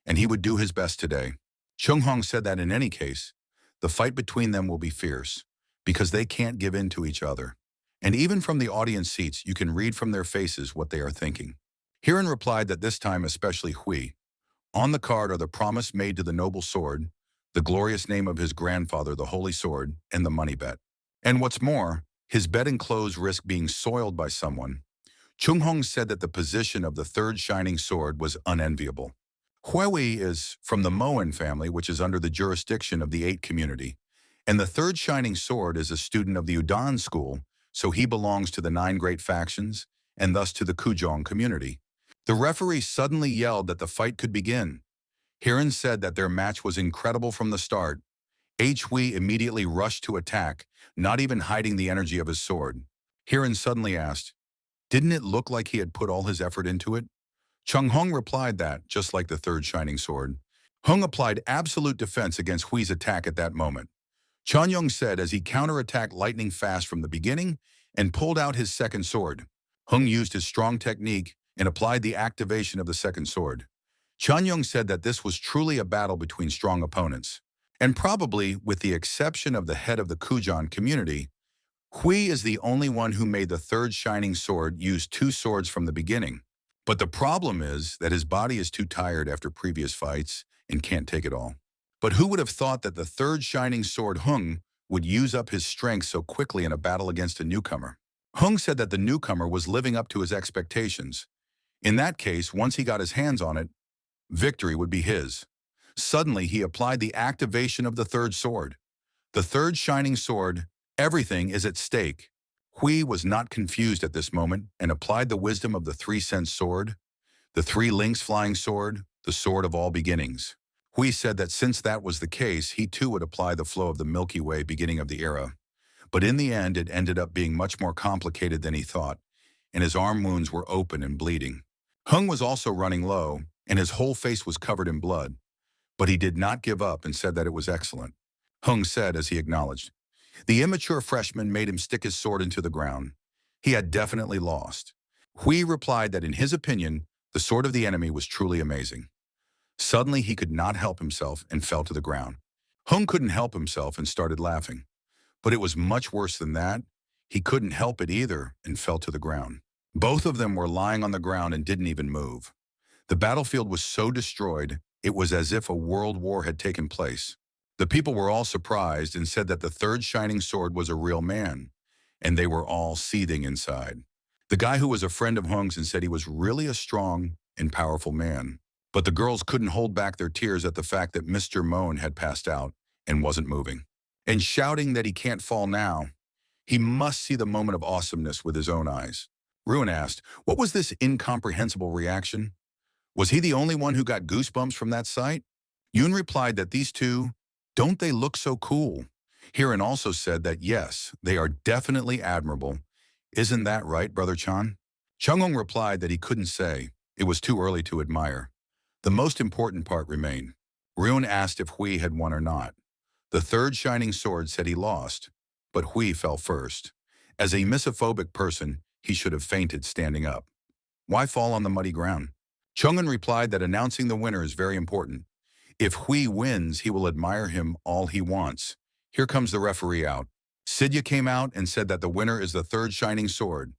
and he would do his best today. Chung Hong said that in any case, the fight between them will be fierce, because they can't give in to each other. And even from the audience seats, you can read from their faces what they are thinking. Hiran replied that this time especially Hui. On the card are the promise made to the noble sword, the glorious name of his grandfather, the holy sword, and the money bet. And what's more, his bet and clothes risk being soiled by someone. Chung Hong said that the position of the third shining sword was unenviable. Hui is from the Moen family, which is under the jurisdiction of the 8 community. And the third shining sword is a student of the Udon school, so he belongs to the 9 great factions, and thus to the Kujong community. The referee suddenly yelled that the fight could begin. Hiran said that their match was incredible from the start. Hui immediately rushed to attack, not even hiding the energy of his sword. Hiran suddenly asked, "Didn't it look like he had put all his effort into it?" Chung Hong replied that, just like the third shining sword, Hung applied absolute defense against Hui's attack at that moment. Chan Yong said as he counterattacked lightning fast from the beginning and pulled out his second sword. Hung used his strong technique and applied the activation of the second sword. Chan Yong said that this was truly a battle between strong opponents. And probably, with the exception of the head of the Kujan community, Hui is the only one who made the third shining sword use 2 swords from the beginning. But the problem is that his body is too tired after previous fights and can't take it all. But who would have thought that the third shining sword Hung would use up his strength so quickly in a battle against a newcomer? Hung said that the newcomer was living up to his expectations. In that case, once he got his hands on it, victory would be his. Suddenly, he applied the activation of the third sword. The third shining sword, everything is at stake. Hui was not confused at this moment and applied the wisdom of the 3-cent sword, the 3 links flying sword, the sword of all beginnings. Hui said that since that was the case, he too would apply the flow of the Milky Way beginning of the era. But in the end, it ended up being much more complicated than he thought, and his arm wounds were open and bleeding. Hung was also running low, and his whole face was covered in blood. But he did not give up and said that it was excellent. Hung said as he acknowledged. The immature freshman made him stick his sword into the ground. He had definitely lost. Hui replied that in his opinion, the sword of the enemy was truly amazing. Suddenly he could not help himself and fell to the ground. Hung couldn't help himself and started laughing. But it was much worse than that. He couldn't help it either and fell to the ground. Both of them were lying on the ground and didn't even move. The battlefield was so destroyed, it was as if a world war had taken place. The people were all surprised and said that the third shining sword was a real man, and they were all seething inside. The guy who was a friend of Hung's and said he was really a strong and powerful man. But the girls couldn't hold back their tears at the fact that Mr. Moan had passed out and wasn't moving. And shouting that he can't fall now, he must see the moment of awesomeness with his own eyes. Ruin asked, what was this incomprehensible reaction? Was he the only one who got goosebumps from that sight? Yoon replied that these two, don't they look so cool? Hiran also said that yes, they are definitely admirable. Isn't that right, Brother Chan? Chung-hong replied that he couldn't say. It was too early to admire. The most important part remained. Ruin asked if Hui had won or not. The third shining sword said he lost, but Hui fell first. As a misophobic person, he should have fainted standing up. Why fall on the muddy ground? Chung-un replied that announcing the winner is very important. If Hui wins, he will admire him all he wants. Here comes the referee out. Sidya came out and said that the winner is the third shining sword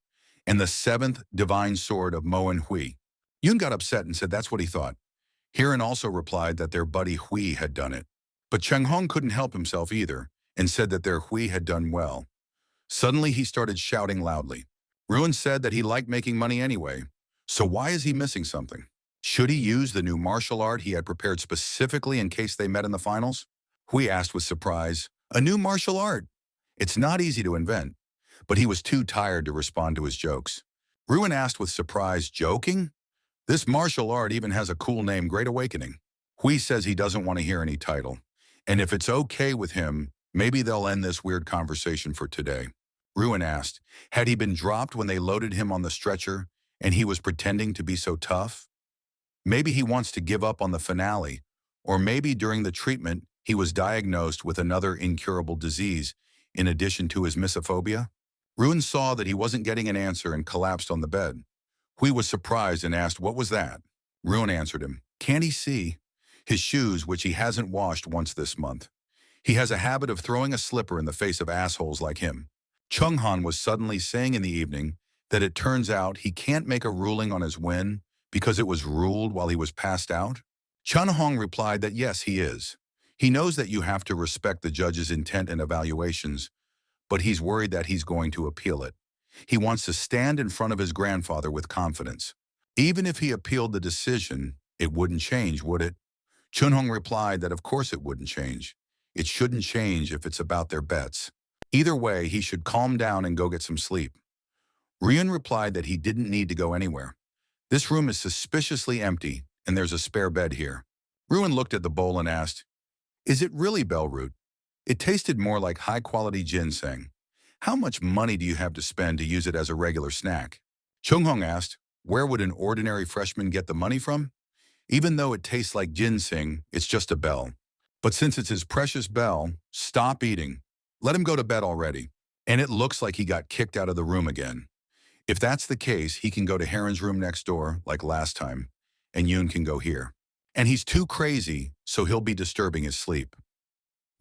and the 7th divine sword of Mo and Hui. Yoon got upset and said that's what he thought. Hiran also replied that their buddy Hui had done it. But Cheng Hong couldn't help himself either and said that their Hui had done well. Suddenly he started shouting loudly. Ruin said that he liked making money anyway, so why is he missing something? Should he use the new martial art he had prepared specifically in case they met in the finals? Hui asked with surprise. A new martial art? It's not easy to invent, but he was too tired to respond to his jokes. Ruin asked with surprise, joking? This martial art even has a cool name, Great Awakening. Hui says he doesn't want to hear any title. And if it's okay with him, maybe they'll end this weird conversation for today. Ruin asked, had he been dropped when they loaded him on the stretcher and he was pretending to be so tough? Maybe he wants to give up on the finale, or maybe during the treatment he was diagnosed with another incurable disease in addition to his misophobia? Ruin saw that he wasn't getting an answer and collapsed on the bed. Hui was surprised and asked, what was that? Ruin answered him, can't he see? His shoes, which he hasn't washed once this month. He has a habit of throwing a slipper in the face of assholes like him. Chung Han was suddenly saying in the evening that it turns out he can't make a ruling on his win because it was ruled while he was passed out. Chun Hong replied that yes, he is. He knows that you have to respect the judge's intent and evaluations, but he's worried that he's going to appeal it. He wants to stand in front of his grandfather with confidence. Even if he appealed the decision, it wouldn't change, would it? Chun Hong replied that of course it wouldn't change. It shouldn't change if it's about their bets. Either way, he should calm down and go get some sleep. Ryun replied that he didn't need to go anywhere. This room is suspiciously empty, and there's a spare bed here. Ruin looked at the bowl and asked, is it really bellroot? It tasted more like high-quality ginseng. How much money do you have to spend to use it as a regular snack? Chung Hong asked, where would an ordinary freshman get the money from? Even though it tastes like ginseng, it's just a bell. But since it's his precious bell, stop eating. Let him go to bed already. And it looks like he got kicked out of the room again. If that's the case, he can go to Heron's room next door, like last time, and Yoon can go here. And he's too crazy, so he'll be disturbing his sleep.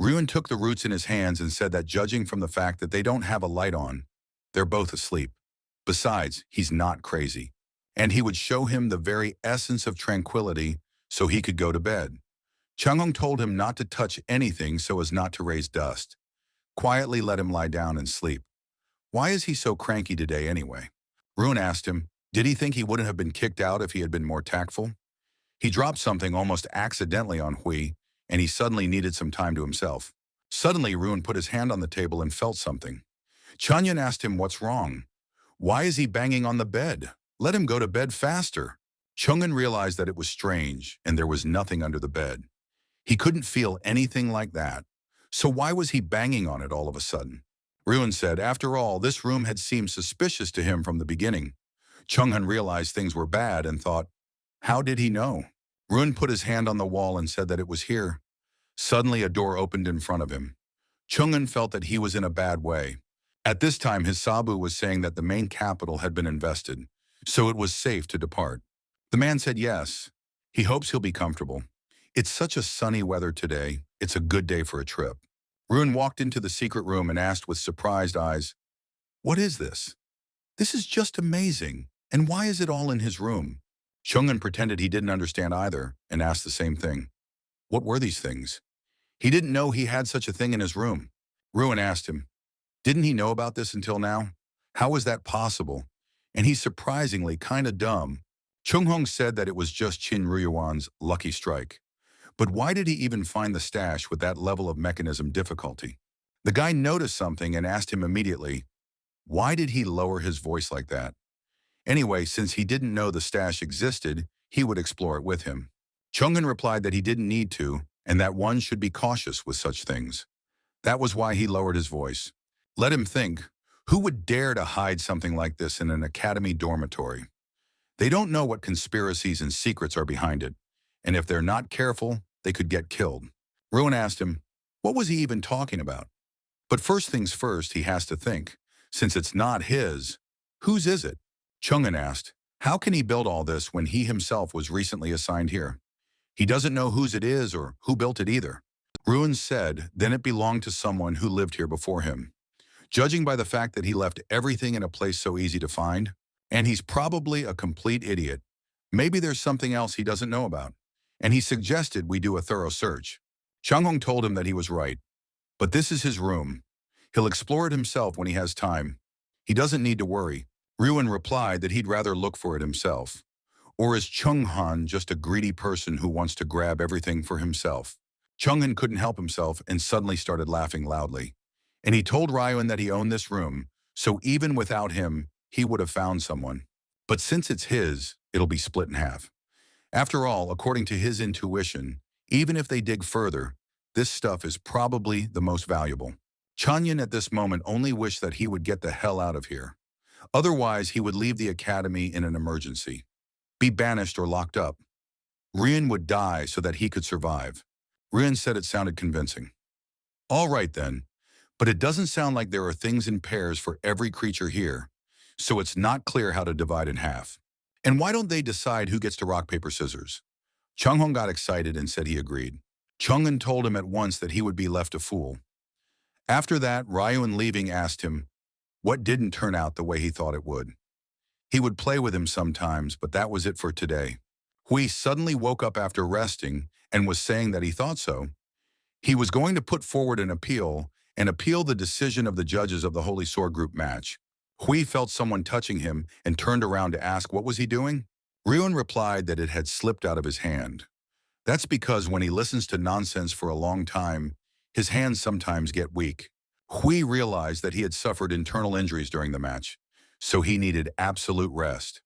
Ryun took the roots in his hands and said that judging from the fact that they don't have a light on, they're both asleep. Besides, he's not crazy. And he would show him the very essence of tranquility so he could go to bed. Chung Hong told him not to touch anything so as not to raise dust. Quietly let him lie down and sleep. Why is he so cranky today anyway? Ryun asked him, did he think he wouldn't have been kicked out if he had been more tactful? He dropped something almost accidentally on Hui, and he suddenly needed some time to himself. Suddenly, Ryun put his hand on the table and felt something. Chanyan asked him what's wrong. Why is he banging on the bed? Let him go to bed faster. Chungin realized that it was strange, and there was nothing under the bed. He couldn't feel anything like that. So why was he banging on it all of a sudden? Ryun said, after all, this room had seemed suspicious to him from the beginning. Chunghan realized things were bad and thought, how did he know? Ryun put his hand on the wall and said that it was here. Suddenly, a door opened in front of him. Chunghan felt that he was in a bad way. At this time, his Sabu was saying that the main capital had been invested, so it was safe to depart. The man said yes. He hopes he'll be comfortable. It's such a sunny weather today. It's a good day for a trip. Ryun walked into the secret room and asked with surprised eyes, what is this? This is just amazing. And why is it all in his room? Chunghan pretended he didn't understand either and asked the same thing. What were these things? He didn't know he had such a thing in his room. Ryun asked him, didn't he know about this until now? How was that possible? And he's surprisingly kind of dumb. Chung Hong said that it was just Qin Ruyuan's lucky strike. But why did he even find the stash with that level of mechanism difficulty? The guy noticed something and asked him immediately, why did he lower his voice like that? Anyway, since he didn't know the stash existed, he would explore it with him. Chunghan replied that he didn't need to, and that one should be cautious with such things. That was why he lowered his voice. Let him think, who would dare to hide something like this in an academy dormitory? They don't know what conspiracies and secrets are behind it, and if they're not careful, they could get killed. Ryun asked him, what was he even talking about? But first things first, he has to think. Since it's not his, whose is it? Chunghan asked, how can he build all this when he himself was recently assigned here? He doesn't know whose it is or who built it either. Ryun said, then it belonged to someone who lived here before him. Judging by the fact that he left everything in a place so easy to find, and he's probably a complete idiot, maybe there's something else he doesn't know about. And he suggested we do a thorough search. Changhong told him that he was right. But this is his room. He'll explore it himself when he has time. He doesn't need to worry. Ryun replied that he'd rather look for it himself. Or is Chung-han just a greedy person who wants to grab everything for himself? Chung-han couldn't help himself and suddenly started laughing loudly. And he told Ryun that he owned this room, so even without him, he would have found someone. But since it's his, it'll be split in half. After all, according to his intuition, even if they dig further, this stuff is probably the most valuable. Chanyin at this moment only wished that he would get the hell out of here. Otherwise, he would leave the academy in an emergency, be banished or locked up. Rian would die so that he could survive. Rian said it sounded convincing. All right then, but it doesn't sound like there are things in pairs for every creature here, so it's not clear how to divide in half. And why don't they decide who gets to rock, paper, scissors? Chung-hong got excited and said he agreed. Chung-un told him at once that he would be left a fool. After that, Ryun leaving asked him what didn't turn out the way he thought it would. He would play with him sometimes, but that was it for today. Hui suddenly woke up after resting and was saying that he thought so. He was going to put forward an appeal and appeal the decision of the judges of the Holy Sword Group match. Hui felt someone touching him and turned around to ask what was he doing. Ryun replied that it had slipped out of his hand. That's because when he listens to nonsense for a long time, his hands sometimes get weak. Hui realized that he had suffered internal injuries during the match, so he needed absolute rest.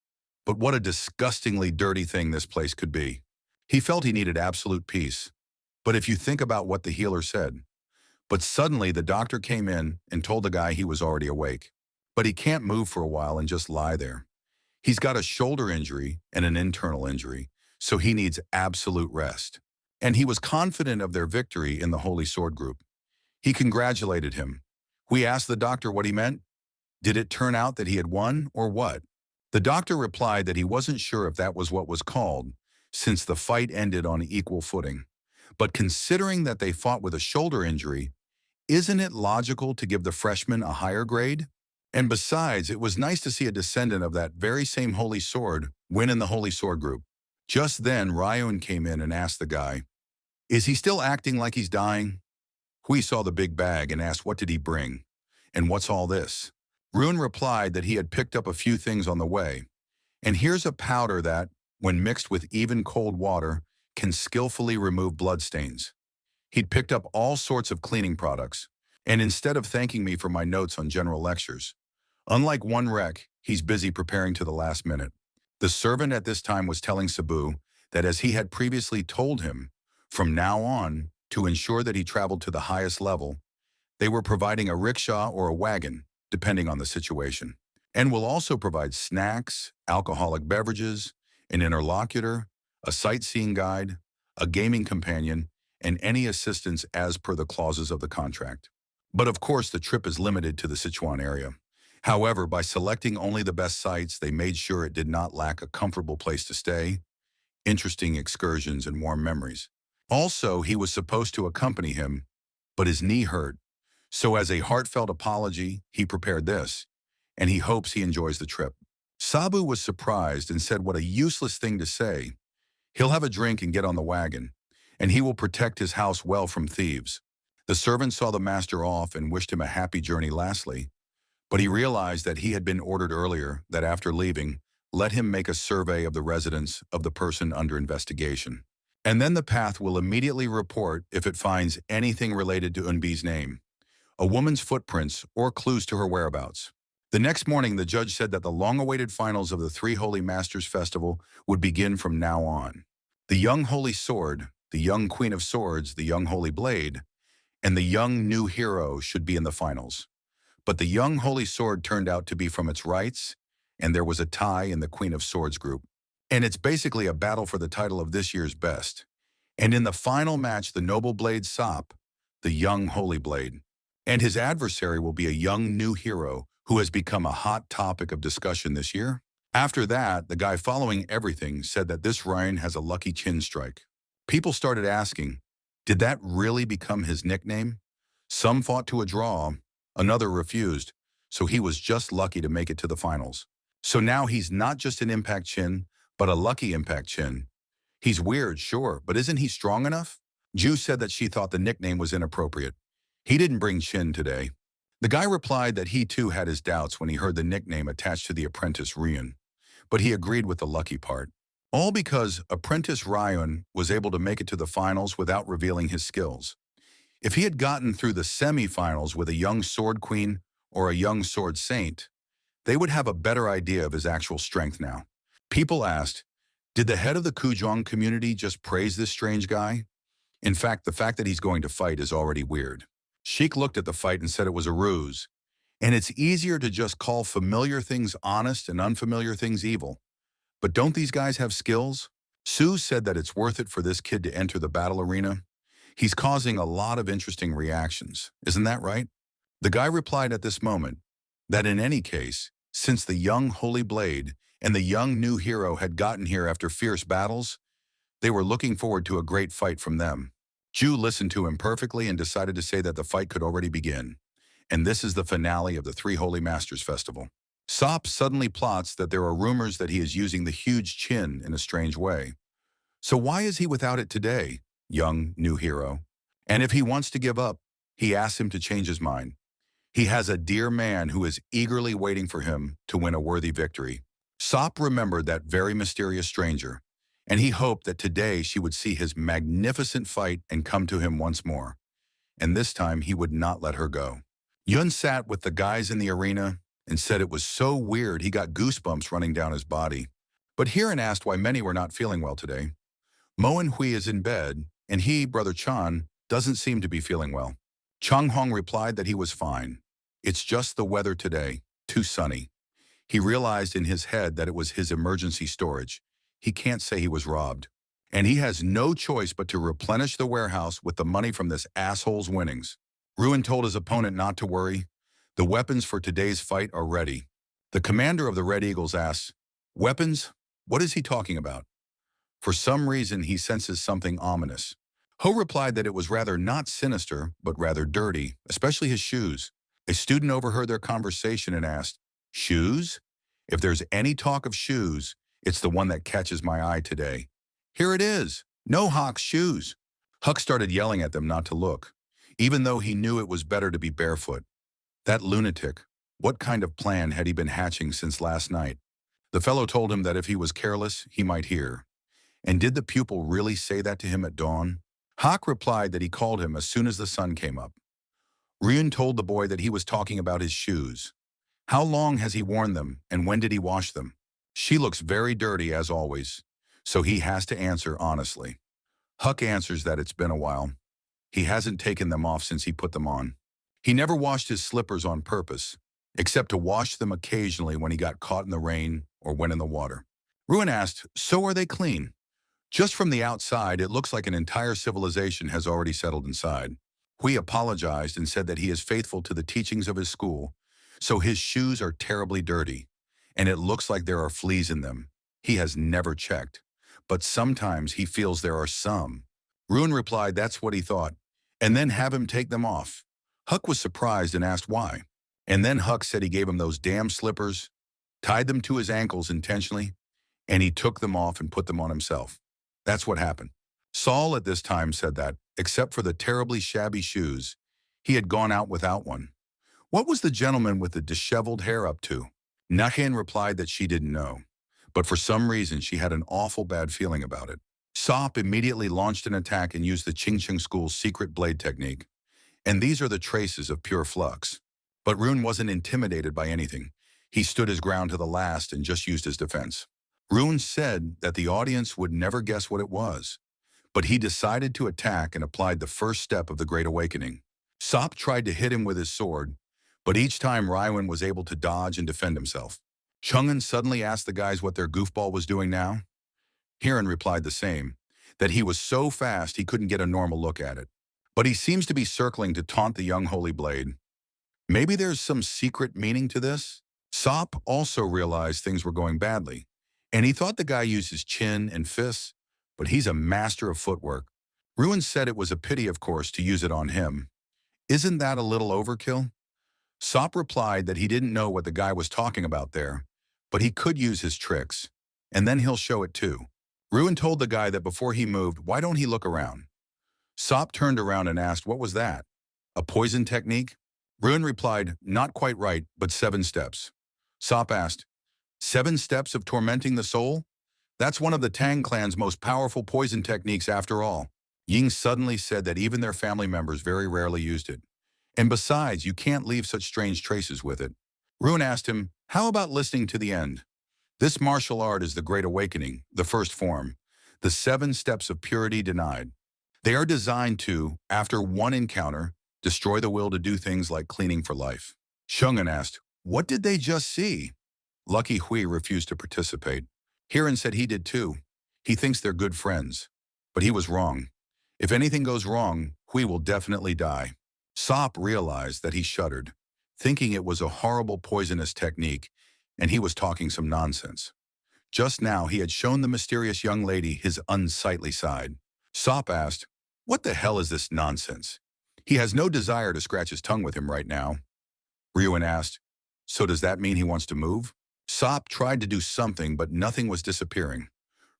But what a disgustingly dirty thing this place could be. He felt he needed absolute peace. But if you think about what the healer said. But suddenly the doctor came in and told the guy he was already awake. But he can't move for a while and just lie there. He's got a shoulder injury and an internal injury, so he needs absolute rest. And he was confident of their victory in the Holy Sword Group. He congratulated him. We asked the doctor what he meant. Did it turn out that he had won or what? The doctor replied that he wasn't sure if that was what was called, since the fight ended on equal footing. But considering that they fought with a shoulder injury, isn't it logical to give the freshman a higher grade? And besides, it was nice to see a descendant of that very same Holy Sword win in the Holy Sword Group. Just then, Ryun came in and asked the guy, "Is he still acting like he's dying?" Hui saw the big bag and asked what did he bring, and what's all this? Ryun replied that he had picked up a few things on the way, and here's a powder that, when mixed with even cold water, can skillfully remove bloodstains. He'd picked up all sorts of cleaning products, and instead of thanking me for my notes on general lectures, unlike one rec, he's busy preparing to the last minute. The servant at this time was telling Sabu that as he had previously told him, from now on, to ensure that he traveled to the highest level, they were providing a rickshaw or a wagon, depending on the situation, and will also provide snacks, alcoholic beverages, an interlocutor, a sightseeing guide, a gaming companion, and any assistance as per the clauses of the contract. But of course, the trip is limited to the Sichuan area. However, by selecting only the best sites, they made sure it did not lack a comfortable place to stay, interesting excursions, and warm memories. Also, he was supposed to accompany him, but his knee hurt. So as a heartfelt apology, he prepared this, and he hopes he enjoys the trip. Sabu was surprised and said what a useless thing to say. He'll have a drink and get on the wagon, and he will protect his house well from thieves. The servant saw the master off and wished him a happy journey lastly, but he realized that he had been ordered earlier that after leaving, let him make a survey of the residence of the person under investigation. And then the path will immediately report if it finds anything related to Unbi's name, a woman's footprints, or clues to her whereabouts. The next morning, the judge said that the long-awaited finals of the Three Holy Masters Festival would begin from now on. The young Holy Sword, the young Queen of Swords, the young Holy Blade, and the young new hero should be in the finals. But the young Holy Sword turned out to be from its rights, and there was a tie in the Queen of Swords group. And it's basically a battle for the title of this year's best. And in the final match, the Noble Blade Sop, the young Holy Blade, and his adversary will be a young new hero who has become a hot topic of discussion this year. After that, the guy following everything said that this Ryan has a lucky chin strike. People started asking, did that really become his nickname? Some fought to a draw, another refused, so he was just lucky to make it to the finals. So now he's not just an impact chin, but a lucky impact chin. He's weird, sure, but isn't he strong enough? Ju said that she thought the nickname was inappropriate. He didn't bring chin today. The guy replied that he too had his doubts when he heard the nickname attached to the apprentice Rian, but he agreed with the lucky part. All because apprentice Ryan was able to make it to the finals without revealing his skills. If he had gotten through the semi-finals with a young sword queen or a young sword saint, they would have a better idea of his actual strength now. People asked, did the head of the Kujong community just praise this strange guy? In fact, the fact that he's going to fight is already weird. Sheik looked at the fight and said it was a ruse. And it's easier to just call familiar things honest and unfamiliar things evil. But don't these guys have skills? Sue said that it's worth it for this kid to enter the battle arena. He's causing a lot of interesting reactions. Isn't that right? The guy replied at this moment that in any case, since the young Holy Blade and the young new hero had gotten here after fierce battles, they were looking forward to a great fight from them. Ju listened to him perfectly and decided to say that the fight could already begin. And this is the finale of the Three Holy Masters Festival. Sop suddenly plots that there are rumors that he is using the huge chin in a strange way. So why is he without it today, young new hero? And if he wants to give up, he asks him to change his mind. He has a dear man who is eagerly waiting for him to win a worthy victory. Sop remembered that very mysterious stranger, and he hoped that today she would see his magnificent fight and come to him once more. And this time he would not let her go. Yun sat with the guys in the arena and said it was so weird he got goosebumps running down his body. But Hiran asked why many were not feeling well today. Mo and Hui is in bed, and he, Brother Chan, doesn't seem to be feeling well. Chang Hong replied that he was fine. It's just the weather today, too sunny. He realized in his head that it was his emergency storage. He can't say he was robbed. And he has no choice but to replenish the warehouse with the money from this asshole's winnings. Ruin told his opponent not to worry. The weapons for today's fight are ready. The commander of the Red Eagles asks, weapons? What is he talking about? For some reason, he senses something ominous. Ho replied that it was rather not sinister, but rather dirty, especially his shoes. A student overheard their conversation and asked, shoes? If there's any talk of shoes, it's the one that catches my eye today. Here it is. No Hawk's shoes. Huck started yelling at them not to look, even though he knew it was better to be barefoot. That lunatic, what kind of plan had he been hatching since last night? The fellow told him that if he was careless, he might hear. And did the pupil really say that to him at dawn? Hawk replied that he called him as soon as the sun came up. Ryun told the boy that he was talking about his shoes. How long has he worn them, and when did he wash them? She looks very dirty as always, so he has to answer honestly. Huck answers that it's been a while. He hasn't taken them off since he put them on. He never washed his slippers on purpose, except to wash them occasionally when he got caught in the rain or went in the water. Ruin asked, so are they clean? Just from the outside, it looks like an entire civilization has already settled inside. Hui apologized and said that he is faithful to the teachings of his school, so his shoes are terribly dirty, and it looks like there are fleas in them. He has never checked, but sometimes he feels there are some. Ruin replied that's what he thought, and then have him take them off. Huck was surprised and asked why. And then Huck said he gave him those damn slippers, tied them to his ankles intentionally, and he took them off and put them on himself. That's what happened. Saul at this time said that, except for the terribly shabby shoes, he had gone out without one. What was the gentleman with the disheveled hair up to? Nahin replied that she didn't know, but for some reason she had an awful bad feeling about it. Sop immediately launched an attack and used the Qingqing School's secret blade technique. And these are the traces of pure flux. But Rune wasn't intimidated by anything. He stood his ground to the last and just used his defense. Rune said that the audience would never guess what it was, but he decided to attack and applied the first step of the Great Awakening. Sop tried to hit him with his sword, but each time Rywin was able to dodge and defend himself. Chung'an suddenly asked the guys what their goofball was doing now. Hiran replied the same, that he was so fast he couldn't get a normal look at it. But he seems to be circling to taunt the young Holy Blade. Maybe there's some secret meaning to this? Sop also realized things were going badly, and he thought the guy used his chin and fists, but he's a master of footwork. Ruin said it was a pity, of course, to use it on him. Isn't that a little overkill? Sop replied that he didn't know what the guy was talking about there, but he could use his tricks, and then he'll show it too. Ruin told the guy that before he moved, why don't he look around? Sop turned around and asked, what was that? A poison technique? Ruin replied, not quite right, but 7 steps. Sop asked, 7 steps of tormenting the soul? That's one of the Tang clan's most powerful poison techniques after all. Ying suddenly said that even their family members very rarely used it. And besides, you can't leave such strange traces with it. Ruin asked him, how about listening to the end? This martial art is the Great Awakening, the first form, the 7 steps of purity denied. They are designed to, after one encounter, destroy the will to do things like cleaning for life. Shungan asked, what did they just see? Lucky Hui refused to participate. Hiran said he did too. He thinks they're good friends. But he was wrong. If anything goes wrong, Hui will definitely die. Sop realized that he shuddered, thinking it was a horrible poisonous technique, and he was talking some nonsense. Just now he had shown the mysterious young lady his unsightly side. Sop asked, what the hell is this nonsense? He has no desire to scratch his tongue with him right now. Ryuan asked, so does that mean he wants to move? Sop tried to do something, but nothing was disappearing.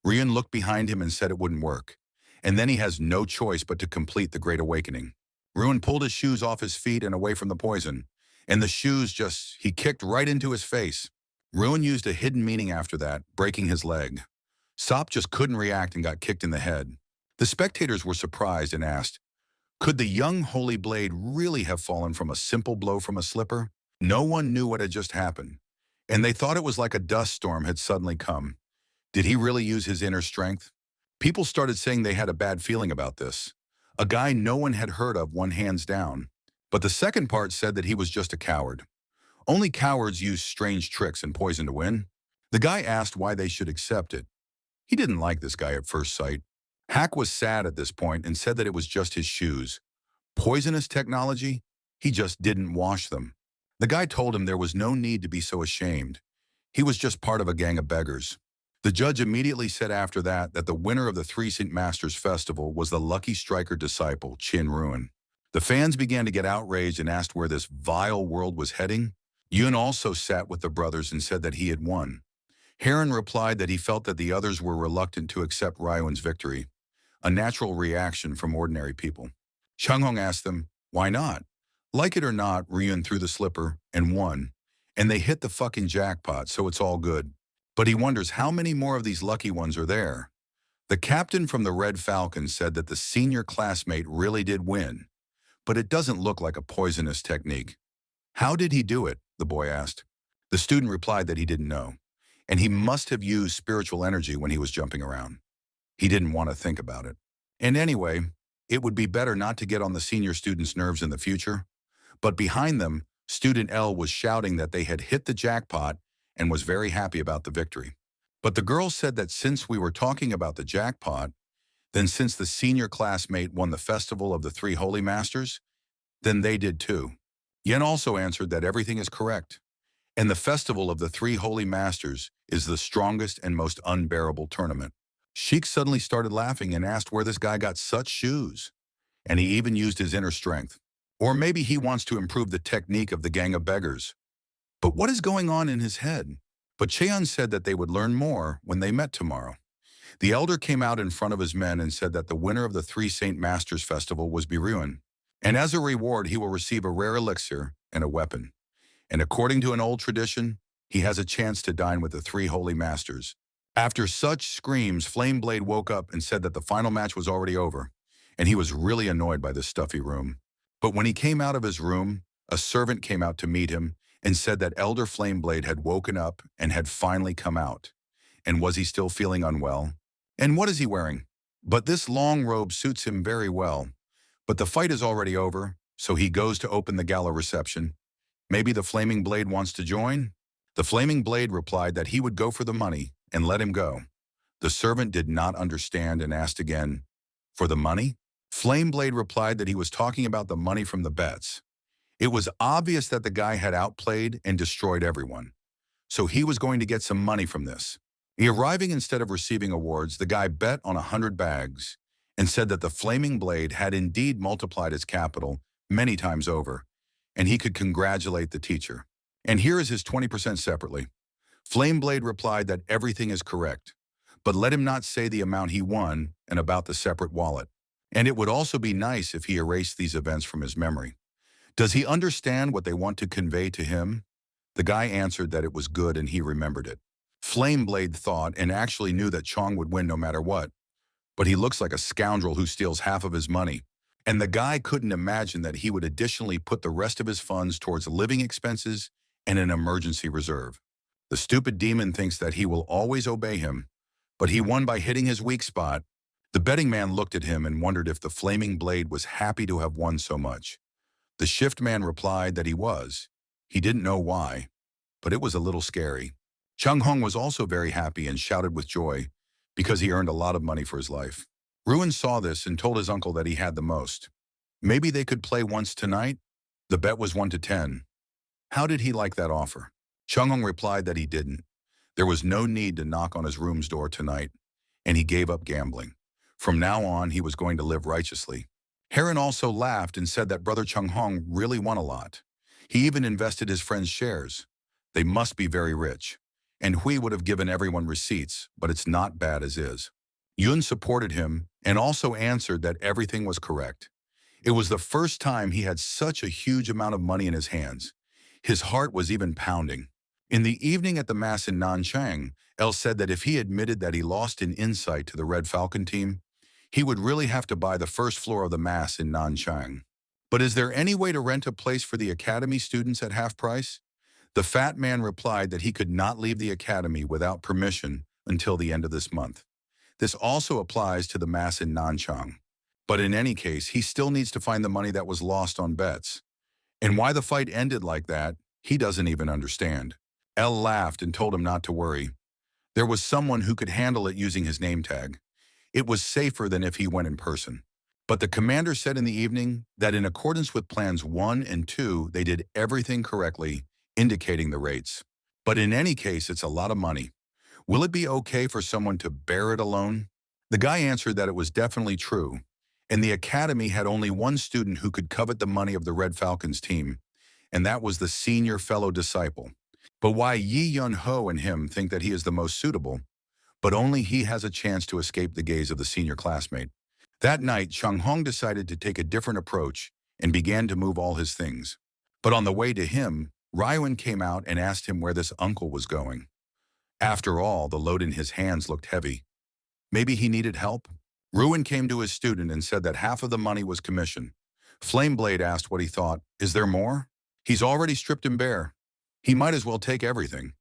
Ryuan looked behind him and said it wouldn't work. And then he has no choice but to complete the Great Awakening. Ryuan pulled his shoes off his feet and away from the poison. And the shoes he kicked right into his face. Ryuan used a hidden meaning after that, breaking his leg. Sop just couldn't react and got kicked in the head. The spectators were surprised and asked, could the young holy blade really have fallen from a simple blow from a slipper? No one knew what had just happened, and they thought it was like a dust storm had suddenly come. Did he really use his inner strength? People started saying they had a bad feeling about this. A guy no one had heard of won hands down. But the second part said that he was just a coward. Only cowards use strange tricks and poison to win. The guy asked why they should accept it. He didn't like this guy at first sight. Hack was sad at this point and said that it was just his shoes. Poisonous technology? He just didn't wash them. The guy told him there was no need to be so ashamed. He was just part of a gang of beggars. The judge immediately said after that the winner of the Three Saint Masters Festival was the lucky striker disciple, Qin Ruin. The fans began to get outraged and asked where this vile world was heading. Yun also sat with the brothers and said that he had won. Heron replied that he felt that the others were reluctant to accept Ryuan's victory, a natural reaction from ordinary people. Changhong asked them, why not? Like it or not, Ryuan threw the slipper and won, and they hit the fucking jackpot, so it's all good. But he wonders how many more of these lucky ones are there. The captain from the Red Falcon said that the senior classmate really did win, but it doesn't look like a poisonous technique. How did he do it? The boy asked. The student replied that he didn't know, and he must have used spiritual energy when he was jumping around. He didn't want to think about it. And anyway, it would be better not to get on the senior students' nerves in the future. But behind them, student L was shouting that they had hit the jackpot and was very happy about the victory. But the girl said that since we were talking about the jackpot, then since the senior classmate won the Festival of the Three Holy Masters, then they did too. Yen also answered that everything is correct, and the Festival of the Three Holy Masters is the strongest and most unbearable tournament. Sheik suddenly started laughing and asked where this guy got such shoes, and he even used his inner strength. Or maybe he wants to improve the technique of the gang of beggars. But what is going on in his head? But Cheon said that they would learn more when they met tomorrow. The elder came out in front of his men and said that the winner of the Three Saint Masters Festival was Biruan, and as a reward he will receive a rare elixir and a weapon. And according to an old tradition, he has a chance to dine with the Three Holy Masters. After such screams, Flameblade woke up and said that the final match was already over, and he was really annoyed by this stuffy room. But when he came out of his room, a servant came out to meet him and said that Elder Flameblade had woken up and had finally come out. And was he still feeling unwell? And what is he wearing? But this long robe suits him very well. But the fight is already over, so he goes to open the gala reception. Maybe the Flaming Blade wants to join? The Flaming Blade replied that he would go for the money and let him go. The servant did not understand and asked again, for the money? Flameblade replied that he was talking about the money from the bets. It was obvious that the guy had outplayed and destroyed everyone, so he was going to get some money from this. Arriving instead of receiving awards, the guy bet on 100 bags and said that the Flaming Blade had indeed multiplied his capital many times over, and he could congratulate the teacher. And here is his 20% separately. Flameblade replied that everything is correct, but let him not say the amount he won and about the separate wallet. And it would also be nice if he erased these events from his memory. Does he understand what they want to convey to him? The guy answered that it was good and he remembered it. Flameblade thought and actually knew that Chong would win no matter what, but he looks like a scoundrel who steals half of his money. And the guy couldn't imagine that he would additionally put the rest of his funds towards living expenses and an emergency reserve. The stupid demon thinks that he will always obey him, but he won by hitting his weak spot. The betting man looked at him and wondered if the flaming blade was happy to have won so much. The shift man replied that he was. He didn't know why, but it was a little scary. Chung Hong was also very happy and shouted with joy because he earned a lot of money for his life. Ruin saw this and told his uncle that he had the most. Maybe they could play once tonight? The bet was 1 to 10. How did he like that offer? Chung Hong replied that he didn't. There was no need to knock on his room's door tonight, and he gave up gambling. From now on, he was going to live righteously. Heron also laughed and said that Brother Chung Hong really won a lot. He even invested his friend's shares. They must be very rich. And Hui would have given everyone receipts, but it's not bad as is. Yun supported him and also answered that everything was correct. It was the first time he had such a huge amount of money in his hands. His heart was even pounding. In the evening at the mass in Nanchang, El said that if he admitted that he lost in insight to the Red Falcon team, he would really have to buy the first floor of the mass in Nanchang. But is there any way to rent a place for the academy students at half price? The fat man replied that he could not leave the academy without permission until the end of this month. This also applies to the mass in Nanchang. But in any case, he still needs to find the money that was lost on bets. And why the fight ended like that, he doesn't even understand. El laughed and told him not to worry. There was someone who could handle it using his name tag. It was safer than if he went in person. But the commander said in the evening that in accordance with plans 1 and 2, they did everything correctly, indicating the rates. But in any case, it's a lot of money. Will it be okay for someone to bear it alone? The guy answered that it was definitely true, and the academy had only one student who could covet the money of the Red Falcons team, and that was the senior fellow disciple. But why Yi Yun Ho and him think that he is the most suitable, but only he has a chance to escape the gaze of the senior classmate. That night, Chung Hong decided to take a different approach and began to move all his things. But on the way to him, Ryuan came out and asked him where this uncle was going. After all, the load in his hands looked heavy. Maybe he needed help? Ruin came to his student and said that half of the money was commission. Flameblade asked what he thought. Is there more? He's already stripped him bare. He might as well take everything.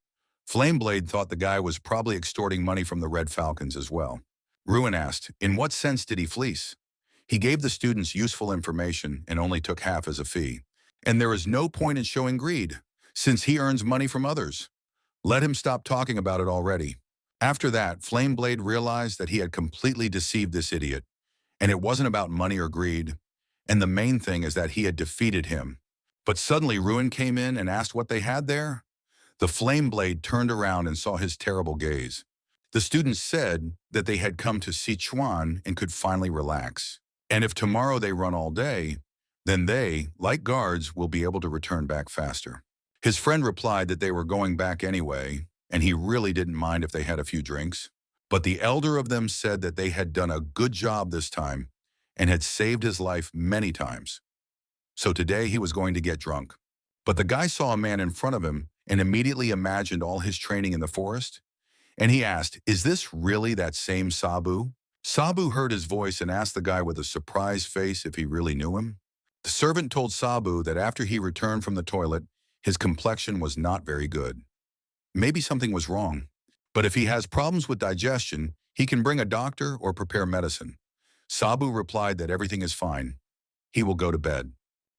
Flameblade thought the guy was probably extorting money from the Red Falcons as well. Ruin asked, in what sense did he fleece? He gave the students useful information and only took half as a fee. And there is no point in showing greed, since he earns money from others. Let him stop talking about it already. After that, Flameblade realized that he had completely deceived this idiot, and it wasn't about money or greed, and the main thing is that he had defeated him. But suddenly Ruin came in and asked what they had there. The Flameblade turned around and saw his terrible gaze. The students said that they had come to Sichuan and could finally relax. And if tomorrow they run all day, then they, like guards, will be able to return back faster. His friend replied that they were going back anyway, and he really didn't mind if they had a few drinks. But the elder of them said that they had done a good job this time and had saved his life many times. So today he was going to get drunk. But the guy saw a man in front of him and immediately imagined all his training in the forest. And he asked, is this really that same Sabu? Sabu heard his voice and asked the guy with a surprised face if he really knew him. The servant told Sabu that after he returned from the toilet, his complexion was not very good. Maybe something was wrong. But if he has problems with digestion, he can bring a doctor or prepare medicine. Sabu replied that everything is fine. He will go to bed.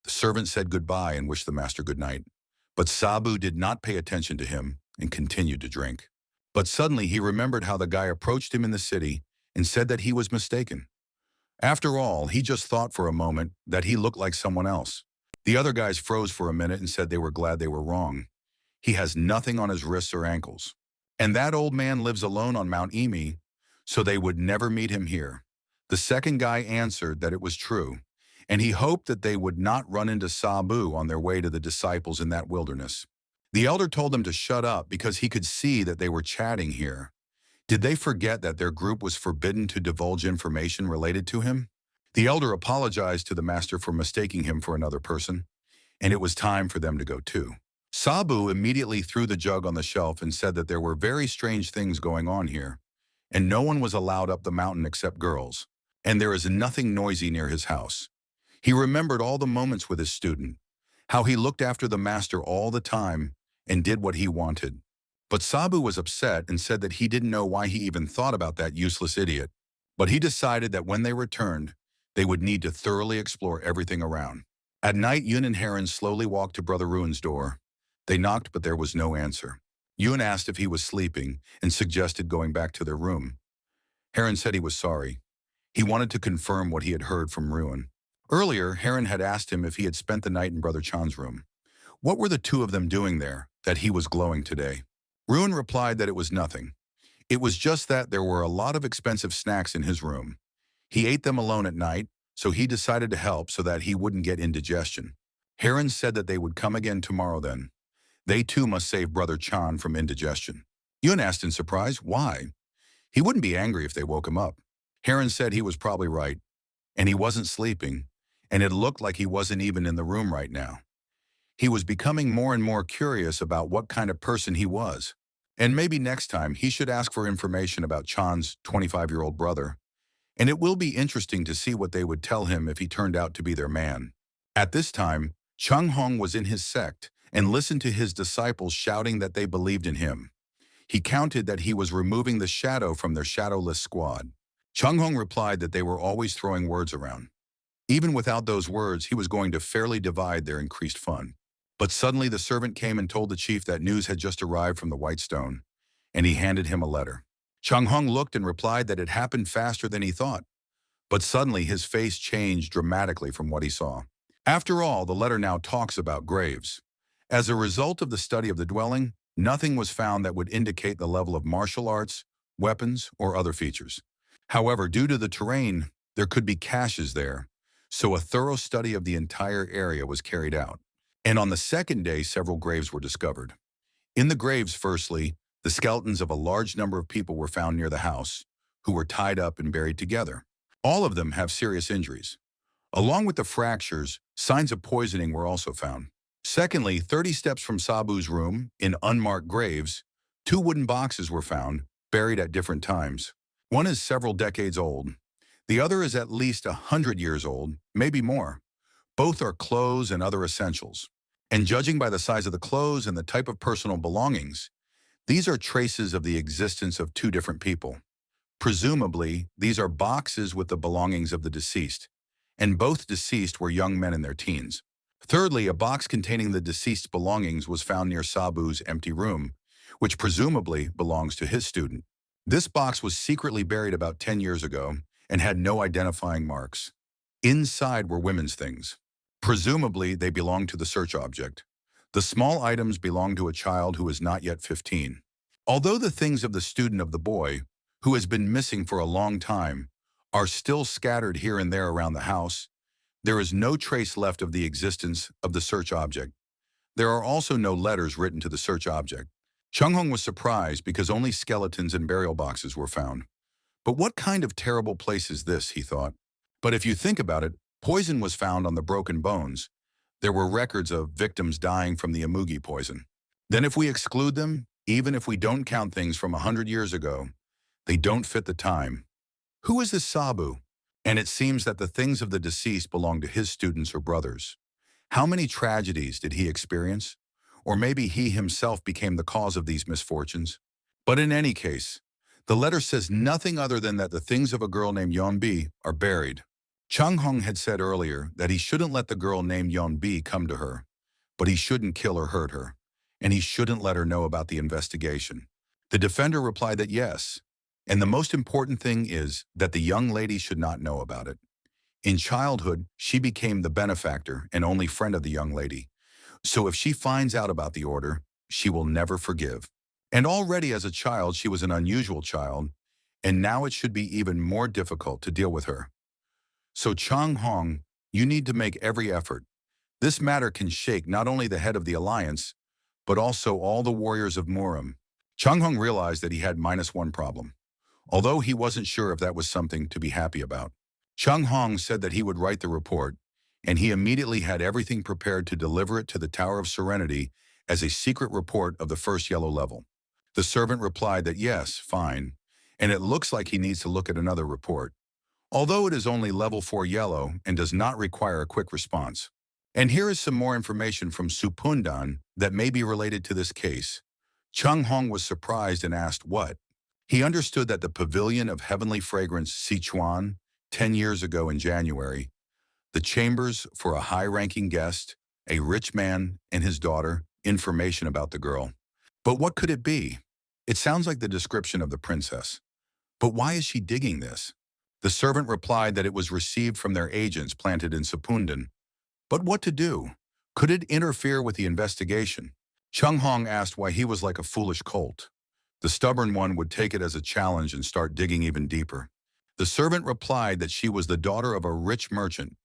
The servant said goodbye and wished the master good night. But Sabu did not pay attention to him and continued to drink. But suddenly he remembered how the guy approached him in the city and said that he was mistaken. After all, he just thought for a moment that he looked like someone else. The other guys froze for a minute and said they were glad they were wrong. He has nothing on his wrists or ankles. And that old man lives alone on Mount Emi, so they would never meet him here. The second guy answered that it was true, and he hoped that they would not run into Sabu on their way to the disciples in that wilderness. The elder told them to shut up because he could see that they were chatting here. Did they forget that their group was forbidden to divulge information related to him? The elder apologized to the master for mistaking him for another person, and it was time for them to go too. Sabu immediately threw the jug on the shelf and said that there were very strange things going on here, and no one was allowed up the mountain except girls, and there is nothing noisy near his house. He remembered all the moments with his student, how he looked after the master all the time and did what he wanted. But Sabu was upset and said that he didn't know why he even thought about that useless idiot. But he decided that when they returned, they would need to thoroughly explore everything around. At night, Yun and Heron slowly walked to Brother Ruin's door. They knocked, but there was no answer. Yun asked if he was sleeping and suggested going back to their room. Heron said he was sorry. He wanted to confirm what he had heard from Ruin. Earlier, Heron had asked him if he had spent the night in Brother Chan's room. What were the two of them doing there that he was glowing today? Ruin replied that it was nothing. It was just that there were a lot of expensive snacks in his room. He ate them alone at night, so he decided to help so that he wouldn't get indigestion. Heron said that they would come again tomorrow then. They too must save Brother Chan from indigestion. Yun asked in surprise, why? He wouldn't be angry if they woke him up. Heron said he was probably right, and he wasn't sleeping, and it looked like he wasn't even in the room right now. He was becoming more and more curious about what kind of person he was. And maybe next time he should ask for information about Chan's 25-year-old brother. And it will be interesting to see what they would tell him if he turned out to be their man. At this time, Chung Hong was in his sect and listened to his disciples shouting that they believed in him. He counted that he was removing the shadow from their shadowless squad. Chung Hong replied that they were always throwing words around. Even without those words, he was going to fairly divide their increased fun. But suddenly the servant came and told the chief that news had just arrived from the White Stone, and he handed him a letter. Chung Hong looked and replied that it happened faster than he thought. But suddenly his face changed dramatically from what he saw. After all, the letter now talks about graves. As a result of the study of the dwelling, nothing was found that would indicate the level of martial arts, weapons, or other features. However, due to the terrain, there could be caches there, so a thorough study of the entire area was carried out. And on the second day, several graves were discovered. In the graves, firstly, the skeletons of a large number of people were found near the house, who were tied up and buried together. All of them have serious injuries. Along with the fractures, signs of poisoning were also found. Secondly, 30 steps from Sabu's room, in unmarked graves, two wooden boxes were found, buried at different times. One is several decades old. The other is at least 100 years old, maybe more. Both are clothes and other essentials. And judging by the size of the clothes and the type of personal belongings, these are traces of the existence of two different people. Presumably, these are boxes with the belongings of the deceased, and both deceased were young men in their teens. Thirdly, a box containing the deceased's belongings was found near Sabu's empty room, which presumably belongs to his student. This box was secretly buried about 10 years ago and had no identifying marks. Inside were women's things. Presumably, they belonged to the search object. The small items belonged to a child who is not yet 15. Although the things of the student of the boy, who has been missing for a long time, are still scattered here and there around the house, there is no trace left of the existence of the search object. There are also no letters written to the search object. Chung Hong was surprised because only skeletons and burial boxes were found. But what kind of terrible place is this, he thought. But if you think about it, poison was found on the broken bones. There were records of victims dying from the amugi poison. Then if we exclude them, even if we don't count things from 100 years ago, they don't fit the time. Who is this Sabu? And it seems that the things of the deceased belong to his students or brothers. How many tragedies did he experience? Or maybe he himself became the cause of these misfortunes. But in any case, the letter says nothing other than that the things of a girl named Yeonbi are buried. Chung Hong had said earlier that he shouldn't let the girl named Yeonbi come to her, but he shouldn't kill or hurt her, and he shouldn't let her know about the investigation. The defender replied that yes, and the most important thing is that the young lady should not know about it. In childhood, she became the benefactor and only friend of the young lady, so if she finds out about the order, she will never forgive. And already as a child, she was an unusual child, and now it should be even more difficult to deal with her. So Chung Hong, you need to make every effort. This matter can shake not only the head of the alliance, but also all the warriors of Murim. Chung Hong realized that he had -1 problem, although he wasn't sure if that was something to be happy about. Chung Hong said that he would write the report, and he immediately had everything prepared to deliver it to the Tower of Serenity as a secret report of the first yellow level. The servant replied that yes, fine, and it looks like he needs to look at another report, although it is only level 4 yellow and does not require a quick response. And here is some more information from Supundan that may be related to this case. Chung Hong was surprised and asked what. He understood that the Pavilion of Heavenly Fragrance Sichuan, 10 years ago in January, the chambers for a high-ranking guest, a rich man and his daughter, information about the girl. But what could it be? It sounds like the description of the princess. But why is she digging this? The servant replied that it was received from their agents planted in Sapundan. But what to do? Could it interfere with the investigation? Chung Hong asked why he was like a foolish colt. The stubborn one would take it as a challenge and start digging even deeper. The servant replied that she was the daughter of a rich merchant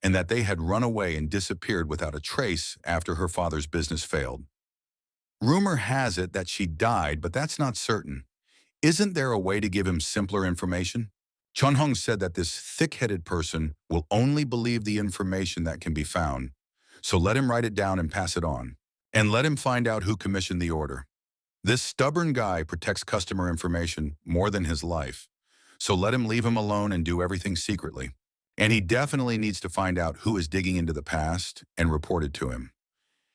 and that they had run away and disappeared without a trace after her father's business failed. Rumor has it that she died, but that's not certain. Isn't there a way to give him simpler information? Chun Hong said that this thick-headed person will only believe the information that can be found, so let him write it down and pass it on. And let him find out who commissioned the order. This stubborn guy protects customer information more than his life, so let him leave him alone and do everything secretly. And he definitely needs to find out who is digging into the past and report it to him.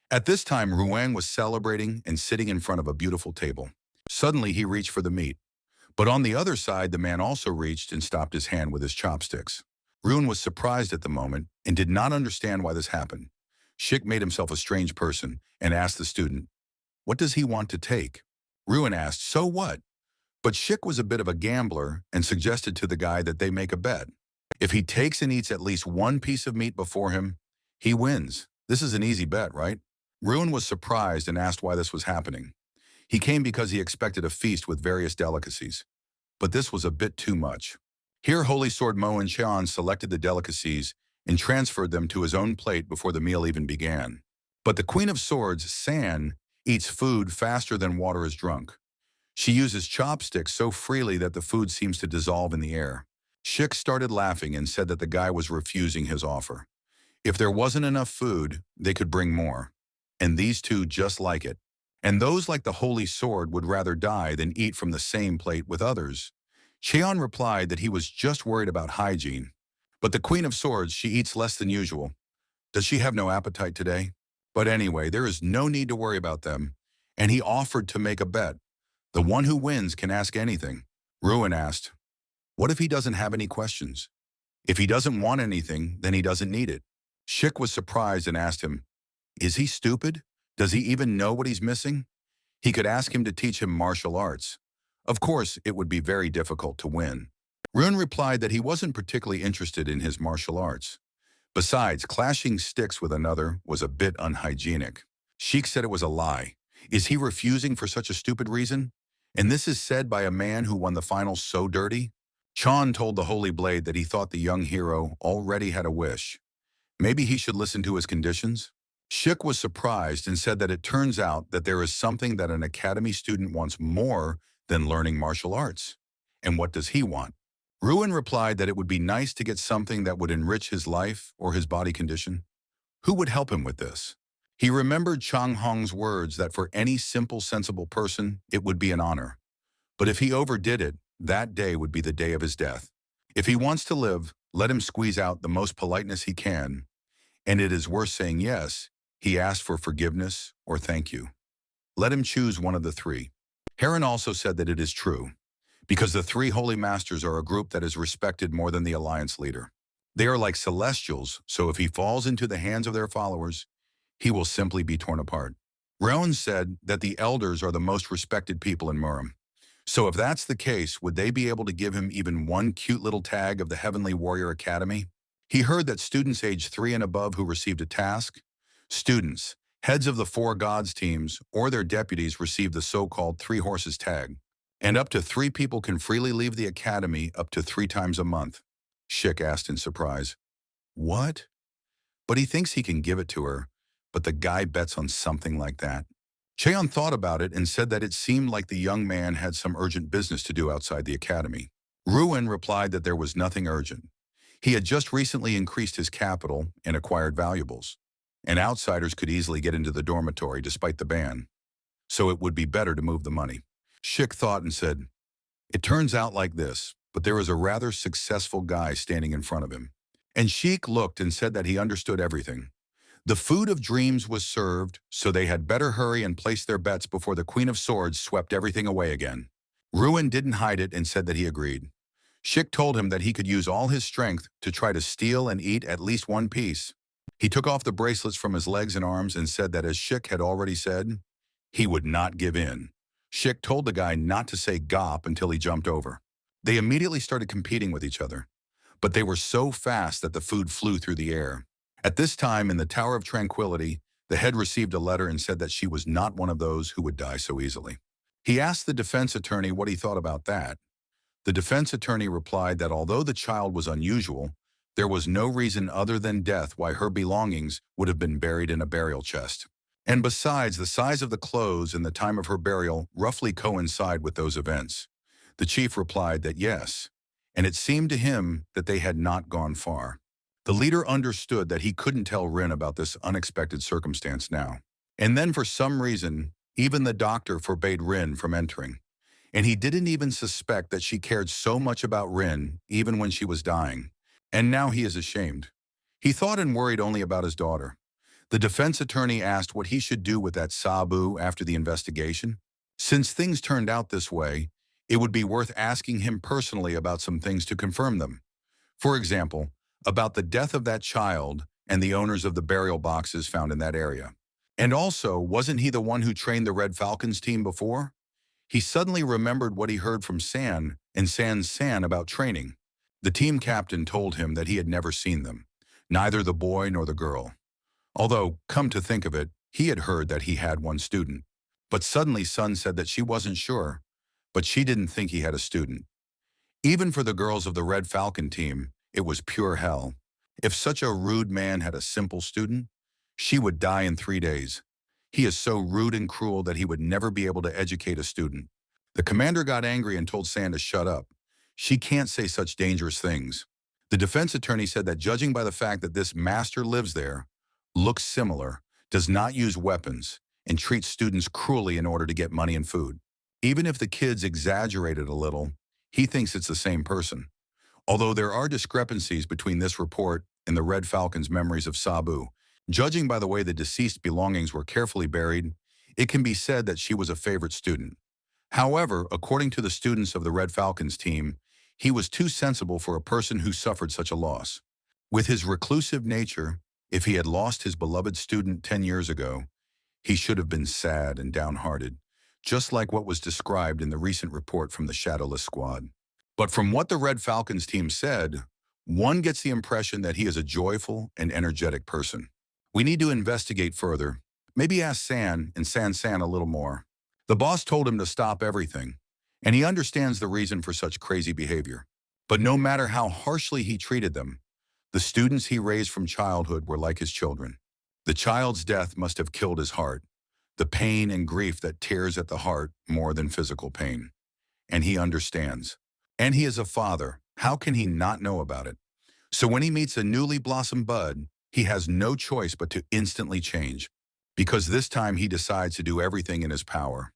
At this time, Ruang was celebrating and sitting in front of a beautiful table. Suddenly, he reached for the meat. But on the other side, the man also reached and stopped his hand with his chopsticks. Ruan was surprised at the moment and did not understand why this happened. Shik made himself a strange person and asked the student, "What does he want to take?" Ruan asked, "So what?" But Shik was a bit of a gambler and suggested to the guy that they make a bet. If he takes and eats at least one piece of meat before him, he wins. This is an easy bet, right? Ruan was surprised and asked why this was happening. He came because he expected a feast with various delicacies. But this was a bit too much. Here, Holy Sword Mo and Cheon selected the delicacies and transferred them to his own plate before the meal even began. But the Queen of Swords, San, eats food faster than water is drunk. She uses chopsticks so freely that the food seems to dissolve in the air. Shik started laughing and said that the guy was refusing his offer. If there wasn't enough food, they could bring more. And these two just like it. And those like the Holy Sword would rather die than eat from the same plate with others. Cheon replied that he was just worried about hygiene. But the Queen of Swords, she eats less than usual. Does she have no appetite today? But anyway, there is no need to worry about them. And he offered to make a bet. The one who wins can ask anything. Ruan asked, "What if he doesn't have any questions? If he doesn't want anything, then he doesn't need it." Shik was surprised and asked him, "Is he stupid? Does he even know what he's missing?" He could ask him to teach him martial arts. Of course, it would be very difficult to win. Ruan replied that he wasn't particularly interested in his martial arts. Besides, clashing sticks with another was a bit unhygienic. Sheik said it was a lie. Is he refusing for such a stupid reason? And this is said by a man who won the finals so dirty? Chan told the Holy Blade that he thought the young hero already had a wish. Maybe he should listen to his conditions? Shik was surprised and said that it turns out that there is something that an academy student wants more than learning martial arts. And what does he want? Ruan replied that it would be nice to get something that would enrich his life or his body condition. Who would help him with this? He remembered Chang Hong's words that for any simple, sensible person, it would be an honor. But if he overdid it, that day would be the day of his death. If he wants to live, let him squeeze out the most politeness he can. And it is worth saying yes, he asked for forgiveness or thank you. Let him choose one of the three. Heron also said that it is true, because the three holy masters are a group that is respected more than the alliance leader. They are like celestials, so if he falls into the hands of their followers, he will simply be torn apart. Rowan said that the elders are the most respected people in Murim. So if that's the case, would they be able to give him even one cute little tag of the Heavenly Warrior Academy? He heard that students age 3 and above who received a task, students, heads of the 4 gods teams, or their deputies received the so-called 3 horses tag. And up to 3 people can freely leave the academy up to 3 times a month. Shik asked in surprise. What? But he thinks he can give it to her, but the guy bets on something like that. Cheon thought about it and said that it seemed like the young man had some urgent business to do outside the academy. Ruan replied that there was nothing urgent. He had just recently increased his capital and acquired valuables. and outsiders could easily get into the dormitory despite the ban, so it would be better to move the money. Schick thought and said, "It turns out like this, but there was a rather successful guy standing in front of him." And Sheik looked and said that he understood everything. The food of dreams was served, so they had better hurry and place their bets before the Queen of Swords swept everything away again. Ruin didn't hide it and said that he agreed. Schick told him that he could use all his strength to try to steal and eat at least one piece. He took off the bracelets from his legs and arms and said that, as Schick had already said, he would not give in. Schick told the guy not to say "gop" until he jumped over. They immediately started competing with each other, but they were so fast that the food flew through the air. At this time, in the Tower of Tranquility, the head received a letter and said that she was not one of those who would die so easily. He asked the defense attorney what he thought about that. The defense attorney replied that although the child was unusual, there was no reason other than death why her belongings would have been buried in a burial chest. And besides, the size of the clothes and the time of her burial roughly coincide with those events. The chief replied that yes, and it seemed to him that they had not gone far. The leader understood that he couldn't tell Rin about this unexpected circumstance now. And then for some reason, even the doctor forbade Rin from entering. And he didn't even suspect that she cared so much about Rin, even when she was dying. And now he is ashamed. He thought and worried only about his daughter. The defense attorney asked what he should do with that Sabu after the investigation. Since things turned out this way, it would be worth asking him personally about some things to confirm them. For example, about the death of that child and the owners of the burial boxes found in that area. And also, wasn't he the one who trained the Red Falcons team before? He suddenly remembered what he heard from San and San's San about training. The team captain told him that he had never seen them, neither the boy nor the girl. Although, come to think of it, he had heard that he had one student. But suddenly Sun said that she wasn't sure, but she didn't think he had a student. Even for the girls of the Red Falcon team, it was pure hell. If such a rude man had a simple student, she would die in 3 days. He is so rude and cruel that he would never be able to educate a student. The commander got angry and told San to shut up. She can't say such dangerous things. The defense attorney said that judging by the fact that this master lives there, looks similar, does not use weapons, and treats students cruelly in order to get money and food. Even if the kids exaggerated a little, he thinks it's the same person. Although there are discrepancies between this report and the Red Falcon's memories of Sabu, judging by the way the deceased belongings were carefully buried, it can be said that she was a favorite student. However, according to the students of the Red Falcons team, he was too sensible for a person who suffered such a loss. With his reclusive nature, if he had lost his beloved student 10 years ago, he should have been sad and downhearted, just like what was described in the recent report from the Shadowless Squad. But from what the Red Falcons team said, one gets the impression that he is a joyful and energetic person. We need to investigate further. Maybe ask San and San a little more. The boss told him to stop everything, and he understands the reason for such crazy behavior. But no matter how harshly he treated them, the students he raised from childhood were like his children. The child's death must have killed his heart, the pain and grief that tears at the heart more than physical pain. And he understands. And he is a father. How can he not know about it? So when he meets a newly blossomed bud, he has no choice but to instantly change, because this time he decides to do everything in his power.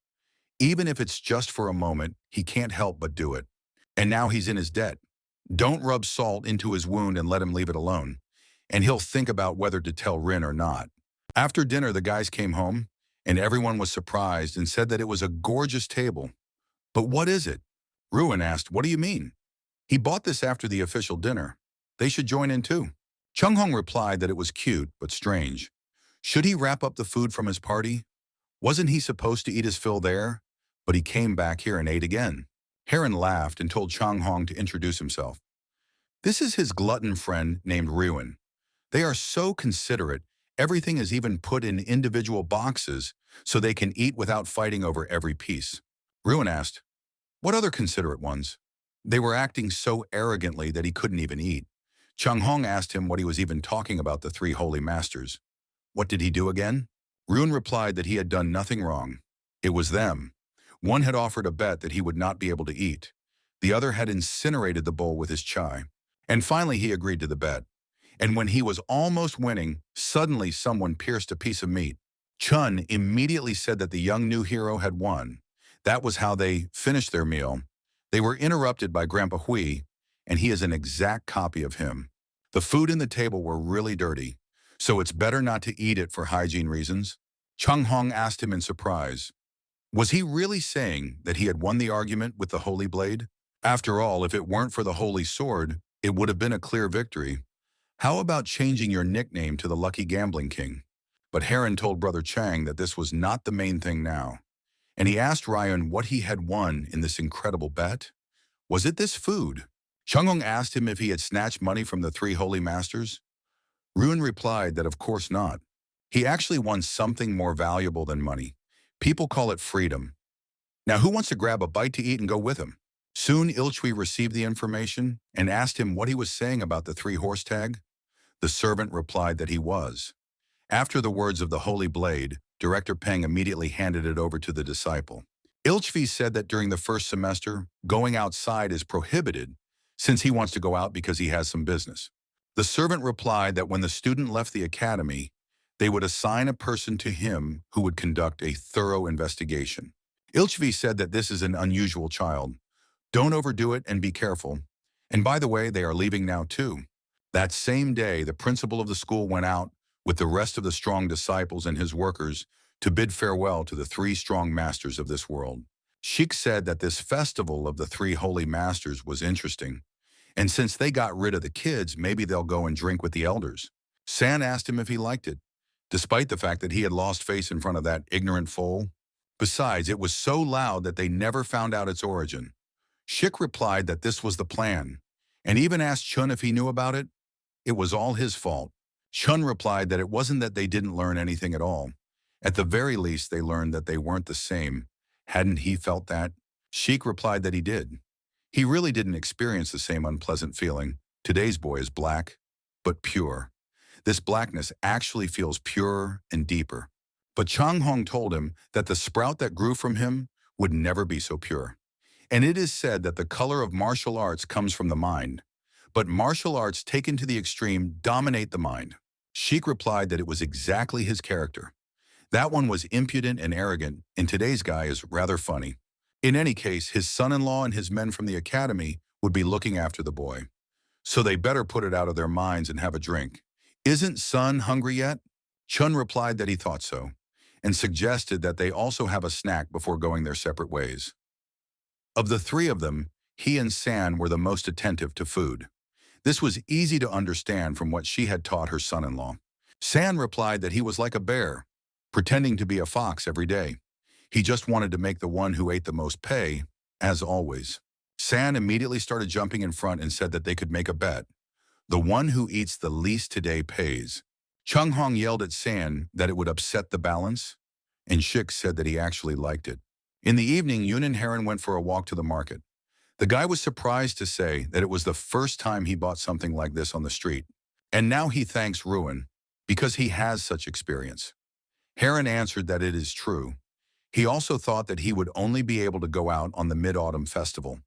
Even if it's just for a moment, he can't help but do it. And now he's in his debt. Don't rub salt into his wound and let him leave it alone, and he'll think about whether to tell Rin or not. After dinner, the guys came home, and everyone was surprised and said that it was a gorgeous table. But what is it? Ruin asked, "What do you mean?" He bought this after the official dinner. They should join in too. Chung Hong replied that it was cute, but strange. Should he wrap up the food from his party? Wasn't he supposed to eat his fill there? But he came back here and ate again. Heron laughed and told Chung Hong to introduce himself. This is his glutton friend named Ruin. They are so considerate, everything is even put in individual boxes so they can eat without fighting over every piece. Ruin asked, "What other considerate ones?" They were acting so arrogantly that he couldn't even eat. Chung Hong asked him what he was even talking about the 3 holy masters. What did he do again? Ruin replied that he had done nothing wrong. It was them. One had offered a bet that he would not be able to eat. The other had incinerated the bowl with his chai. And finally he agreed to the bet. And when he was almost winning, suddenly someone pierced a piece of meat. Chun immediately said that the young new hero had won. That was how they finished their meal. They were interrupted by Grandpa Hui, and he is an exact copy of him. The food in the table were really dirty, so it's better not to eat it for hygiene reasons. Chung Hong asked him in surprise. Was he really saying that he had won the argument with the Holy Blade? After all, if it weren't for the Holy Sword, it would have been a clear victory. How about changing your nickname to the Lucky Gambling King? But Heron told Brother Chang that this was not the main thing now, and he asked Ryan what he had won in this incredible bet. Was it this food? Chung Hong asked him if he had snatched money from the three holy masters. Ruin replied that of course not. He actually won something more valuable than money. People call it freedom. Now who wants to grab a bite to eat and go with him? Soon Ilchui received the information and asked him what he was saying about the three-horse tag. The servant replied that he was. After the words of the Holy Blade, Director Peng immediately handed it over to the disciple. Ilchvi said that during the first semester, going outside is prohibited since he wants to go out because he has some business. The servant replied that when the student left the academy, they would assign a person to him who would conduct a thorough investigation. Ilchvi said that this is an unusual child. Don't overdo it and be careful. And by the way, they are leaving now too. That same day, the principal of the school went out with the rest of the strong disciples and his workers to bid farewell to the three strong masters of this world. Sheik said that this festival of the three holy masters was interesting, and since they got rid of the kids, maybe they'll go and drink with the elders. San asked him if he liked it, despite the fact that he had lost face in front of that ignorant foal. Besides, it was so loud that they never found out its origin. Shik replied that this was the plan, and even asked Chun if he knew about it. It was all his fault. Chun replied that it wasn't that they didn't learn anything at all. At the very least, they learned that they weren't the same. Hadn't he felt that? Sheik replied that he did. He really didn't experience the same unpleasant feeling. Today's boy is black, but pure. This blackness actually feels purer and deeper. But Chang Hong told him that the sprout that grew from him would never be so pure. And it is said that the color of martial arts comes from the mind. But martial arts taken to the extreme dominate the mind. Sheik replied that it was exactly his character. That one was impudent and arrogant, and today's guy is rather funny. In any case, his son-in-law and his men from the academy would be looking after the boy. So they better put it out of their minds and have a drink. Isn't Sun hungry yet? Chun replied that he thought so, and suggested that they also have a snack before going their separate ways. Of the three of them, he and San were the most attentive to food. This was easy to understand from what she had taught her son-in-law. San replied that he was like a bear, pretending to be a fox every day. He just wanted to make the one who ate the most pay, as always. San immediately started jumping in front and said that they could make a bet. The one who eats the least today pays. Chung Hong yelled at San that it would upset the balance, and Shik said that he actually liked it. In the evening, Yun and Heron went for a walk to the market. The guy was surprised to say that it was the first time he bought something like this on the street. And now he thanks Ruin because he has such experience. Heron answered that it is true. He also thought that he would only be able to go out on the Mid-Autumn Festival.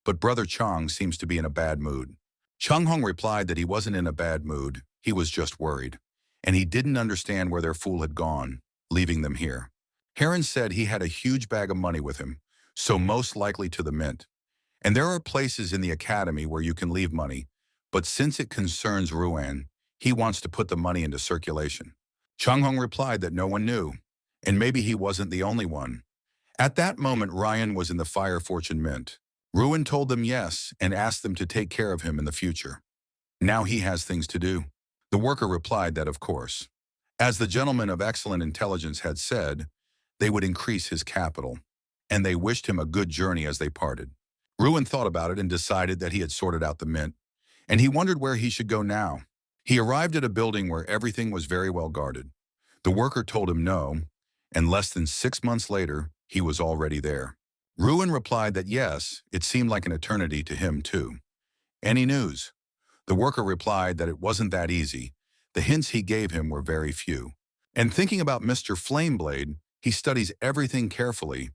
But Brother Chang seems to be in a bad mood. Chung Hong replied that he wasn't in a bad mood, he was just worried. And he didn't understand where their fool had gone, leaving them here. Heron said he had a huge bag of money with him, so most likely to the mint. And there are places in the academy where you can leave money, but since it concerns Ruan, he wants to put the money into circulation. Chung Hong replied that no one knew, and maybe he wasn't the only one. At that moment, Ryan was in the Fire Fortune Mint. Ruin told them yes and asked them to take care of him in the future. Now he has things to do. The worker replied that of course. As the gentleman of excellent intelligence had said, they would increase his capital, and they wished him a good journey as they parted. Ruin thought about it and decided that he had sorted out the mint, and he wondered where he should go now. He arrived at a building where everything was very well guarded. The worker told him no, and less than 6 months later, he was already there. Ruin replied that yes, it seemed like an eternity to him too. Any news? The worker replied that it wasn't that easy. The hints he gave him were very few. And thinking about Mr. Flameblade, he studies everything carefully,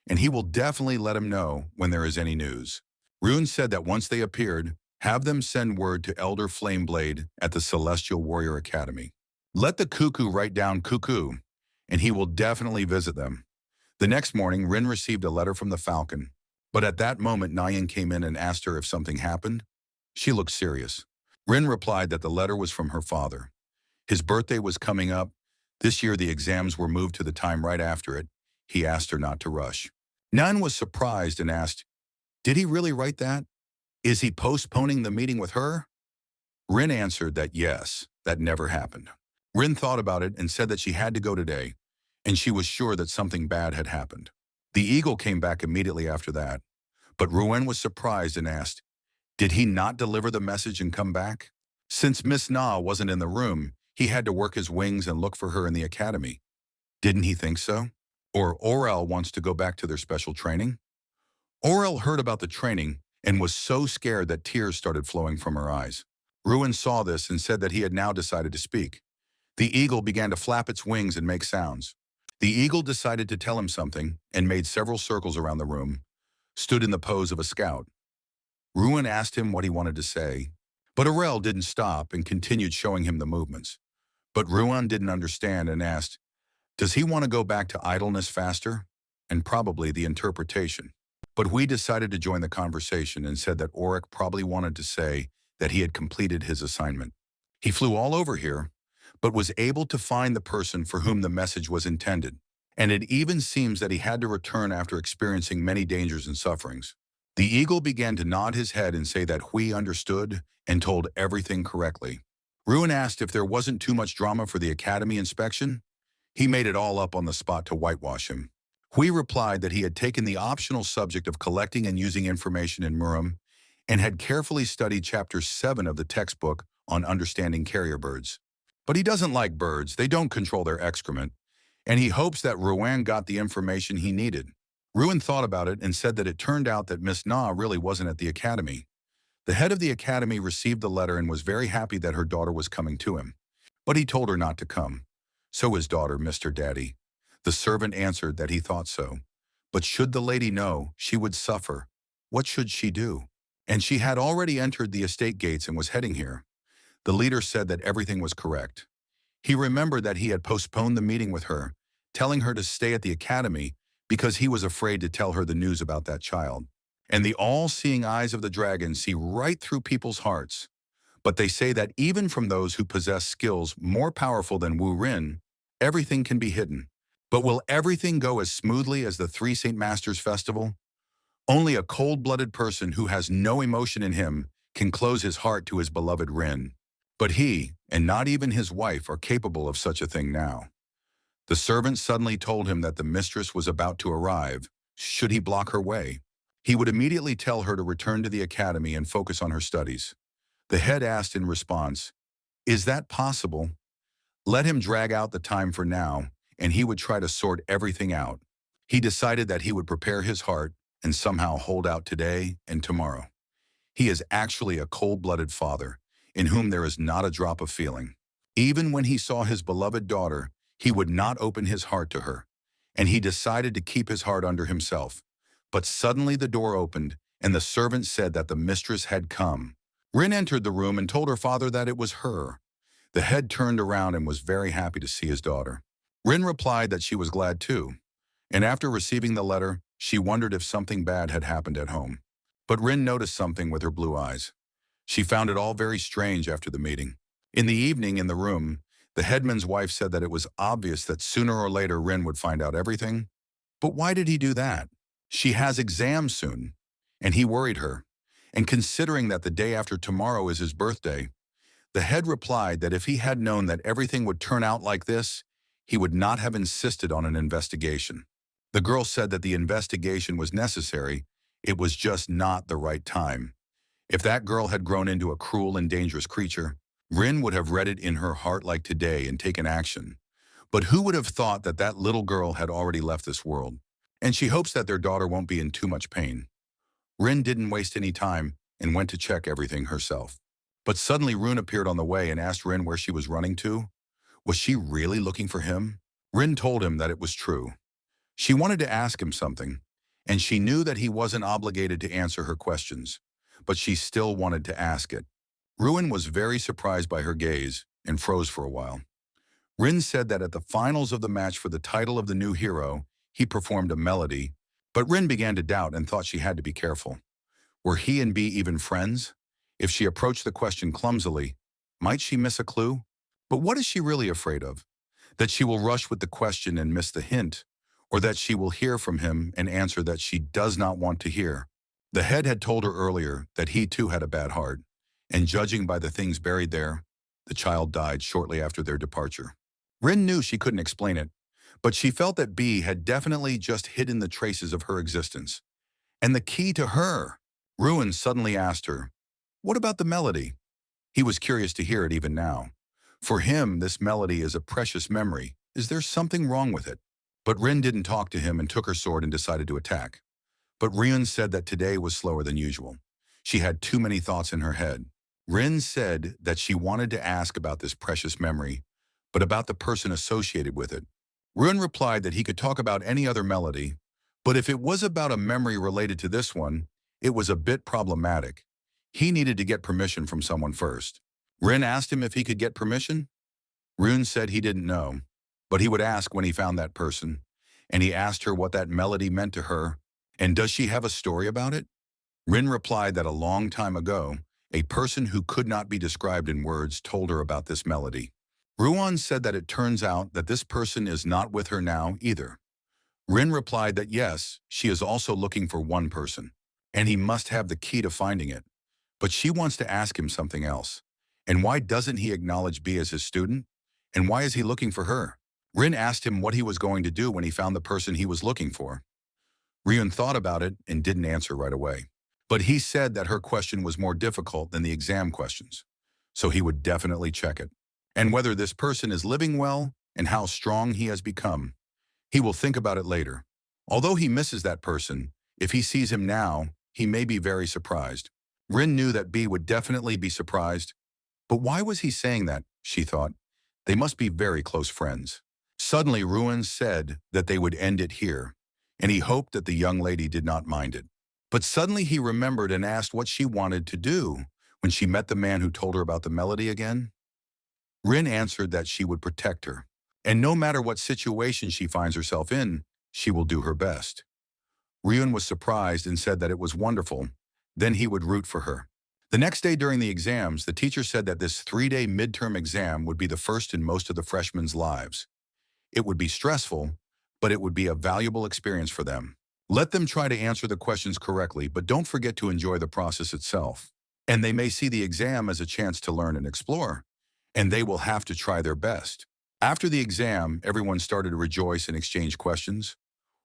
and he will definitely let him know when there is any news. Rune said that once they appeared, Have them send word to Elder Flameblade at the Celestial Warrior Academy. Let the cuckoo write down cuckoo, and he will definitely visit them. The next morning, Rin received a letter from the Falcon. But at that moment, Nyan came in and asked her if something happened. She looked serious. Rin replied that the letter was from her father. His birthday was coming up. This year, the exams were moved to the time right after it. He asked her not to rush. Nan was surprised and asked, "Did he really write that? Is he postponing the meeting with her?" Rin answered that yes, that never happened. Rin thought about it and said that she had to go today, and she was sure that something bad had happened. The eagle came back immediately after that, but Ruan was surprised and asked, "Did he not deliver the message and come back?" Since Miss Na wasn't in the room, he had to work his wings and look for her in the academy. Didn't he think so? Or Orel wants to go back to their special training? Orel heard about the training and was so scared that tears started flowing from her eyes. Ruin saw this and said that he had now decided to speak. The eagle began to flap its wings and make sounds. The eagle decided to tell him something and made several circles around the room, stood in the pose of a scout. Ruin asked him what he wanted to say, but Orel didn't stop and continued showing him the movements. But Ruan didn't understand and asked, "Does he want to go back to idleness faster?" And probably the interpretation. But we decided to join the conversation and said that Auric probably wanted to say that he had completed his assignment. He flew all over here, but was able to find the person for whom the message was intended. And it even seems that he had to return after experiencing many dangers and sufferings. The eagle began to nod his head and say that Hui understood and told everything correctly. Ruin asked if there wasn't too much drama for the academy inspection. He made it all up on the spot to whitewash him. Hui replied that he had taken the optional subject of collecting and using information in Murim and had carefully studied Chapter 7 of the textbook on understanding carrier birds. But he doesn't like birds, they don't control their excrement, and he hopes that Ruan got the information he needed. Ruan thought about it and said that it turned out that Miss Na really wasn't at the academy. The head of the academy received the letter and was very happy that her daughter was coming to him. But he told her not to come. So his daughter, Mr. Daddy. The servant answered that he thought so. But should the lady know, she would suffer. What should she do? And she had already entered the estate gates and was heading here. The leader said that everything was correct. He remembered that he had postponed the meeting with her, telling her to stay at the academy because he was afraid to tell her the news about that child. And the all-seeing eyes of the dragon see right through people's hearts. But they say that even from those who possess skills more powerful than Wu Rin, everything can be hidden. But will everything go as smoothly as the Three Saint Masters Festival? Only a cold-blooded person who has no emotion in him can close his heart to his beloved Rin. But he, and not even his wife, are capable of such a thing now. The servant suddenly told him that the mistress was about to arrive. Should he block her way? He would immediately tell her to return to the academy and focus on her studies. The head asked in response, "Is that possible?" Let him drag out the time for now, and he would try to sort everything out. He decided that he would prepare his heart and somehow hold out today and tomorrow. He is actually a cold-blooded father, in whom there is not a drop of feeling. Even when he saw his beloved daughter, he would not open his heart to her, and he decided to keep his heart under himself. But suddenly the door opened, and the servant said that the mistress had come. Rin entered the room and told her father that it was her. The head turned around and was very happy to see his daughter. Rin replied that she was glad too, and after receiving the letter, she wondered if something bad had happened at home. But Rin noticed something with her blue eyes. She found it all very strange after the meeting. In the evening in the room, the headman's wife said that it was obvious that sooner or later Rin would find out everything. But why did he do that? She has exams soon, and he worried her. And considering that the day after tomorrow is his birthday, the head replied that if he had known that everything would turn out like this, he would not have insisted on an investigation. The girl said that the investigation was necessary, it was just not the right time. If that girl had grown into a cruel and dangerous creature, Rin would have read it in her heart like today and taken action. But who would have thought that that little girl had already left this world? And she hopes that their daughter won't be in too much pain. Rin didn't waste any time and went to check everything herself. But suddenly Rune appeared on the way and asked Rin where she was running to. Was she really looking for him? Rin told him that it was true. She wanted to ask him something, and she knew that he wasn't obligated to answer her questions. but she still wanted to ask it. Ruin was very surprised by her gaze and froze for a while. Rin said that at the finals of the match for the title of the new hero, he performed a melody, but Rin began to doubt and thought she had to be careful. Were he and B even friends? If she approached the question clumsily, might she miss a clue? But what is she really afraid of? That she will rush with the question and miss the hint, or that she will hear from him and answer that she does not want to hear? The head had told her earlier that he too had a bad heart, and judging by the things buried there, the child died shortly after their departure. Rin knew she couldn't explain it, but she felt that B had definitely just hidden the traces of her existence. And the key to her. Ruin suddenly asked her, "What about the melody?" He was curious to hear it even now. For him, this melody is a precious memory. Is there something wrong with it? But Rin didn't talk to him and took her sword and decided to attack. But Ryun said that today was slower than usual. She had too many thoughts in her head. Rin said that she wanted to ask about this precious memory, but about the person associated with it. Ryun replied that he could talk about any other melody, but if it was about a memory related to this one, it was a bit problematic. He needed to get permission from someone first. Rin asked him if he could get permission. Ryun said he didn't know, but he would ask when he found that person, and he asked her what that melody meant to her, and does she have a story about it? Rin replied that a long time ago, a person who could not be described in words told her about this melody. Ruan said that it turns out that this person is not with her now either. Rin replied that yes, she is also looking for one person, and he must have the key to finding it. But she wants to ask him something else. And why doesn't he acknowledge B as his student? And why is he looking for her? Rin asked him what he was going to do when he found the person he was looking for. Ryun thought about it and didn't answer right away. But he said that her question was more difficult than the exam questions, so he would definitely check it. And whether this person is living well and how strong he has become, he will think about it later. Although he misses that person, if he sees him now, he may be very surprised. Rin knew that B would definitely be surprised. But why was he saying that, she thought. They must be very close friends. Suddenly, Ruin said that they would end it here, and he hoped that the young lady did not mind it. But suddenly he remembered and asked what she wanted to do when she met the man who told her about the melody again. Rin answered that she would protect her, and no matter what situation she finds herself in, she will do her best. Ryun was surprised and said that it was wonderful. Then he would root for her. The next day during the exams, the teacher said that this 3-day midterm exam would be the first in most of the freshmen' lives. It would be stressful, but it would be a valuable experience for them. Let them try to answer the questions correctly, but don't forget to enjoy the process itself. And they may see the exam as a chance to learn and explore, and they will have to try their best. After the exam, everyone started to rejoice and exchange questions.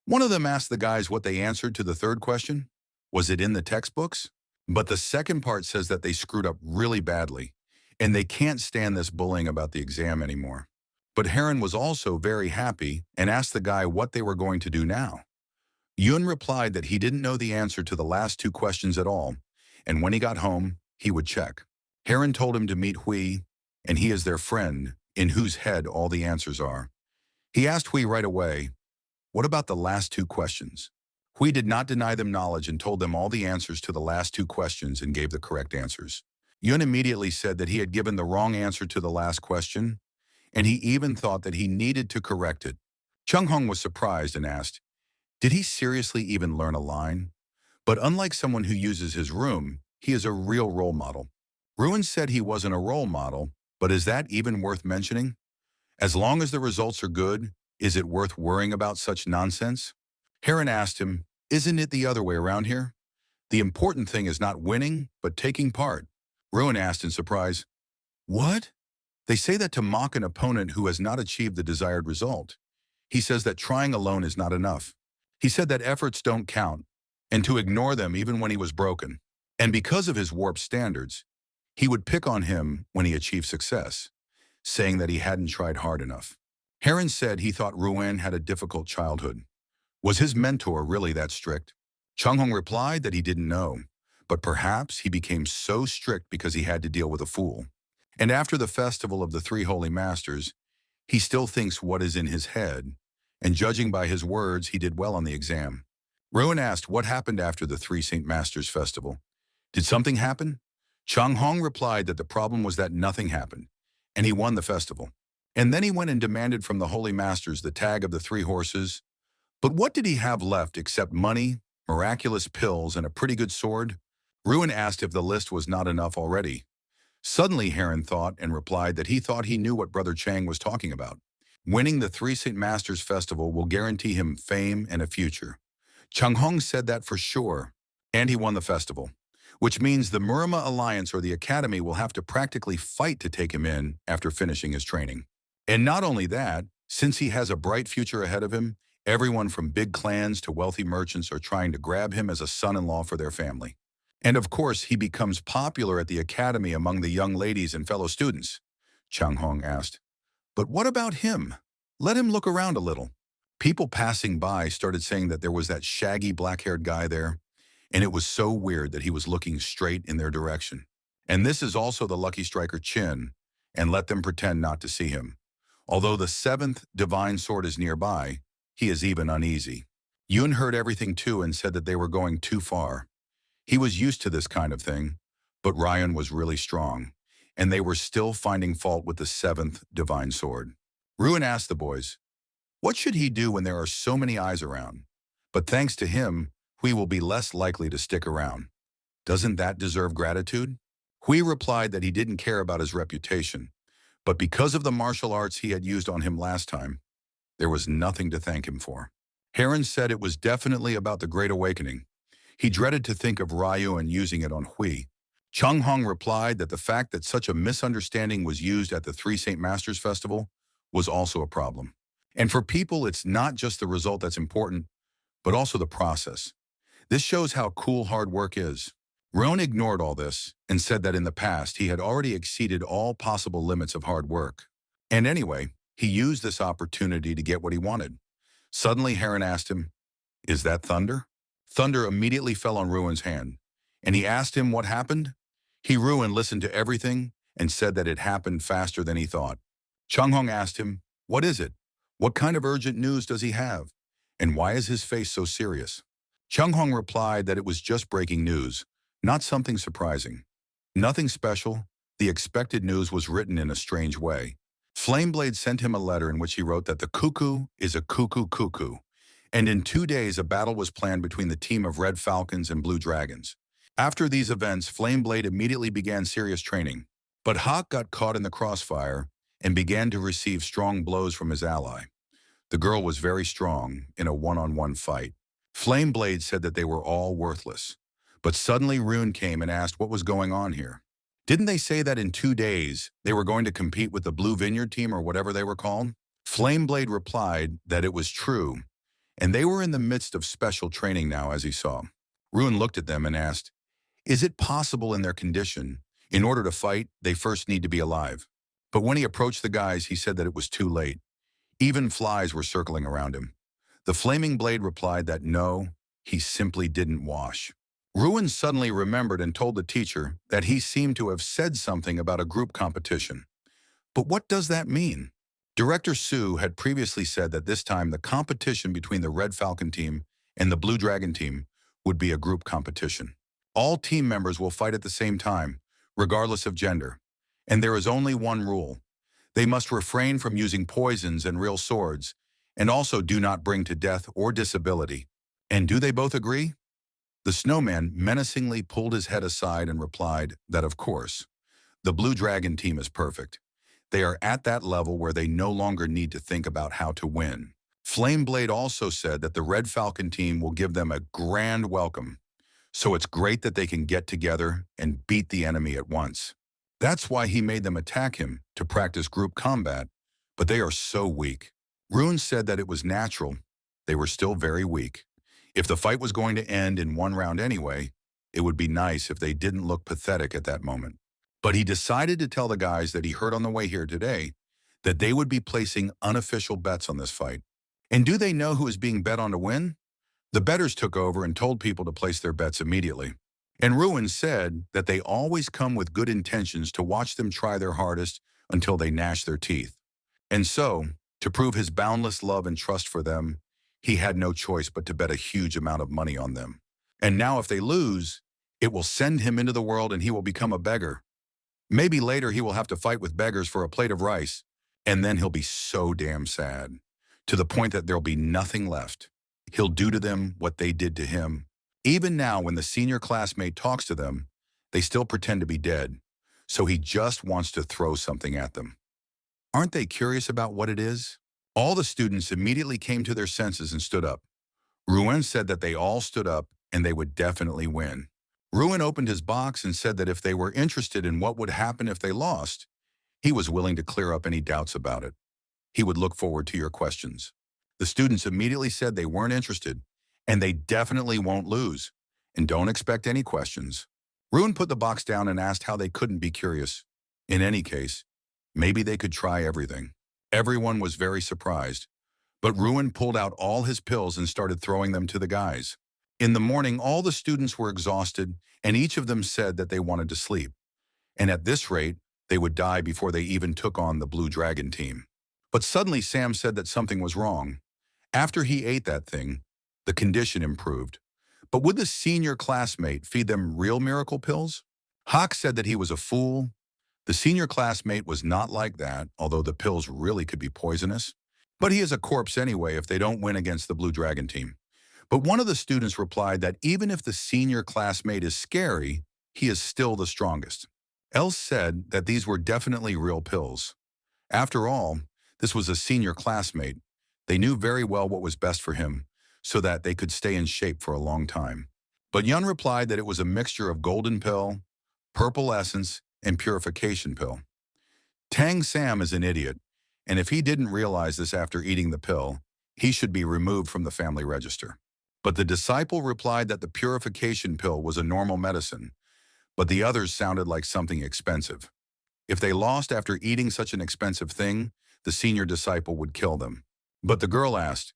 One of them asked the guys what they answered to the third question. Was it in the textbooks? But the second part says that they screwed up really badly, and they can't stand this bullying about the exam anymore. But Heron was also very happy and asked the guy what they were going to do now. Yun replied that he didn't know the answer to the last 2 questions at all, and when he got home, he would check. Heron told him to meet Hui, and he is their friend, in whose head all the answers are. He asked Hui right away, "What about the last 2 questions?" Hui did not deny them knowledge and told them all the answers to the last 2 questions and gave the correct answers. Yun immediately said that he had given the wrong answer to the last question, and he even thought that he needed to correct it. Chung Hong was surprised and asked, did he seriously even learn a line? But unlike someone who uses his room, he is a real role model. Ruin said he wasn't a role model, but is that even worth mentioning? As long as the results are good, is it worth worrying about such nonsense? Heron asked him, isn't it the other way around here? The important thing is not winning, but taking part. Ruin asked in surprise, what? They say that to mock an opponent who has not achieved the desired result. He says that trying alone is not enough. He said that efforts don't count, and to ignore them even when he was broken. And because of his warped standards, he would pick on him when he achieved success, saying that he hadn't tried hard enough. Heron said he thought Ruan had a difficult childhood. Was his mentor really that strict? Chung Hong replied that he didn't know, but perhaps he became so strict because he had to deal with a fool. And after the festival of the 3 holy masters, he still thinks what is in his head, and judging by his words, he did well on the exam. Rowan asked what happened after the 3 Saint Masters festival. Did something happen? Chang Hong replied that the problem was that nothing happened, and he won the festival. And then he went and demanded from the holy masters the tag of the 3 horses. But what did he have left except money, miraculous pills, and a pretty good sword? Ruin asked if the list was not enough already. Suddenly, Heron thought and replied that he thought he knew what Brother Chang was talking about. Winning the 3 Saint Masters Festival will guarantee him fame and a future. Chang Hong said that for sure, and he won the festival, which means the Murama Alliance or the Academy will have to practically fight to take him in after finishing his training. And not only that, since he has a bright future ahead of him, everyone from big clans to wealthy merchants are trying to grab him as a son-in-law for their family. And of course, he becomes popular at the academy among the young ladies and fellow students. Chang Hong asked, "But what about him? Let him look around a little." People passing by started saying that there was that shaggy black-haired guy there, and it was so weird that he was looking straight in their direction. And this is also the lucky striker Qin, and let them pretend not to see him. Although the 7th divine sword is nearby, he is even uneasy. Yun heard everything too and said that they were going too far. He was used to this kind of thing, but Ryan was really strong, and they were still finding fault with the 7th divine sword. Ruin asked the boys, what should he do when there are so many eyes around? But thanks to him, Hui will be less likely to stick around. Doesn't that deserve gratitude? Hui replied that he didn't care about his reputation, but because of the martial arts he had used on him last time, there was nothing to thank him for. Heron said it was definitely about the Great Awakening. He dreaded to think of Ryu and using it on Hui. Chang Hong replied that the fact that such a misunderstanding was used at the 3 Saint Masters Festival was also a problem. And for people, it's not just the result that's important, but also the process. This shows how cool hard work is. Roan ignored all this and said that in the past he had already exceeded all possible limits of hard work. And anyway, he used this opportunity to get what he wanted. Suddenly, Heron asked him, "Is that thunder?" Thunder immediately fell on Ruin's hand, and he asked him what happened. Ruin listened to everything and said that it happened faster than he thought. Chang Hong asked him, "What is it? What kind of urgent news does he have? And why is his face so serious?" Chang Hong replied that it was just breaking news, not something surprising. Nothing special. The expected news was written in a strange way. Flameblade sent him a letter in which he wrote that the cuckoo is a cuckoo, and in 2 days a battle was planned between the team of Red Falcons and Blue Dragons. After these events, Flameblade immediately began serious training, but Hawk got caught in the crossfire and began to receive strong blows from his ally. The girl was very strong in a one-on-one fight. Flameblade said that they were all worthless. But suddenly Rune came and asked what was going on here. Didn't they say that in 2 days they were going to compete with the Blue Vineyard team or whatever they were called? Flameblade replied that it was true, and they were in the midst of special training now, as he saw. Rune looked at them and asked, "Is it possible in their condition, in order to fight, they first need to be alive?" But when he approached the guys, he said that it was too late. Even flies were circling around him. The Flaming Blade replied that no, he simply didn't wash. Ruin suddenly remembered and told the teacher that he seemed to have said something about a group competition. But what does that mean? Director Su had previously said that this time the competition between the Red Falcon team and the Blue Dragon team would be a group competition. All team members will fight at the same time, regardless of gender. And there is only one rule. They must refrain from using poisons and real swords, and also do not bring to death or disability. And do they both agree? The snowman menacingly pulled his head aside and replied that, of course, the Blue Dragon team is perfect. They are at that level where they no longer need to think about how to win. Flameblade also said that the Red Falcon team will give them a grand welcome. So it's great that they can get together and beat the enemy at once. That's why he made them attack him to practice group combat, but they are so weak. Rune said that it was natural. They were still very weak. If the fight was going to end in one round anyway, it would be nice if they didn't look pathetic at that moment. But he decided to tell the guys that he heard on the way here today that they would be placing unofficial bets on this fight. And do they know who is being bet on to win? The bettors took over and told people to place their bets immediately. And Ruin said that they always come with good intentions to watch them try their hardest until they gnash their teeth. And so, to prove his boundless love and trust for them, he had no choice but to bet a huge amount of money on them. And now if they lose, It will send him into the world and he will become a beggar. Maybe later he will have to fight with beggars for a plate of rice, and then he'll be so damn sad, to the point that there'll be nothing left. He'll do to them what they did to him. Even now, when the senior classmate talks to them, they still pretend to be dead, so he just wants to throw something at them. Aren't they curious about what it is? All the students immediately came to their senses and stood up. Ruin said that they all stood up and they would definitely win. Ruin opened his box and said that if they were interested in what would happen if they lost, he was willing to clear up any doubts about it. He would look forward to your questions. The students immediately said they weren't interested, and they definitely won't lose, and don't expect any questions. Ruin put the box down and asked how they couldn't be curious. In any case, maybe they could try everything. Everyone was very surprised, but Ruin pulled out all his pills and started throwing them to the guys. In the morning, all the students were exhausted, and each of them said that they wanted to sleep. And at this rate, they would die before they even took on the Blue Dragon team. But suddenly Sam said that something was wrong. After he ate that thing, the condition improved. But would the senior classmate feed them real miracle pills? Hawk said that he was a fool. The senior classmate was not like that, although the pills really could be poisonous. But he is a corpse anyway if they don't win against the Blue Dragon team. But one of the students replied that even if the senior classmate is scary, he is still the strongest. Els said that these were definitely real pills. After all, this was a senior classmate. They knew very well what was best for him, so that they could stay in shape for a long time. But Yun replied that it was a mixture of golden pill, purple essence, and purification pill. Tang Sam is an idiot, and if he didn't realize this after eating the pill, he should be removed from the family register. But the disciple replied that the purification pill was a normal medicine, but the others sounded like something expensive. If they lost after eating such an expensive thing, the senior disciple would kill them. But the girl asked,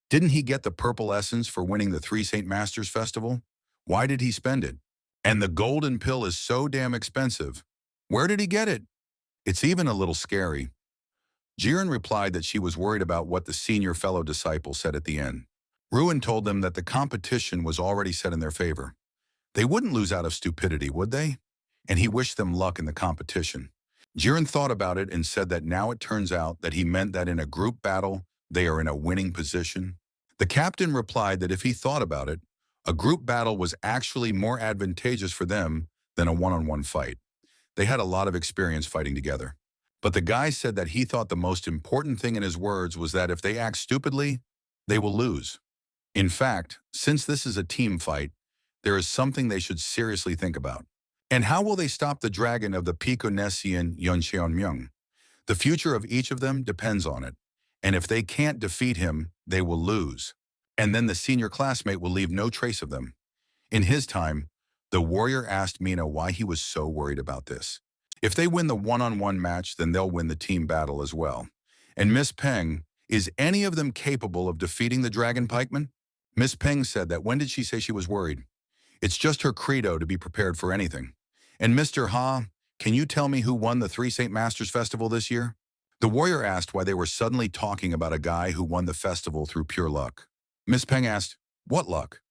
didn't he get the purple essence for winning the Three Saint Masters Festival? Why did he spend it? And the golden pill is so damn expensive. Where did he get it? It's even a little scary. Jiren replied that she was worried about what the senior fellow disciple said at the end. Ruin told them that the competition was already set in their favor. They wouldn't lose out of stupidity, would they? And he wished them luck in the competition. Jiren thought about it and said that now it turns out that he meant that in a group battle, they are in a winning position. The captain replied that if he thought about it, a group battle was actually more advantageous for them than a one-on-one fight. They had a lot of experience fighting together. But the guy said that he thought the most important thing in his words was that if they act stupidly, they will lose. In fact, since this is a team fight, there is something they should seriously think about. And how will they stop the dragon of the Pico-Nessian Yuncheonmyeong? The future of each of them depends on it. And if they can't defeat him, they will lose. And then the senior classmate will leave no trace of them. In his time, the warrior asked Mina why he was so worried about this. If they win the one-on-one match, then they'll win the team battle as well. And Miss Peng, is any of them capable of defeating the dragon pikeman? Miss Peng said that when did she say she was worried? It's just her credo to be prepared for anything. And Mr. Ha, can you tell me who won the Three Saint Masters Festival this year? The warrior asked why they were suddenly talking about a guy who won the festival through pure luck. Miss Peng asked, what luck?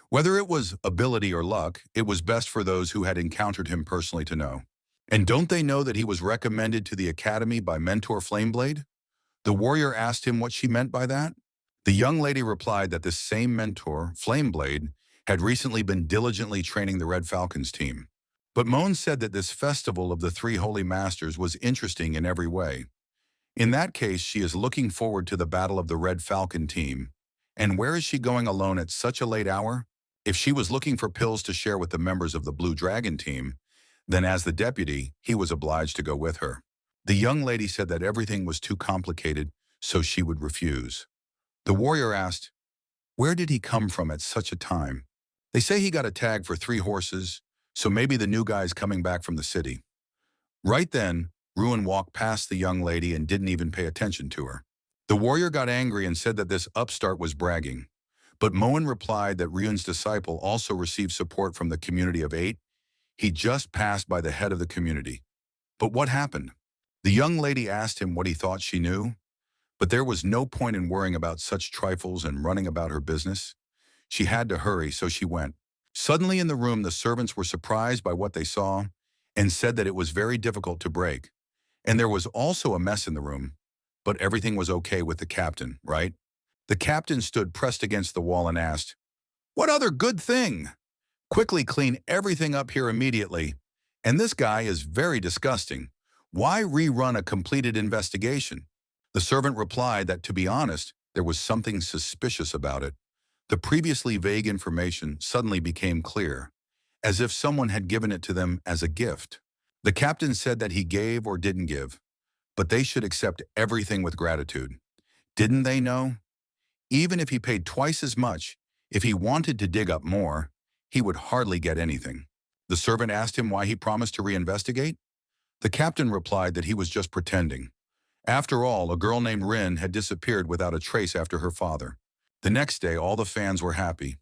Whether it was ability or luck, it was best for those who had encountered him personally to know. And don't they know that he was recommended to the academy by mentor Flameblade? The warrior asked him what she meant by that. The young lady replied that this same mentor, Flameblade, had recently been diligently training the Red Falcons team. But Moan said that this festival of the Three Holy Masters was interesting in every way. In that case, she is looking forward to the battle of the Red Falcon team. And where is she going alone at such a late hour? If she was looking for pills to share with the members of the Blue Dragon team, then as the deputy, he was obliged to go with her. The young lady said that everything was too complicated, so she would refuse. The warrior asked, where did he come from at such a time? They say he got a tag for 3 horses, so maybe the new guy's coming back from the city. Right then, Ruin walked past the young lady and didn't even pay attention to her. The warrior got angry and said that this upstart was bragging. But Moen replied that Ruin's disciple also received support from the community of 8. He just passed by the head of the community. But what happened? The young lady asked him what he thought she knew. But there was no point in worrying about such trifles and running about her business. She had to hurry, so she went. Suddenly in the room, the servants were surprised by what they saw and said that it was very difficult to break. And there was also a mess in the room, but everything was okay with the captain, right? The captain stood pressed against the wall and asked, "What other good thing? Quickly clean everything up here immediately. And this guy is very disgusting. Why rerun a completed investigation?" The servant replied that, to be honest, there was something suspicious about it. The previously vague information suddenly became clear, as if someone had given it to them as a gift. The captain said that he gave or didn't give, but they should accept everything with gratitude. Didn't they know? Even if he paid twice as much, if he wanted to dig up more, he would hardly get anything. The servant asked him why he promised to reinvestigate. The captain replied that he was just pretending. After all, a girl named Rin had disappeared without a trace after her father. The next day, all the fans were happy.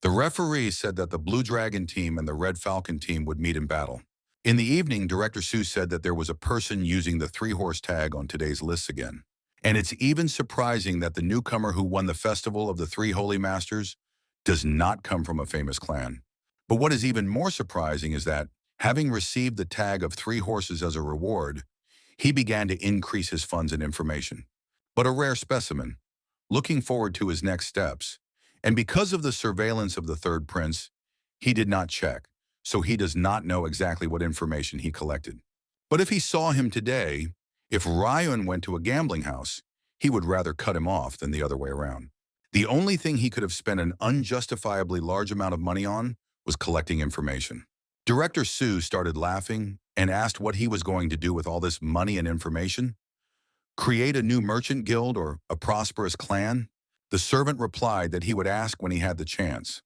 The referee said that the Blue Dragon team and the Red Falcon team would meet in battle. In the evening, Director Sue said that there was a person using the three-horse tag on today's lists again. And it's even surprising that the newcomer who won the Festival of the Three Holy Masters does not come from a famous clan. But what is even more surprising is that, having received the tag of three horses as a reward, he began to increase his funds and information. But a rare specimen, looking forward to his next steps. And because of the surveillance of the third prince, he did not check, so he does not know exactly what information he collected. But if he saw him today, if Ryun went to a gambling house, he would rather cut him off than the other way around. The only thing he could have spent an unjustifiably large amount of money on was collecting information. Director Sue started laughing and asked what he was going to do with all this money and information. Create a new merchant guild or a prosperous clan? The servant replied that he would ask when he had the chance.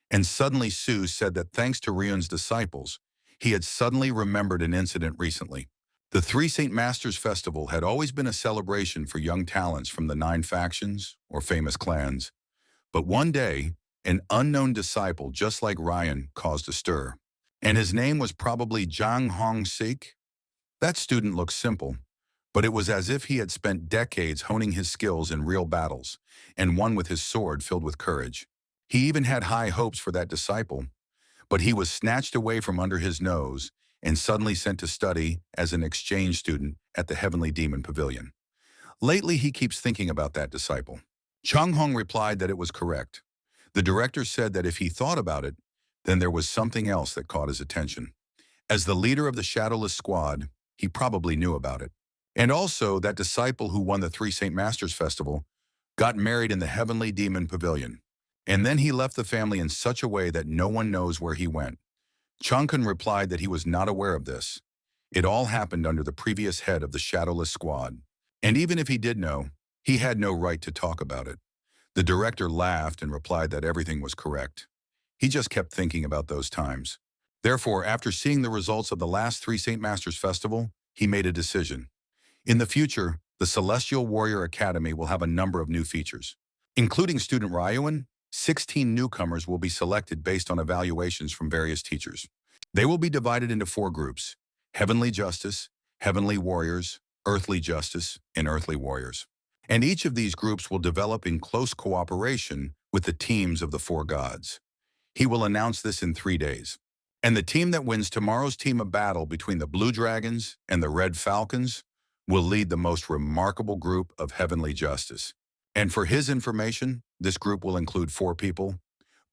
And suddenly Sue said that thanks to Ryun's disciples, he had suddenly remembered an incident recently. The Three Saint Masters Festival had always been a celebration for young talents from the 9 factions or famous clans. But one day, an unknown disciple just like Ryan caused a stir. And his name was probably Jang Hong Sik. That student looked simple, but it was as if he had spent decades honing his skills in real battles and won with his sword filled with courage. He even had high hopes for that disciple, but he was snatched away from under his nose and suddenly sent to study as an exchange student at the Heavenly Demon Pavilion. Lately, he keeps thinking about that disciple. Chung Hong replied that it was correct. The director said that if he thought about it, then there was something else that caught his attention. As the leader of the Shadowless Squad, he probably knew about it. And also, that disciple who won the Three Saint Masters Festival got married in the Heavenly Demon Pavilion. And then he left the family in such a way that no one knows where he went. Changkun replied that he was not aware of this. It all happened under the previous head of the Shadowless Squad. And even if he did know, he had no right to talk about it. The director laughed and replied that everything was correct. He just kept thinking about those times. Therefore, after seeing the results of the last Three Saint Masters Festival, he made a decision. In the future, the Celestial Warrior Academy will have a number of new features. Including student Ryuan, 16 newcomers will be selected based on evaluations from various teachers. They will be divided into 4 groups: Heavenly Justice, Heavenly Warriors, Earthly Justice, and Earthly Warriors. And each of these groups will develop in close cooperation with the teams of the 4 gods. He will announce this in 3 days. And the team that wins tomorrow's team of battle between the Blue Dragons and the Red Falcons will lead the most remarkable group of Heavenly Justice. And for his information, this group will include 4 people: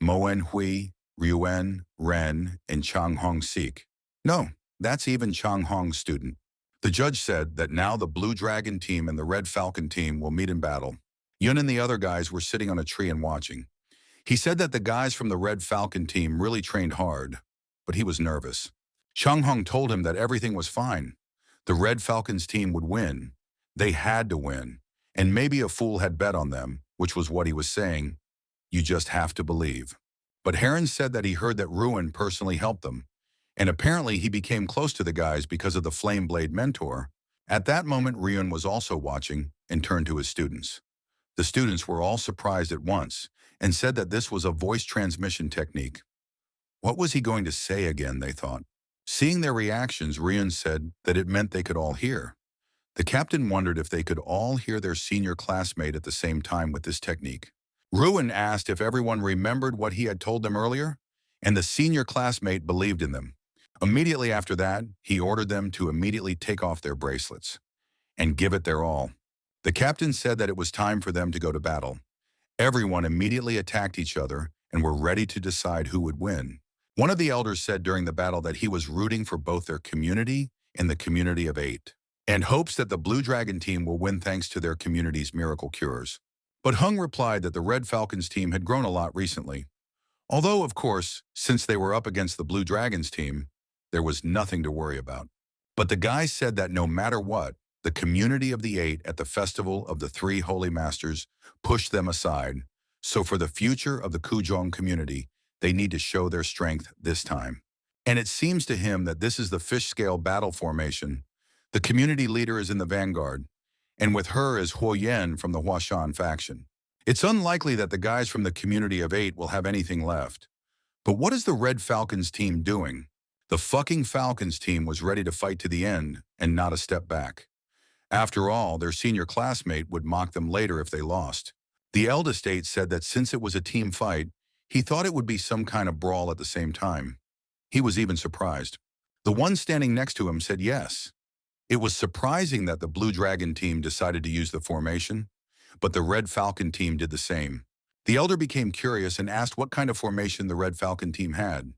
Moen Hui, Ryuen, Ren, and Chang Hong Sik. No, that's even Chang Hong's student. The judge said that now the Blue Dragon team and the Red Falcon team will meet in battle. Yun and the other guys were sitting on a tree and watching. He said that the guys from the Red Falcon team really trained hard, but he was nervous. Chang Hong told him that everything was fine. The Red Falcons team would win. They had to win. And maybe a fool had bet on them, which was what he was saying. You just have to believe. But Heron said that he heard that Ruin personally helped them. And apparently he became close to the guys because of the Flame Blade mentor. At that moment, Ryun was also watching and turned to his students. The students were all surprised at once and said that this was a voice transmission technique. What was he going to say again, they thought. Seeing their reactions, Ryun said that it meant they could all hear. The captain wondered if they could all hear their senior classmate at the same time with this technique. Ruin asked if everyone remembered what he had told them earlier, and the senior classmate believed in them. Immediately after that, he ordered them to immediately take off their bracelets and give it their all. The captain said that it was time for them to go to battle. Everyone immediately attacked each other and were ready to decide who would win. One of the elders said during the battle that he was rooting for both their community and the community of 8, and hopes that the Blue Dragon team will win thanks to their community's miracle cures. But Hung replied that the Red Falcons team had grown a lot recently. Although, of course, since they were up against the Blue Dragons team, there was nothing to worry about. But the guy said that no matter what, the community of the 8 at the Festival of the Three Holy Masters pushed them aside. So for the future of the Kujong community, they need to show their strength this time. And it seems to him that this is the fish scale battle formation. The community leader is in the vanguard, and with her is Huo Yen from the Huashan faction. It's unlikely that the guys from the community of 8 will have anything left. But what is the Red Falcons team doing? The fucking Falcons team was ready to fight to the end and not a step back. After all, their senior classmate would mock them later if they lost. The eldest 8 said that since it was a team fight, he thought it would be some kind of brawl at the same time. He was even surprised. The one standing next to him said yes. It was surprising that the Blue Dragon team decided to use the formation, but the Red Falcon team did the same. The elder became curious and asked what kind of formation the Red Falcon team had.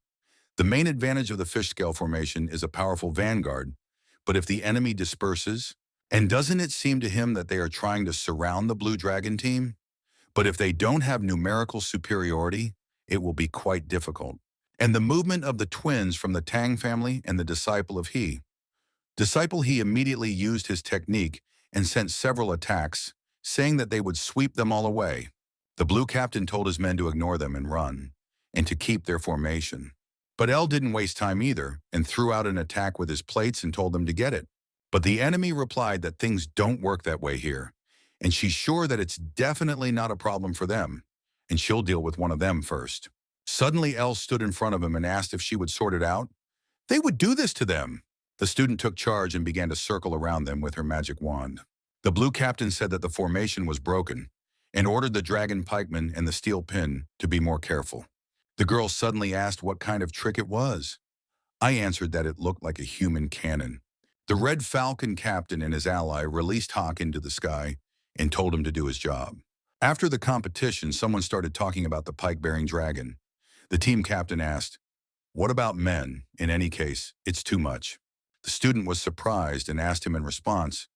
The main advantage of the fish scale formation is a powerful vanguard, but if the enemy disperses, and doesn't it seem to him that they are trying to surround the Blue Dragon team? But if they don't have numerical superiority, it will be quite difficult. And the movement of the twins from the Tang family and the disciple of He. Disciple He immediately used his technique and sent several attacks, saying that they would sweep them all away. The blue captain told his men to ignore them and run, and to keep their formation. But El didn't waste time either, and threw out an attack with his plates and told them to get it. But the enemy replied that things don't work that way here, and she's sure that it's definitely not a problem for them, and she'll deal with one of them first. Suddenly El stood in front of him and asked if she would sort it out. They would do this to them. The student took charge and began to circle around them with her magic wand. The blue captain said that the formation was broken, and ordered the dragon pikeman and the steel pin to be more careful. The girl suddenly asked what kind of trick it was. I answered that it looked like a human cannon. The Red Falcon captain and his ally released Hawk into the sky and told him to do his job. After the competition, someone started talking about the pike-bearing dragon. The team captain asked, "What about men? In any case, it's too much." The student was surprised and asked him in response,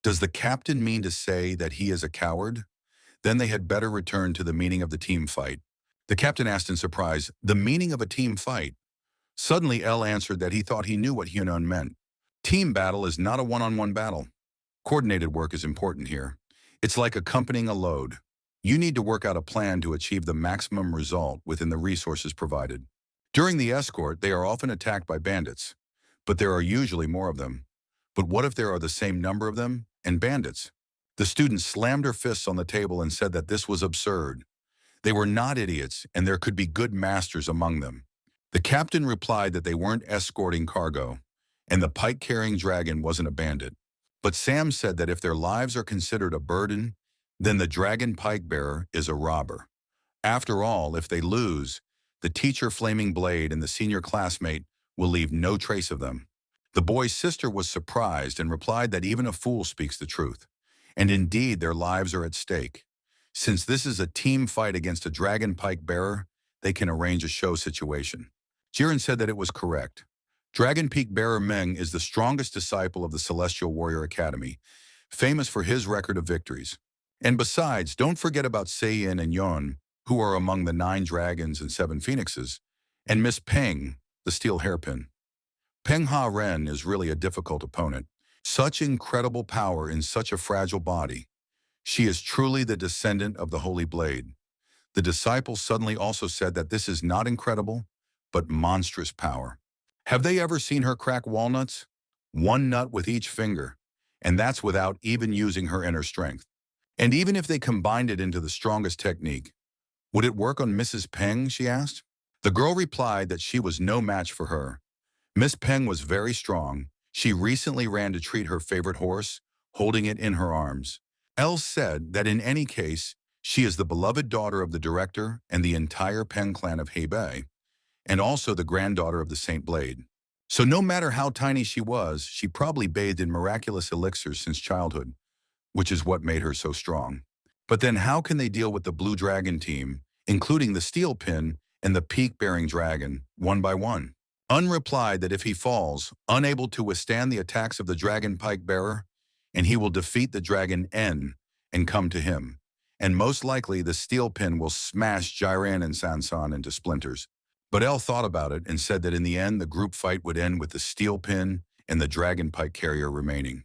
"Does the captain mean to say that he is a coward? Then they had better return to the meaning of the team fight." The captain asked in surprise, "The meaning of a team fight?" Suddenly, El answered that he thought he knew what Hunan meant. Team battle is not a one-on-one battle. Coordinated work is important here. It's like accompanying a load. You need to work out a plan to achieve the maximum result within the resources provided. During the escort, they are often attacked by bandits, but there are usually more of them. But what if there are the same number of them and bandits? The student slammed her fists on the table and said that this was absurd. They were not idiots, and there could be good masters among them. The captain replied that they weren't escorting cargo, and the pike-carrying dragon wasn't a bandit. But Sam said that if their lives are considered a burden, then the dragon pike-bearer is a robber. After all, if they lose, the teacher Flaming Blade and the senior classmate will leave no trace of them. The boy's sister was surprised and replied that even a fool speaks the truth, and indeed their lives are at stake. Since this is a team fight against a dragon pike-bearer, they can arrange a show situation. Jiren said that it was correct. Dragon Peak Bearer Meng is the strongest disciple of the Celestial Warrior Academy, famous for his record of victories. And besides, don't forget about Seiyin and Yon, who are among the 9 dragons and 7 phoenixes, and Miss Peng, the steel hairpin. Peng Ha Ren is really a difficult opponent. Such incredible power in such a fragile body. She is truly the descendant of the Holy Blade. The disciple suddenly also said that this is not incredible, but monstrous power. Have they ever seen her crack walnuts? 1 nut with each finger, and that's without even using her inner strength. And even if they combined it into the strongest technique, would it work on Mrs. Peng, she asked? The girl replied that she was no match for her. Miss Peng was very strong. She recently ran to treat her favorite horse, holding it in her arms. Elle said that in any case, she is the beloved daughter of the director and the entire Peng clan of Hebei, and also the granddaughter of the Saint Blade. So no matter how tiny she was, she probably bathed in miraculous elixirs since childhood, which is what made her so strong. But then how can they deal with the Blue Dragon team, including the Steel Pin and the Peak-bearing Dragon, one by one? Un replied that if he falls, unable to withstand the attacks of the Dragon Pike Bearer, and he will defeat the Dragon N and come to him. And most likely the Steel Pin will smash Jiren and Sansan into splinters. But El thought about it and said that in the end the group fight would end with the Steel Pin and the Dragon Pike Carrier remaining,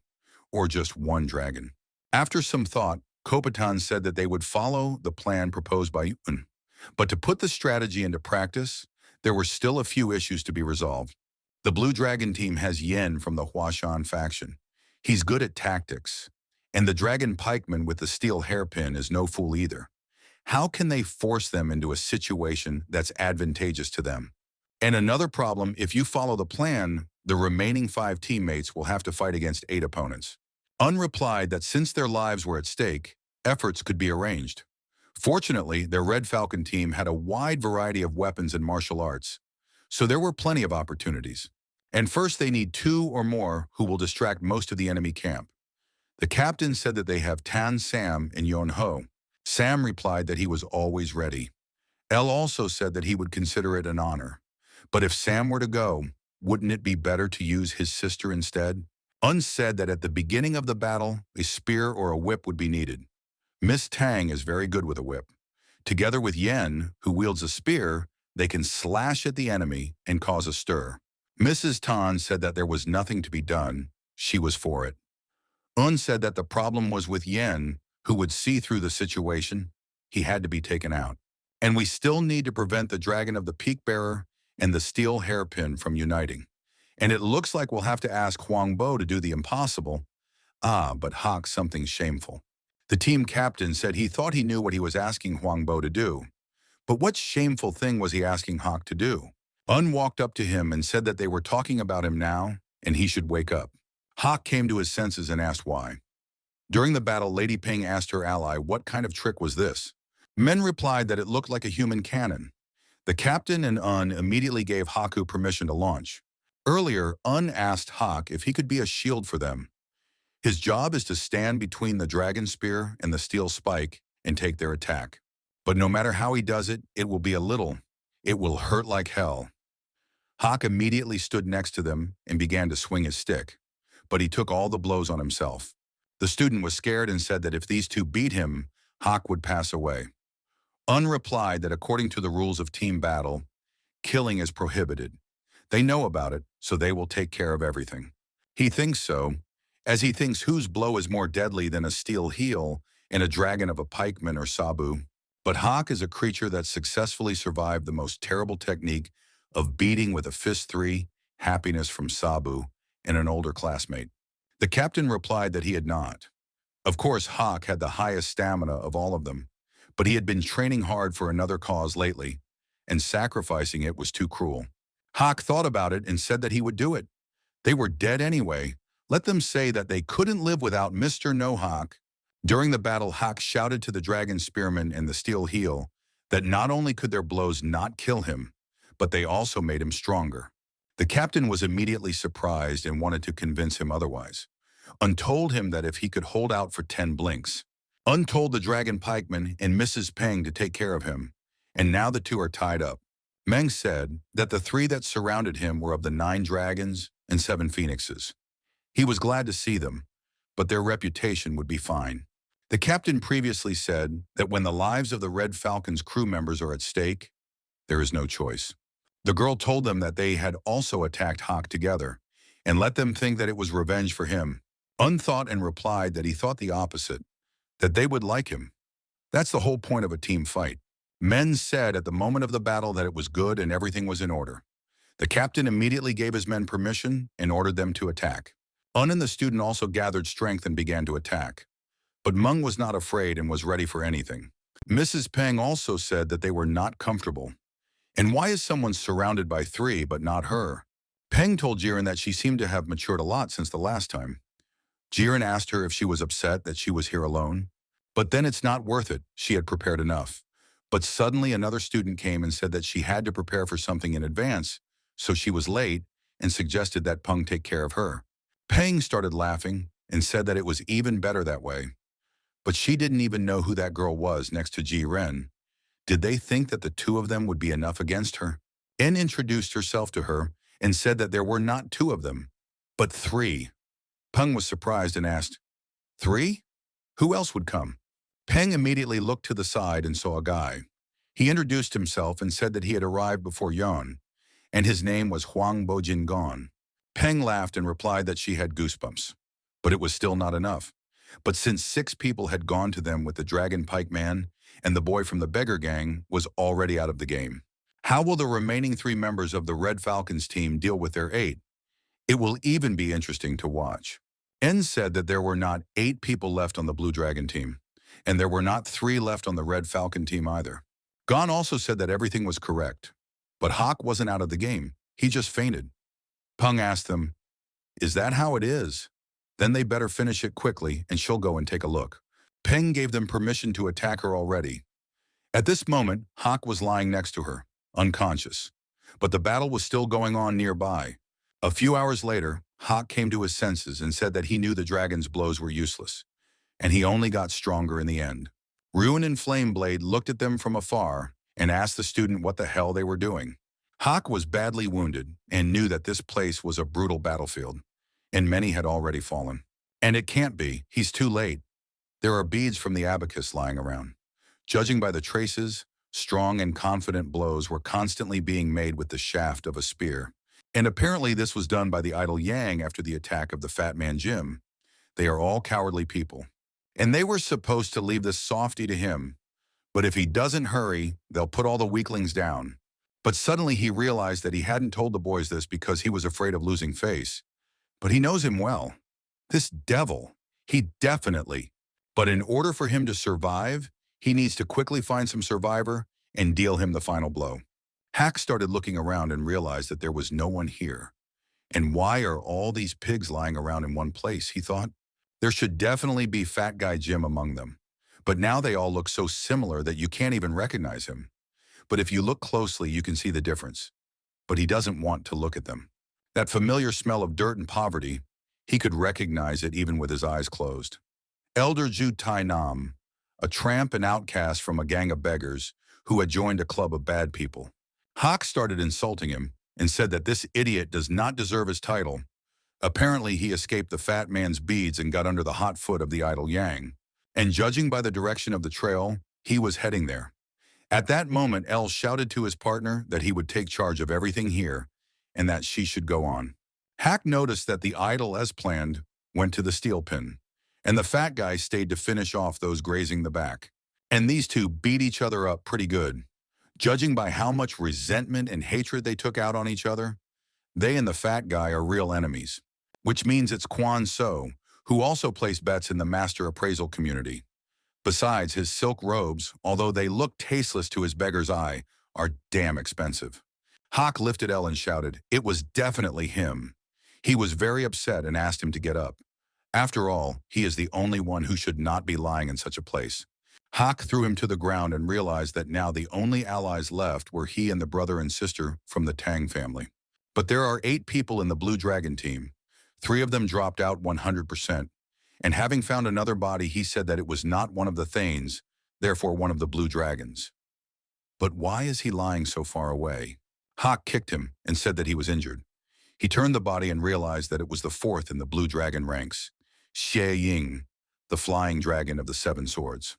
or just one dragon. After some thought, Kopitan said that they would follow the plan proposed by Yun. But to put the strategy into practice, there were still a few issues to be resolved. The Blue Dragon team has Yen from the Huashan faction. He's good at tactics. And the Dragon Pikeman with the steel hairpin is no fool either. How can they force them into a situation that's advantageous to them? And another problem, if you follow the plan, the remaining 5 teammates will have to fight against 8 opponents. Un replied that since their lives were at stake, efforts could be arranged. Fortunately, their Red Falcon team had a wide variety of weapons and martial arts, so there were plenty of opportunities. And first they need 2 or more who will distract most of the enemy camp. The captain said that they have Tan Sam and Yon Ho. Sam replied that he was always ready. El also said that he would consider it an honor. But if Sam were to go, wouldn't it be better to use his sister instead? Un said that at the beginning of the battle, a spear or a whip would be needed. Miss Tang is very good with a whip. Together with Yen, who wields a spear, they can slash at the enemy and cause a stir. Mrs. Tan said that there was nothing to be done. She was for it. Un said that the problem was with Yen, who would see through the situation. He had to be taken out. And we still need to prevent the Dragon of the Peak Bearer and the Steel Hairpin from uniting. And it looks like we'll have to ask Huang Bo to do the impossible. But Hawk something shameful. The team captain said he thought he knew what he was asking Huang Bo to do. But what shameful thing was he asking Hawk to do? Un walked up to him and said that they were talking about him now, and he should wake up. Hawk came to his senses and asked why. During the battle, Lady Ping asked her ally what kind of trick was this. Men replied that it looked like a human cannon. The captain and Un immediately gave Haku permission to launch. Earlier, Un asked Hawk if he could be a shield for them. His job is to stand between the dragon spear and the steel spike and take their attack. But no matter how he does it, it will be a little. It will hurt like hell. Hawk immediately stood next to them and began to swing his stick. But he took all the blows on himself. The student was scared and said that if these two beat him, Hawk would pass away. Un replied that according to the rules of team battle, killing is prohibited. They know about it, so they will take care of everything. He thinks so, as he thinks whose blow is more deadly than a steel heel and a dragon of a pikeman or sabu. But Hawk is a creature that successfully survived the most terrible technique of beating with a fist 3, happiness from Sabu, and an older classmate. The captain replied that he had not. Of course, Hawk had the highest stamina of all of them, but he had been training hard for another cause lately, and sacrificing it was too cruel. Hawk thought about it and said that he would do it. They were dead anyway. Let them say that they couldn't live without Mr. No Hawk. During the battle, Hawk shouted to the dragon spearman and the steel heel that not only could their blows not kill him, but they also made him stronger. The captain was immediately surprised and wanted to convince him otherwise. Un told him that if he could hold out for 10 blinks. Un told the dragon pikeman and Mrs. Peng to take care of him, and now the two are tied up. Meng said that the 3 that surrounded him were of the 9 dragons and 7 phoenixes. He was glad to see them, but their reputation would be fine. The captain previously said that when the lives of the Red Falcon's crew members are at stake, there is no choice. The girl told them that they had also attacked Hawk together, and let them think that it was revenge for him. Un thought and replied that he thought the opposite, that they would like him. That's the whole point of a team fight. Men said at the moment of the battle that it was good and everything was in order. The captain immediately gave his men permission and ordered them to attack. Un and the student also gathered strength and began to attack. But Meng was not afraid and was ready for anything. Mrs. Peng also said that they were not comfortable. And why is someone surrounded by 3 but not her? Peng told Jiren that she seemed to have matured a lot since the last time. Jiren asked her if she was upset that she was here alone. But then it's not worth it, she had prepared enough. But suddenly another student came and said that she had to prepare for something in advance, so she was late and suggested that Peng take care of her. Peng started laughing and said that it was even better that way. But she didn't even know who that girl was next to Ji Ren. Did they think that the two of them would be enough against her? En introduced herself to her and said that there were not two of them, but three. Peng was surprised and asked, "Three? Who else would come?" Peng immediately looked to the side and saw a guy. He introduced himself and said that he had arrived before Yon, and his name was Huang Bojin Gon. Peng laughed and replied that she had goosebumps. But it was still not enough. But since 6 people had gone to them with the Dragon Pike Man, and the boy from the beggar gang was already out of the game, how will the remaining 3 members of the Red Falcons team deal with their 8? It will even be interesting to watch. En said that there were not 8 people left on the Blue Dragon team, and there were not 3 left on the Red Falcon team either. Gon also said that everything was correct, but Hawk wasn't out of the game. He just fainted. Peng asked them, "Is that how it is? Then they better finish it quickly and she'll go and take a look." Peng gave them permission to attack her already. At this moment, Hawk was lying next to her, unconscious. But the battle was still going on nearby. A few hours later, Hawk came to his senses and said that he knew the dragon's blows were useless, and he only got stronger in the end. Ruin and Flameblade looked at them from afar and asked the student what the hell they were doing. Hawk was badly wounded and knew that this place was a brutal battlefield, and many had already fallen. And it can't be, he's too late. There are beads from the abacus lying around. Judging by the traces, strong and confident blows were constantly being made with the shaft of a spear. And apparently this was done by the idol Yang after the attack of the Fat Man Jim. They are all cowardly people. And they were supposed to leave this softy to him. But if he doesn't hurry, they'll put all the weaklings down. But suddenly he realized that he hadn't told the boys this because he was afraid of losing face. But he knows him well. This devil, he definitely. But in order for him to survive, he needs to quickly find some survivor and deal him the final blow. Hack started looking around and realized that there was no one here. And why are all these pigs lying around in one place, he thought? There should definitely be Fat Guy Jim among them. But now they all look so similar that you can't even recognize him. But if you look closely, you can see the difference. But he doesn't want to look at them. That familiar smell of dirt and poverty, he could recognize it even with his eyes closed. Elder Ju Tai Nam, a tramp and outcast from a gang of beggars who had joined a club of bad people. Hawk started insulting him and said that this idiot does not deserve his title. Apparently he escaped the fat man's beads and got under the hot foot of the idol Yang. And judging by the direction of the trail, he was heading there. At that moment, El shouted to his partner that he would take charge of everything here and that she should go on. Hack noticed that the idol, as planned, went to the steel pin, and the fat guy stayed to finish off those grazing the back. And these two beat each other up pretty good. Judging by how much resentment and hatred they took out on each other, they and the fat guy are real enemies, which means it's Quan So, who also placed bets in the master appraisal community. Besides, his silk robes, although they look tasteless to his beggar's eye, are damn expensive. Hawk lifted El and shouted, it was definitely him. He was very upset and asked him to get up. After all, he is the only one who should not be lying in such a place. Hawk threw him to the ground and realized that now the only allies left were he and the brother and sister from the Tang family. But there are 8 people in the Blue Dragon team. 3 of them dropped out 100%. And having found another body, he said that it was not one of the Thanes, therefore one of the Blue Dragons. But why is he lying so far away? Hawk kicked him and said that he was injured. He turned the body and realized that it was the 4th in the Blue Dragon ranks, Xie Ying, the flying dragon of the 7 swords.